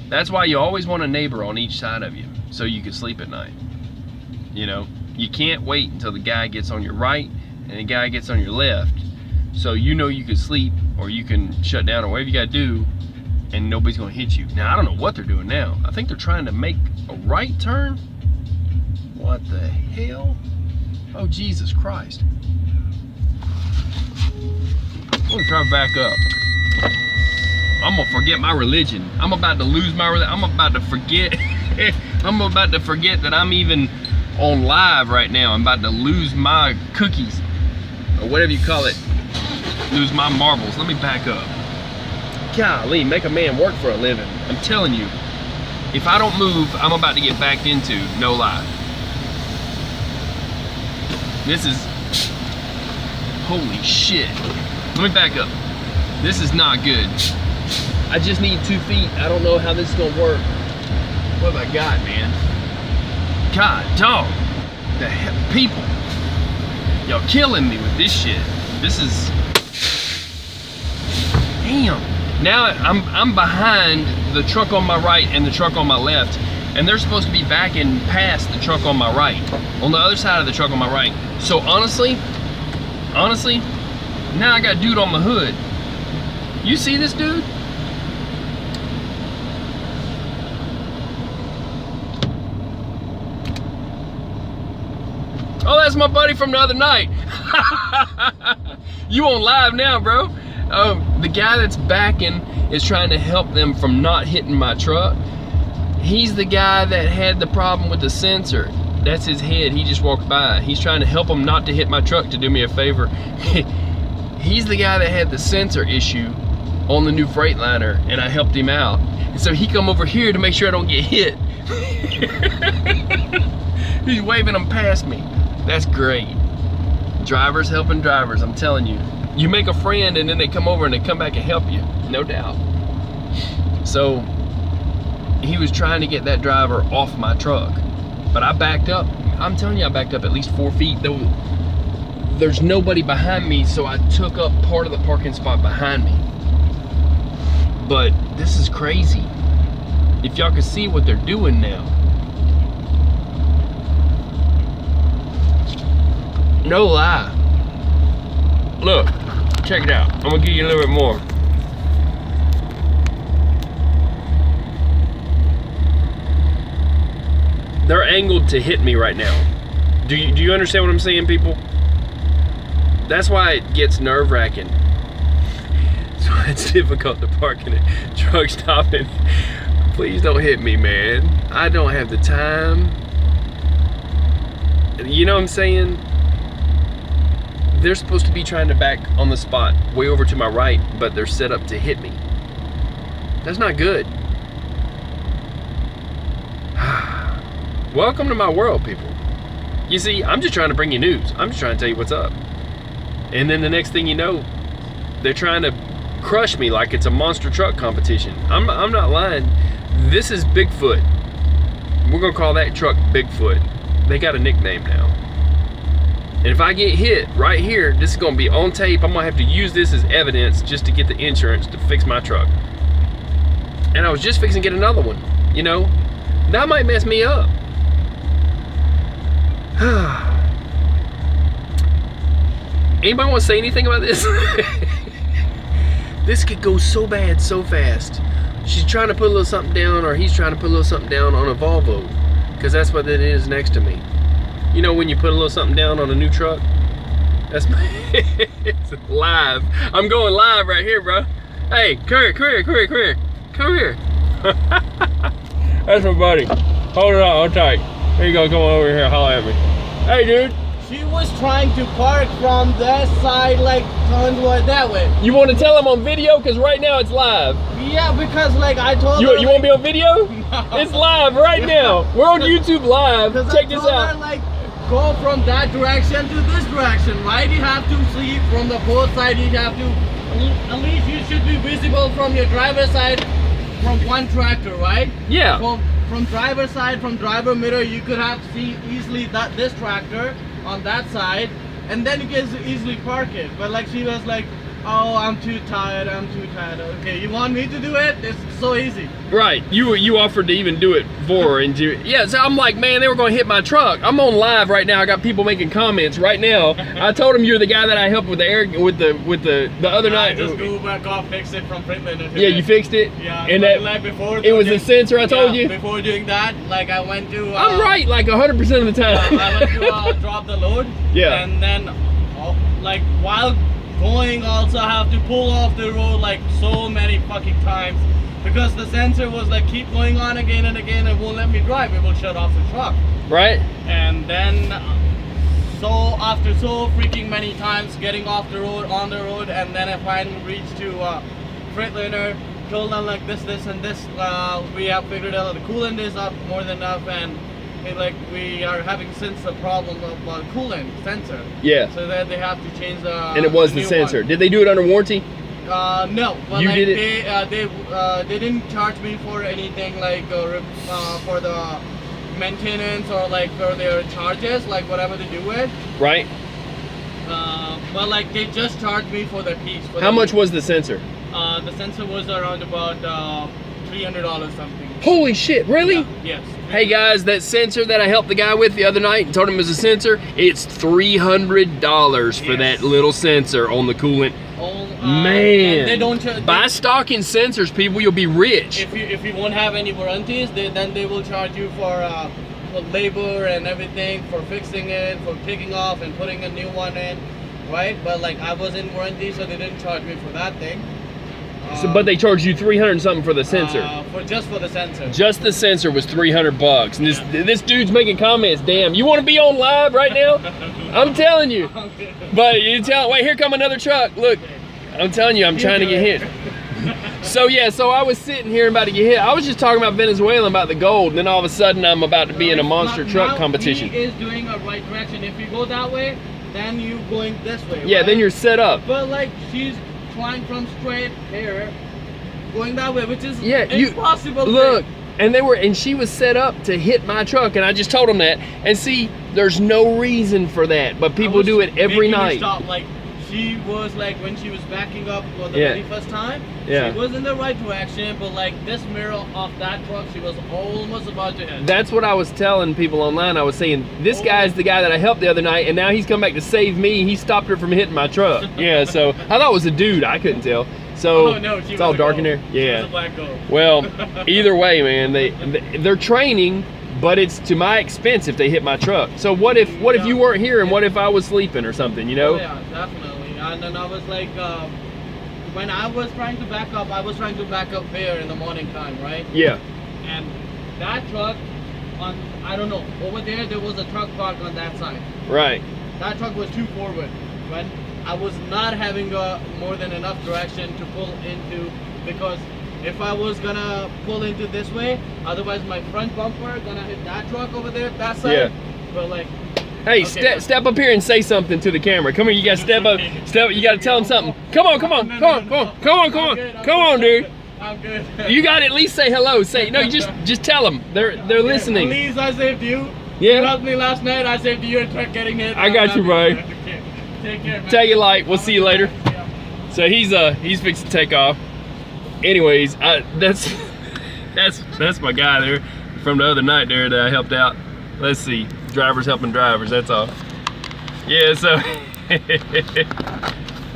That's why you always want a neighbor on each side of you so you can sleep at night. You know, you can't wait until the guy gets on your right and the guy gets on your left, so you know you can sleep or you can shut down or whatever you gotta do, and nobody's gonna hit you. Now, I don't know what they're doing now. I think they're trying to make a right turn. What the hell? Oh, Jesus Christ. I'm gonna try to back up. I'm gonna forget my religion. I'm about to lose my religion. I'm about to forget. I'm about to forget that I'm even on live right now. I'm about to lose my cookies, or whatever you call it. Lose my marbles. Let me back up. Golly, make a man work for a living. I'm telling you, if I don't move, I'm about to get backed into, no lie. This is, holy shit. Let me back up. This is not good. I just need 2 feet. I don't know how this is gonna work. What have I got, man? God, dog. The hell, people. Y'all killing me with this shit. This is, damn. Now I'm behind the truck on my right and the truck on my left, and they're supposed to be backing past the truck on my right, on the other side of the truck on my right. So honestly, now I got dude on my hood. You see this dude? Oh, that's my buddy from the other night. You on live now, bro. The guy that's backing is trying to help them from not hitting my truck. He's the guy that had the problem with the sensor. That's his head. He just walked by. He's trying to help him not to hit my truck to do me a favor. He's the guy that had the sensor issue on the new Freightliner, and I helped him out. And so he come over here to make sure I don't get hit. He's waving them past me. That's great. Drivers helping drivers, I'm telling you. You make a friend and then they come over and they come back and help you, no doubt. So he was trying to get that driver off my truck, but I backed up. I'm telling you, I backed up at least 4 feet. There's nobody behind me, so I took up part of the parking spot behind me. But this is crazy. If y'all could see what they're doing now. No lie. Look, check it out. I'm gonna give you a little bit more. They're angled to hit me right now. Do you understand what I'm saying, people? That's why it gets nerve-wracking. That's why it's difficult to park in a truck stopping. Please don't hit me, man. I don't have the time. You know what I'm saying? They're supposed to be trying to back on the spot way over to my right, but they're set up to hit me. That's not good. Welcome to my world, people. You see, I'm just trying to bring you news. I'm just trying to tell you what's up. And then the next thing you know, they're trying to crush me like it's a monster truck competition. I'm not lying. This is Bigfoot. We're gonna call that truck Bigfoot. They got a nickname now. And if I get hit right here, this is gonna be on tape. I'm gonna have to use this as evidence just to get the insurance to fix my truck. And I was just fixing to get another one, you know? That might mess me up. Anybody want to say anything about this? This could go so bad so fast. She's trying to put a little something down, or he's trying to put a little something down on a Volvo, because that's what it is next to me. You know when you put a little something down on a new truck? That's it's live. I'm going live right here, bro. Hey, come here. That's my buddy. Hold it on, hold tight. Here you go, come on over here, holler at me. Hey, dude. She was trying to park from that side, like turn toward that way. You want to tell him on video? Because right now it's live. Yeah, because like I told her. You want to be on video? No. It's live right now. We're on YouTube live. Check this out. Her, like, go from that direction to this direction, right? You have to see from the both sides. You have to, at least you should be visible from your driver's side from one tractor, right? Yeah. From driver's side, from driver mirror, you could have to see easily this tractor on that side, and then you can easily park it. But like she was like, oh, I'm too tired. Okay, you want me to do it? It's so easy. Right, you offered to even do it for her, and yeah. So I'm like, man, they were gonna hit my truck. I'm on live right now. I got people making comments right now. I told them you're the guy that I helped with the air with the other night. Just go back off, fix it from Freightliner. Yeah, you fixed it. Yeah, and that like before. It was the sensor I told you. Before doing that, like I went to. I'm right, like 100% of the time. I went to drop the load. Yeah. And then, like while going, also have to pull off the road like so many fucking times because the sensor was like keep going on again and again and won't let me drive. It will shut off the truck. Right. And then so after so freaking many times getting off the road, on the road, and then I finally reached to Freightliner, told them like this and this, we have figured out the coolant is up more than enough, and like we are having since the problem of coolant sensor. Yeah. So that they have to change the. And it was the sensor. One. Did they do it under warranty? No. Well, you like did it. They didn't charge me for anything like for the maintenance or like for their charges, like whatever they do it. Right. Well, like they just charged me for the piece. How much was the sensor? The sensor was around about $300 something. Holy shit! Really? Yeah, yes. Hey guys, that sensor that I helped the guy with the other night and told him it was a sensor, it's $300 for that little sensor on the coolant. Man, they don't buy stock in sensors, people. You'll be rich. If you won't have any warranties, then they will charge you for labor and everything, for fixing it, for taking off and putting a new one in. right? But like I was in warranty, so they didn't charge me for that thing. But they charged you 300 and something for the sensor. Just for the sensor. Just the sensor was 300 bucks. And this dude's making comments. Damn, you want to be on live right now? I'm telling you. But you tell, wait, here come another truck. Look, I'm telling you, I'm trying to get hit. So yeah, so I was sitting here about to get hit. I was just talking about Venezuelan, about the gold, and then all of a sudden I'm about to be in a monster truck competition. He is doing a right direction. If you go that way, then you going this way. Yeah, right? then you're set up. But like she's flying from straight here, going that way, which is impossible. Look, and she was set up to hit my truck, and I just told them that. And see, there's no reason for that, but people do it every night. Stop. Like she was like when she was backing up for the very first time. She was in the right direction, but like this mirror off that truck, she was almost about to hit. That's what I was telling people online. I was saying, this guy's the guy that I helped the other night, and now he's come back to save me. He stopped her from hitting my truck. Yeah, so I thought it was a dude. I couldn't tell. So it's all dark in there. Yeah. She was a black gold. Well, either way, man, they're training, but it's to my expense if they hit my truck. So what if you weren't here, and what if I was sleeping or something, you know? Oh, yeah, definitely. And then I was like, when I was trying to back up, I was trying to back up here in the morning time, right? Yeah. And that truck I don't know, over there was a truck parked on that side. Right. That truck was too forward. When I was not having more than enough direction to pull into, because if I was gonna pull into this way, otherwise my front bumper gonna hit that truck over there, that side. Yeah. But like, hey, step up here and say something to the camera. Come here, you gotta step up. You gotta tell them something. Come on, come on, come on, dude. I'm good. You gotta at least say hello. You just tell them. They're listening. Please, I saved you. Yeah. You helped me last night. I saved you. Your truck getting hit. I got you, bro. Take care, man. Take it light. We'll see you later. Yeah. So he's fixing to take off. Anyways, that's my guy there from the other night there that I helped out. Let's see, drivers helping drivers. That's all. Yeah. So,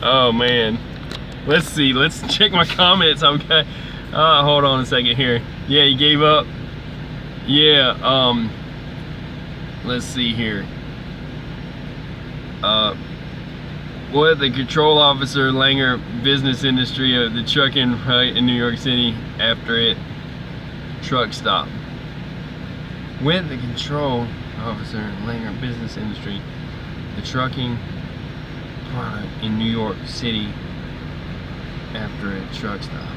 oh man. Let's see. Let's check my comments. Okay. Hold on a second here. Yeah, he gave up. Yeah. Let's see here. What the control officer Langer business industry of the trucking right in New York City after it truck stop. With the control officer Langer business industry, the trucking product in New York City after a truck stop.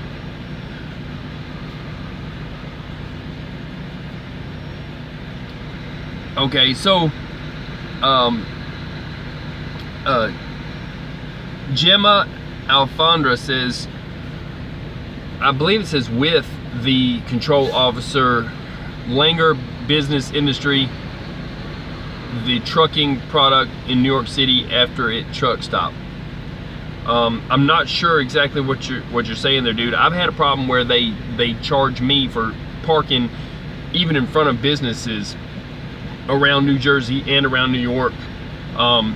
Okay, so Gemma Alfondra says, I believe it says with the control officer Langer business industry, the trucking product in New York City after it truck stop. I'm not sure exactly what you're saying there, dude. I've had a problem where they charge me for parking even in front of businesses around New Jersey and around New York.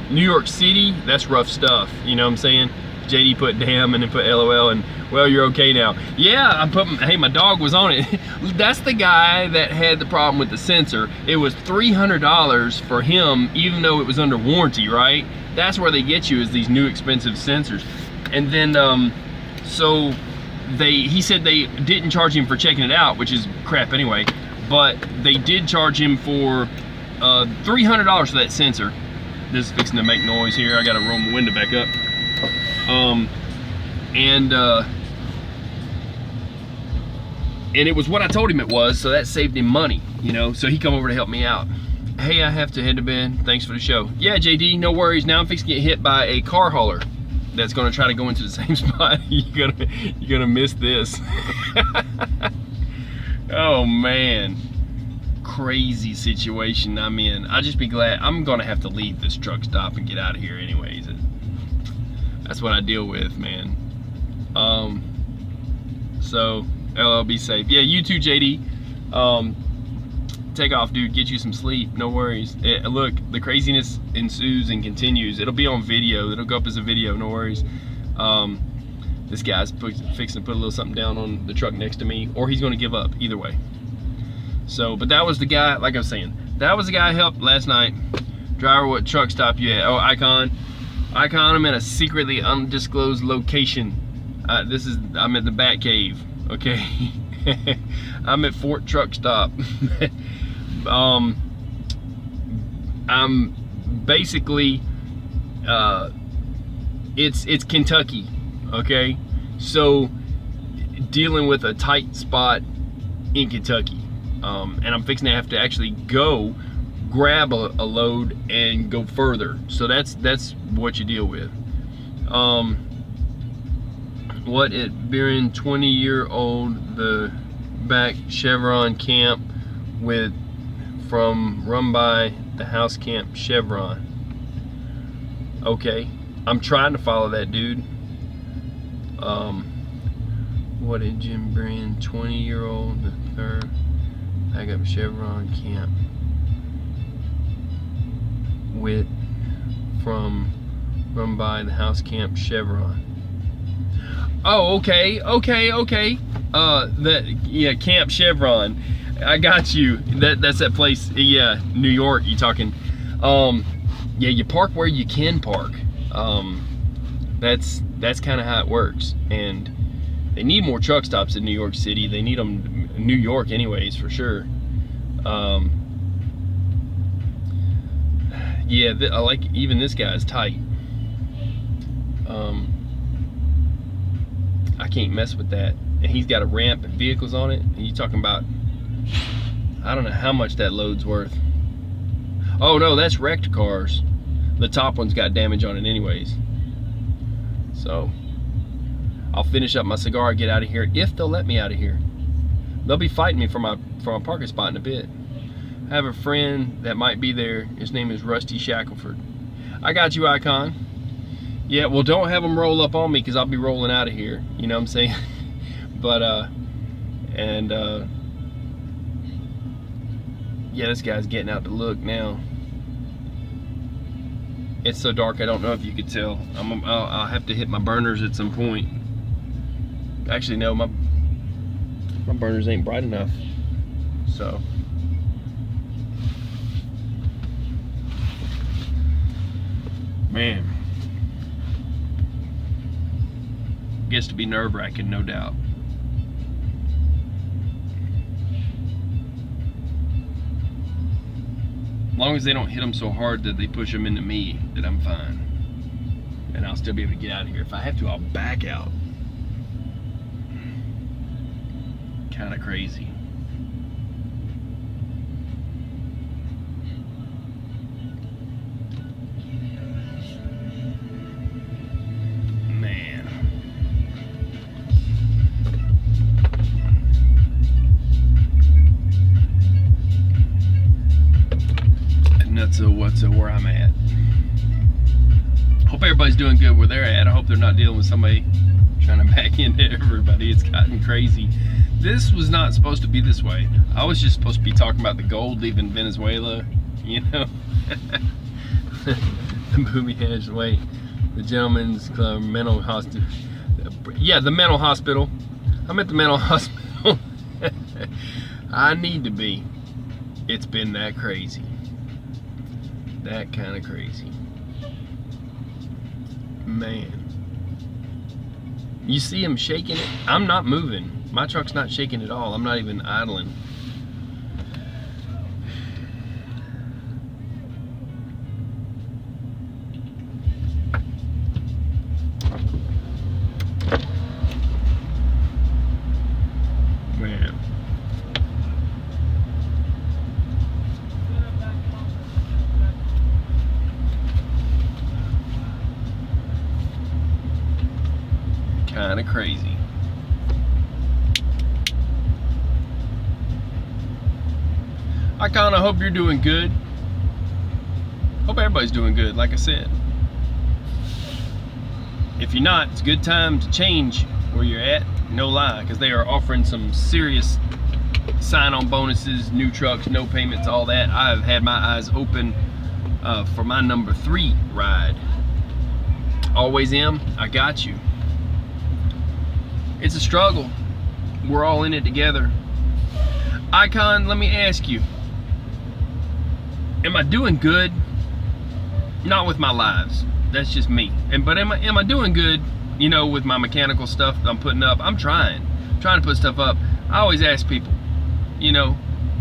New York City, that's rough stuff, you know what I'm saying? JD put damn and then put LOL and well, you're okay now. Yeah, hey, my dog was on it. That's the guy that had the problem with the sensor. It was $300 for him, even though it was under warranty, right? That's where they get you, is these new expensive sensors. And then, so he said they didn't charge him for checking it out, which is crap anyway, but they did charge him for $300 for that sensor. This is fixing to make noise here. I gotta roll my window back up. And it was what I told him it was, so that saved him money, you know, so he come over to help me out. Hey, I have to head to bed. Thanks for the show. Yeah, JD, no worries. Now I'm fixing to get hit by a car hauler that's gonna try to go into the same spot. You're gonna miss this. Oh man. Crazy situation I'm in. I'll just be glad. I'm gonna have to leave this truck stop and get out of here anyways. That's what I deal with, man. So LL, be safe. Yeah, you too, JD. Take off, dude. Get you some sleep. No worries. Look, the craziness ensues and continues. It'll be on video. It'll go up as a video. No worries. This guy's fixing to put a little something down on the truck next to me, or he's gonna give up. Either way. So, but that was the guy, like I was saying, that was the guy I helped last night. Driver, what truck stop you at? Oh, Icon. Icon, I'm in a secretly undisclosed location. I'm at the Bat Cave, okay? I'm at Fort Truck Stop. I'm basically, it's Kentucky, okay? So, dealing with a tight spot in Kentucky. And I'm fixing to have to actually go grab a load and go further. So that's what you deal with. What at Beerin 20-year-old the back Chevron camp with from run by the house camp Chevron. Okay, I'm trying to follow that dude. What did Jim Brand 20-year-old the third back up Chevron camp with from run by the house camp Chevron. Oh, okay. Yeah, Camp Chevron. I got you. That's that place. Yeah, New York. You talking? Yeah, you park where you can park. That's kind of how it works. And they need more truck stops in New York City. They need them in New York, anyways, for sure. Yeah, I like even this guy's tight. I can't mess with that. And he's got a ramp and vehicles on it. And you talking about, I don't know how much that load's worth. Oh no, that's wrecked cars. The top one's got damage on it anyways. So, I'll finish up my cigar and get out of here if they'll let me out of here. They'll be fighting me for my parking spot in a bit. I have a friend that might be there. His name is Rusty Shackelford. I got you, Icon. Yeah, well, don't have them roll up on me because I'll be rolling out of here. You know what I'm saying? But, yeah, this guy's getting out to look now. It's so dark, I don't know if you could tell. I'll have to hit my burners at some point. Actually, no, my burners ain't bright enough. So. Man. Gets to be nerve-wracking, no doubt. As long as they don't hit them so hard that they push them into me, then I'm fine. And I'll still be able to get out of here. If I have to, I'll back out. Kind of crazy. Man. What's where I'm at. Hope everybody's doing good where they're at. I hope they're not dealing with somebody trying to back into everybody. It's gotten crazy. This was not supposed to be this way. I was just supposed to be talking about the gold leaving Venezuela, you know. The movie has way. The Gentleman's Club mental hospital. Yeah, the mental hospital. I'm at the mental hospital. I need to be. It's been that crazy. That kind of crazy. Man. You see him shaking it? I'm not moving. My truck's not shaking at all. I'm not even idling. Man. Kind of crazy. I kind of hope you're doing good. Hope everybody's doing good, like I said. If you're not, it's a good time to change where you're at, no lie, because they are offering some serious sign-on bonuses, new trucks, no payments, all that. I've had my eyes open for my number 3 ride. Always am, I got you. It's a struggle. We're all in it together. Icon, let me ask you. Am I doing good? Not with my lives. That's just me. But am I doing good? You know, with my mechanical stuff that I'm putting up, I'm trying to put stuff up. I always ask people, you know,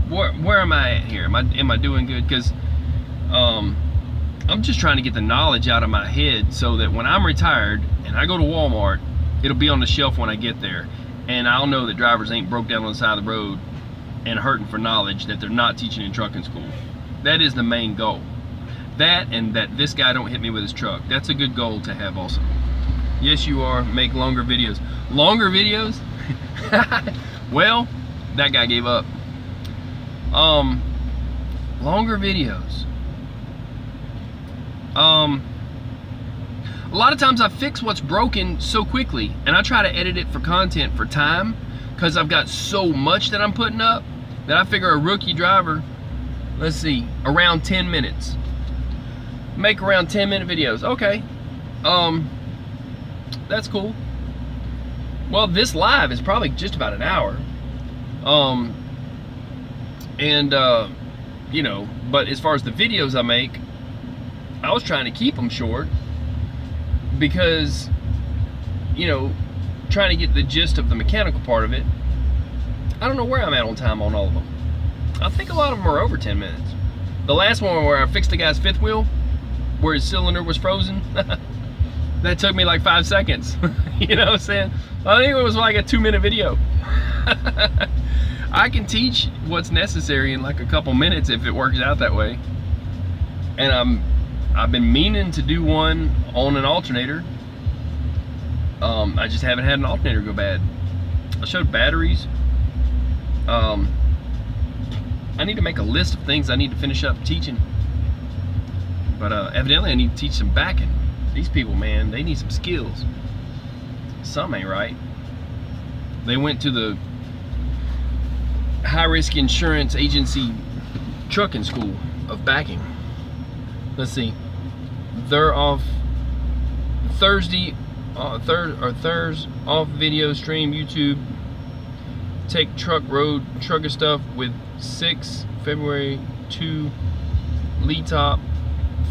where am I at here? Am I doing good? Because I'm just trying to get the knowledge out of my head so that when I'm retired and I go to Walmart, it'll be on the shelf when I get there, and I'll know that drivers ain't broke down on the side of the road and hurting for knowledge that they're not teaching in trucking school. That is the main goal. That, and that this guy don't hit me with his truck. That's a good goal to have also. Yes, you are. Make longer videos. Longer videos? Well, that guy gave up. Longer videos. A lot of times I fix what's broken so quickly, and I try to edit it for content for time, because I've got so much that I'm putting up that I figure a rookie driver, let's see, around 10 minutes. Make around 10-minute videos. Okay. That's cool. Well, this live is probably just about an hour. You know, but as far as the videos I make, I was trying to keep them short because, you know, trying to get the gist of the mechanical part of it. I don't know where I'm at on time on all of them. I think a lot of them are over 10 minutes. The last one where I fixed the guy's fifth wheel, where his cylinder was frozen, that took me like 5 seconds. You know what I'm saying? I think it was like a 2-minute video. I can teach what's necessary in like a couple minutes if it works out that way. And I've been meaning to do one on an alternator. I just haven't had an alternator go bad. I showed batteries. I need to make a list of things I need to finish up teaching. But evidently I need to teach some backing. These people, man, they need some skills. Some ain't right. They went to the high-risk insurance agency trucking school of backing. Let's see. They're off Thursday, Thursday off video stream YouTube. Take truck road trucker stuff with 6 February 2 lead top.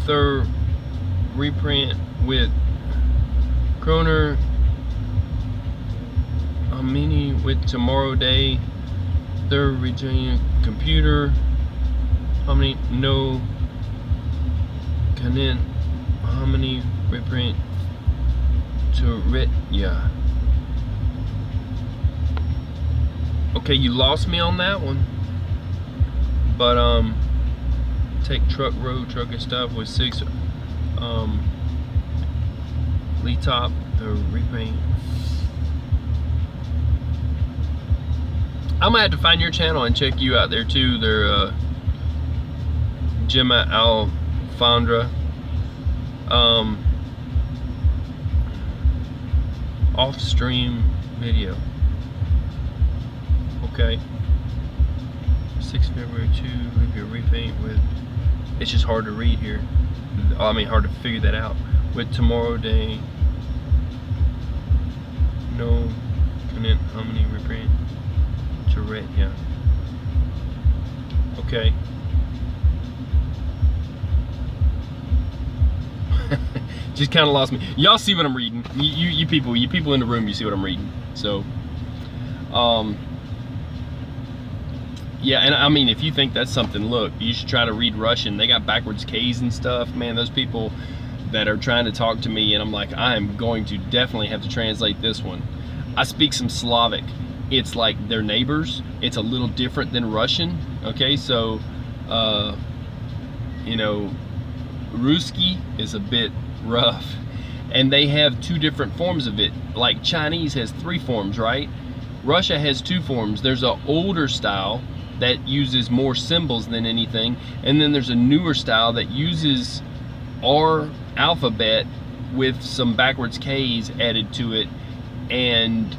Third reprint with Kroner. A mini with tomorrow day. Third Virginia computer. How many? No. Canon. How many reprint to rit? Yeah. Okay, you lost me on that one. But take truck road trucker stuff with 6 lead top the repaint. I'm gonna have to find your channel and check you out there too. They're Gemma Alfandra. Off stream video. Okay. 6 February 2, maybe a repaint with, it's just hard to read here. I mean, hard to figure that out. With tomorrow day, no, comment how many repaint to read, yeah. Okay. Just kind of lost me. Y'all see what I'm reading. You people in the room, you see what I'm reading. So, yeah, and I mean, if you think that's something, look, you should try to read Russian. They got backwards K's and stuff. Man, those people that are trying to talk to me, and I'm like, I am going to definitely have to translate this one. I speak some Slavic. It's like their neighbors. It's a little different than Russian. Okay, so, you know, Ruski is a bit rough. And they have 2 different forms of it. Like Chinese has 3 forms, right? Russia has 2 forms. There's an older style that uses more symbols than anything, and then there's a newer style that uses our alphabet with some backwards K's added to it, and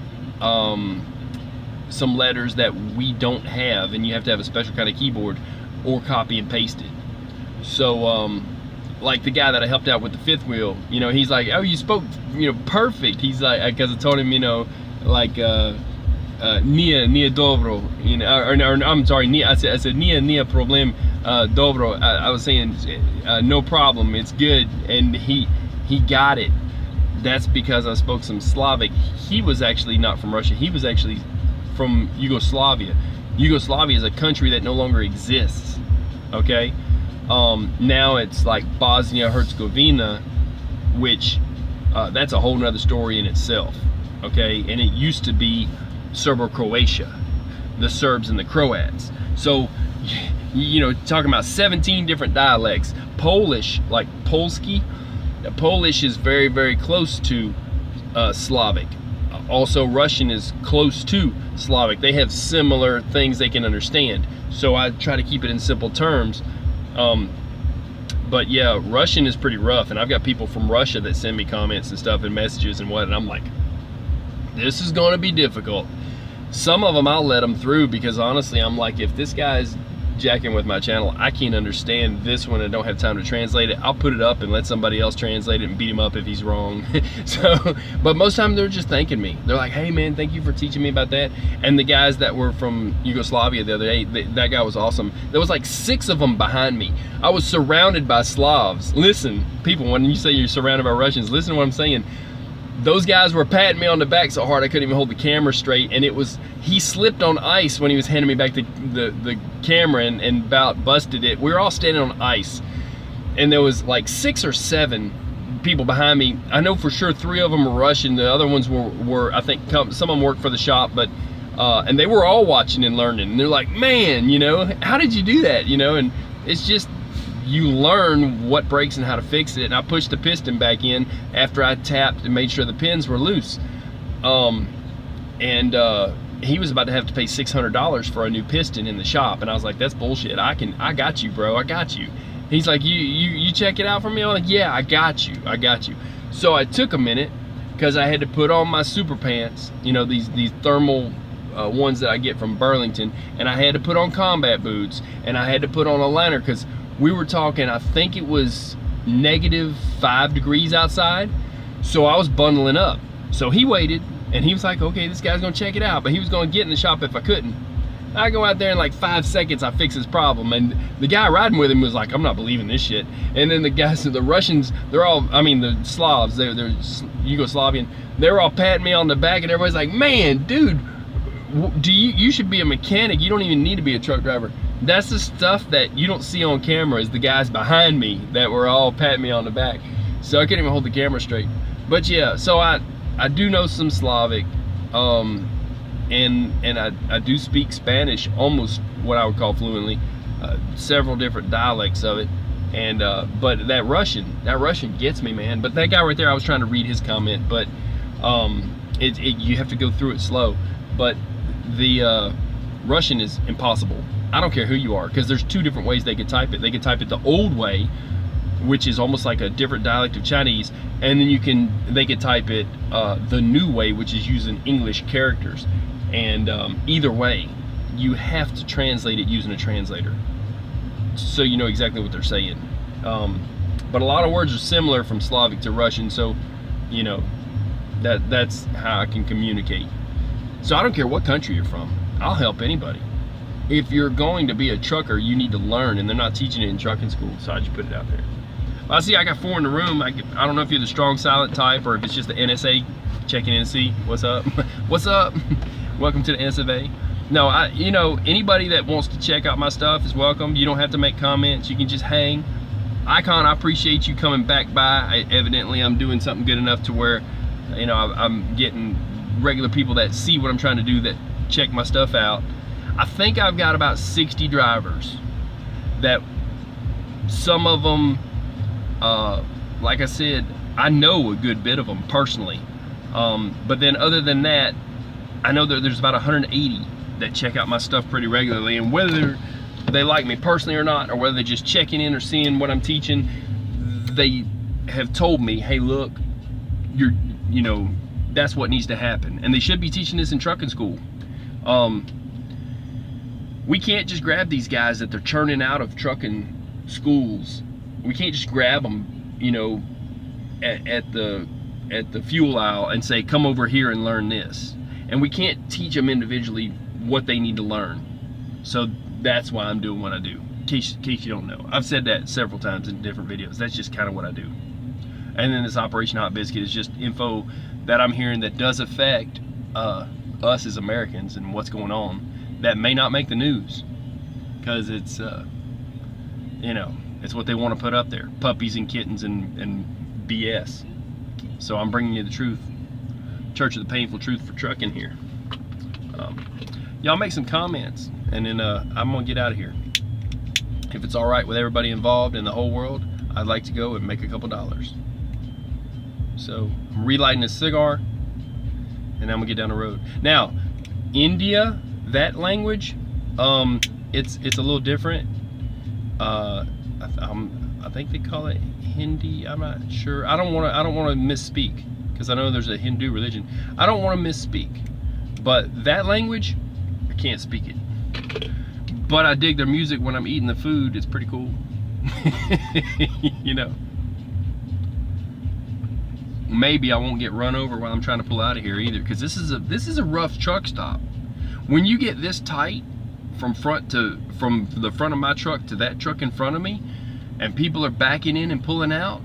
some letters that we don't have, and you have to have a special kind of keyboard or copy and paste it. So like the guy that I helped out with the 5th wheel, you know, he's like, oh, you spoke, you know, perfect. He's like, because I told him, you know, like Nia dobro, you know, or I'm sorry, I said Nia problem dobro. I was saying no problem, it's good, and he He got it. That's because I spoke some Slavic. He was actually not from Russia. He was actually from Yugoslavia. Yugoslavia is a country that no longer exists. Okay, now it's like Bosnia-Herzegovina, which that's a whole nother story in itself. Okay, and it used to be Serbo-Croatia, the Serbs and the Croats. So, you know, talking about 17 different dialects. Polish, like Polski, Polish is very, very close to Slavic. Also, Russian is close to Slavic. They have similar things they can understand. So I try to keep it in simple terms. But yeah, Russian is pretty rough. And I've got people from Russia that send me comments and stuff and messages and what, and I'm like, this is going to be difficult. Some of them I'll let them through because honestly, I'm like, if this guy's jacking with my channel, I can't understand this one and don't have time to translate it, I'll put it up and let somebody else translate it and beat him up if he's wrong. So, but most of the time they're just thanking me. They're like, hey man, thank you for teaching me about that. And the guys that were from Yugoslavia the other day, that guy was awesome. There was like 6 of them behind me. I was surrounded by Slavs. Listen, people, when you say you're surrounded by Russians, listen to what I'm saying. Those guys were patting me on the back so hard I couldn't even hold the camera straight, and it was, he slipped on ice when he was handing me back the camera and about busted it. We were all standing on ice, and there was like 6 or 7 people behind me. I know for sure 3 of them were Russian. The other ones were I think some of them worked for the shop, but and they were all watching and learning. And they're like, man, you know, how did you do that? You know, and it's just, you learn what breaks and how to fix it. And I pushed the piston back in after I tapped and made sure the pins were loose. He was about to have to pay $600 for a new piston in the shop, and I was like, that's bullshit. I got you, bro. I got you. He's like, you check it out for me? I'm like, yeah, I got you. So I took a minute because I had to put on my super pants, you know, these thermal ones that I get from Burlington, and I had to put on combat boots, and I had to put on a liner because we were talking, I think it was -5 degrees outside. So I was bundling up. So he waited, and he was like, okay, this guy's gonna check it out, but he was gonna get in the shop if I couldn't. I go out there in like 5 seconds, I fix his problem. And the guy riding with him was like, I'm not believing this shit. And then the guys, the Russians, they're all, I mean, the Slavs, they're Yugoslavian, they're all patting me on the back, and everybody's like, man, dude, you should be a mechanic. You don't even need to be a truck driver. That's the stuff that you don't see on camera, is the guys behind me that were all patting me on the back. So I couldn't even hold the camera straight. But yeah, so I do know some Slavic, and I do speak Spanish almost what I would call fluently, several different dialects of it. And but that Russian gets me, man. But that guy right there, I was trying to read his comment, but you have to go through it slow. But the Russian is impossible. I don't care who you are, because there's 2 different ways they could type it. They could type it the old way, which is almost like a different dialect of Chinese, and then they could type it the new way, which is using English characters. And either way, you have to translate it using a translator, so you know exactly what they're saying. But a lot of words are similar from Slavic to Russian, so you know that's how I can communicate. So I don't care what country you're from, I'll help anybody. If you're going to be a trucker, you need to learn, and they're not teaching it in trucking school, so I just put it out there. I see I got 4 in the room. I don't know if you're the strong silent type or if it's just the NSA checking in to see what's up. What's up? Welcome to the NSA. No, you know, anybody that wants to check out my stuff is welcome. You don't have to make comments. You can just hang. Icon, I appreciate you coming back by. Evidently, I'm doing something good enough to where, you know, I'm getting regular people that see what I'm trying to do, that check my stuff out. I think I've got about 60 drivers that, some of them, like I said, I know a good bit of them personally. But then other than that, I know that there's about 180 that check out my stuff pretty regularly, and whether they like me personally or not, or whether they're just checking in or seeing what I'm teaching, they have told me, hey, look, you know, that's what needs to happen. And they should be teaching this in trucking school. We can't just grab these guys that they're churning out of trucking schools. We can't just grab them, you know, at the fuel aisle and say, come over here and learn this. And we can't teach them individually what they need to learn. So that's why I'm doing what I do, in case you don't know. I've said that several times in different videos. That's just kind of what I do. And then this Operation Hot Biscuit is just info that I'm hearing that does affect us as Americans and what's going on that may not make the news, because it's you know, it's what they want to put up there, puppies and kittens and BS. So I'm bringing you the truth, Church of the Painful Truth for trucking here. Y'all make some comments, and then I'm gonna get out of here. If it's all right with everybody involved in the whole world, I'd like to go and make a couple dollars. So I'm relighting this cigar, and I'm gonna get down the road. Now, India, that language, it's a little different. I think they call it Hindi. I'm not sure. I don't want to misspeak, because I know there's a Hindu religion. I don't want to misspeak, but that language, I can't speak it. But I dig their music when I'm eating the food. It's pretty cool. You know. Maybe I won't get run over while I'm trying to pull out of here either, because this is a rough truck stop. When you get this tight from the front of my truck to that truck in front of me, and people are backing in and pulling out,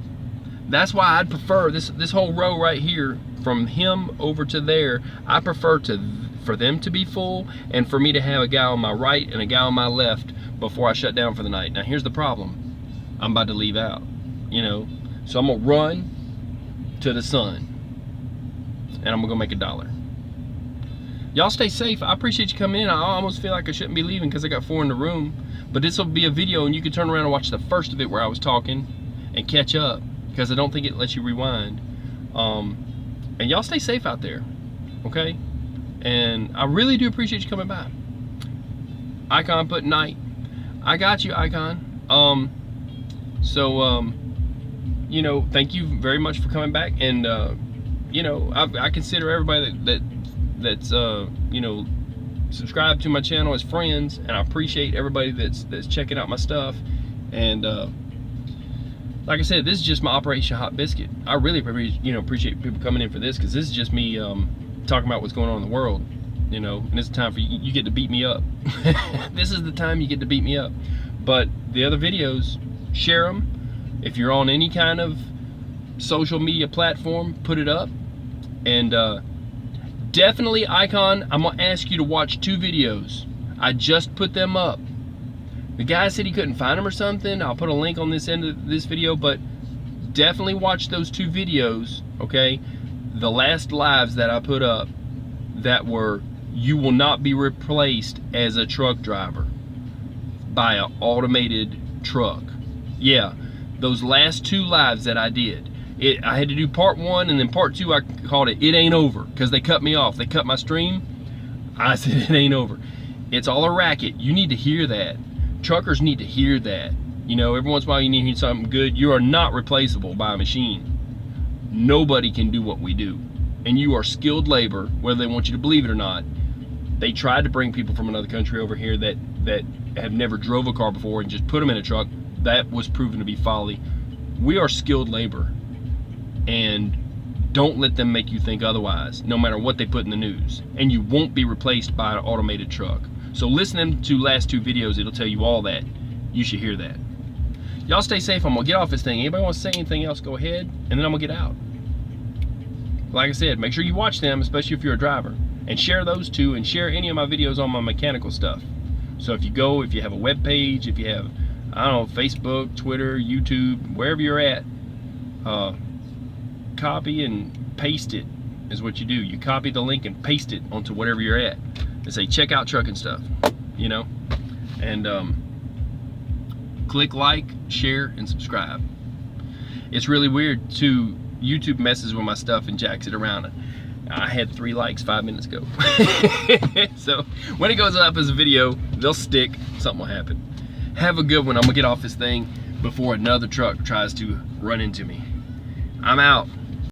that's why I'd prefer this whole row right here from him over to there. I prefer for them to be full, and for me to have a guy on my right and a guy on my left before I shut down for the night. Now here's the problem. I'm about to leave out, you know, so I'm gonna run to the sun, and I'm gonna go make $1. Y'all stay safe. I appreciate you coming in. I almost feel like I shouldn't be leaving because I got 4 in the room, but this will be a video, and you can turn around and watch the first of it where I was talking and catch up, because I don't think it lets you rewind. And y'all stay safe out there, okay? And I really do appreciate you coming by. Icon put night. I got you, Icon. You know, thank you very much for coming back. And you know, I consider everybody that's you know, subscribed to my channel as friends, and I appreciate everybody that's checking out my stuff. And like I said, this is just my Operation Hot Biscuit. I really appreciate people coming in for this, because this is just me talking about what's going on in the world, you know. And it's time for you get to beat me up. This is the time you get to beat me up. But the other videos, share them. If you're on any kind of social media platform, put it up. And definitely, Icon, I'm gonna ask you to watch 2 videos. I just put them up. The guy said he couldn't find them or something. I'll put a link on this end of this video, but definitely watch those 2 videos, okay? The last lives that I put up that were, you will not be replaced as a truck driver by an automated truck. Yeah, those last 2 lives that I did, I had to do part 1, and then part 2 I called it ain't over, because they cut me off. They cut my stream. I said it ain't over. It's all a racket. You need to hear that. Truckers need to hear that. You know, every once in a while you need to hear something good. You are not replaceable by a machine. Nobody can do what we do. And you are skilled labor, whether they want you to believe it or not. They tried to bring people from another country over here that have never drove a car before and just put them in a truck. That was proven to be folly. We are skilled labor. And don't let them make you think otherwise, no matter what they put in the news. And you won't be replaced by an automated truck. So listening to last 2 videos, it'll tell you all that. You should hear that. Y'all stay safe. I'm gonna get off this thing. Anybody want to say anything else, go ahead, and then I'm gonna get out. Like I said, make sure you watch them, especially if you're a driver, and share those 2, and share any of my videos on my mechanical stuff. So if you have a web page, if you have, I don't know, Facebook, Twitter, YouTube, wherever you're at, copy and paste it is what you do. You copy the link and paste it onto whatever you're at, and say check out trucking stuff, you know. And click like, share, and subscribe. It's really weird too. YouTube messes with my stuff and jacks it around. I had 3 likes 5 minutes ago. So when it goes up as a video, they'll stick. Something will happen. Have a good one. I'm gonna get off this thing before another truck tries to run into me. I'm out.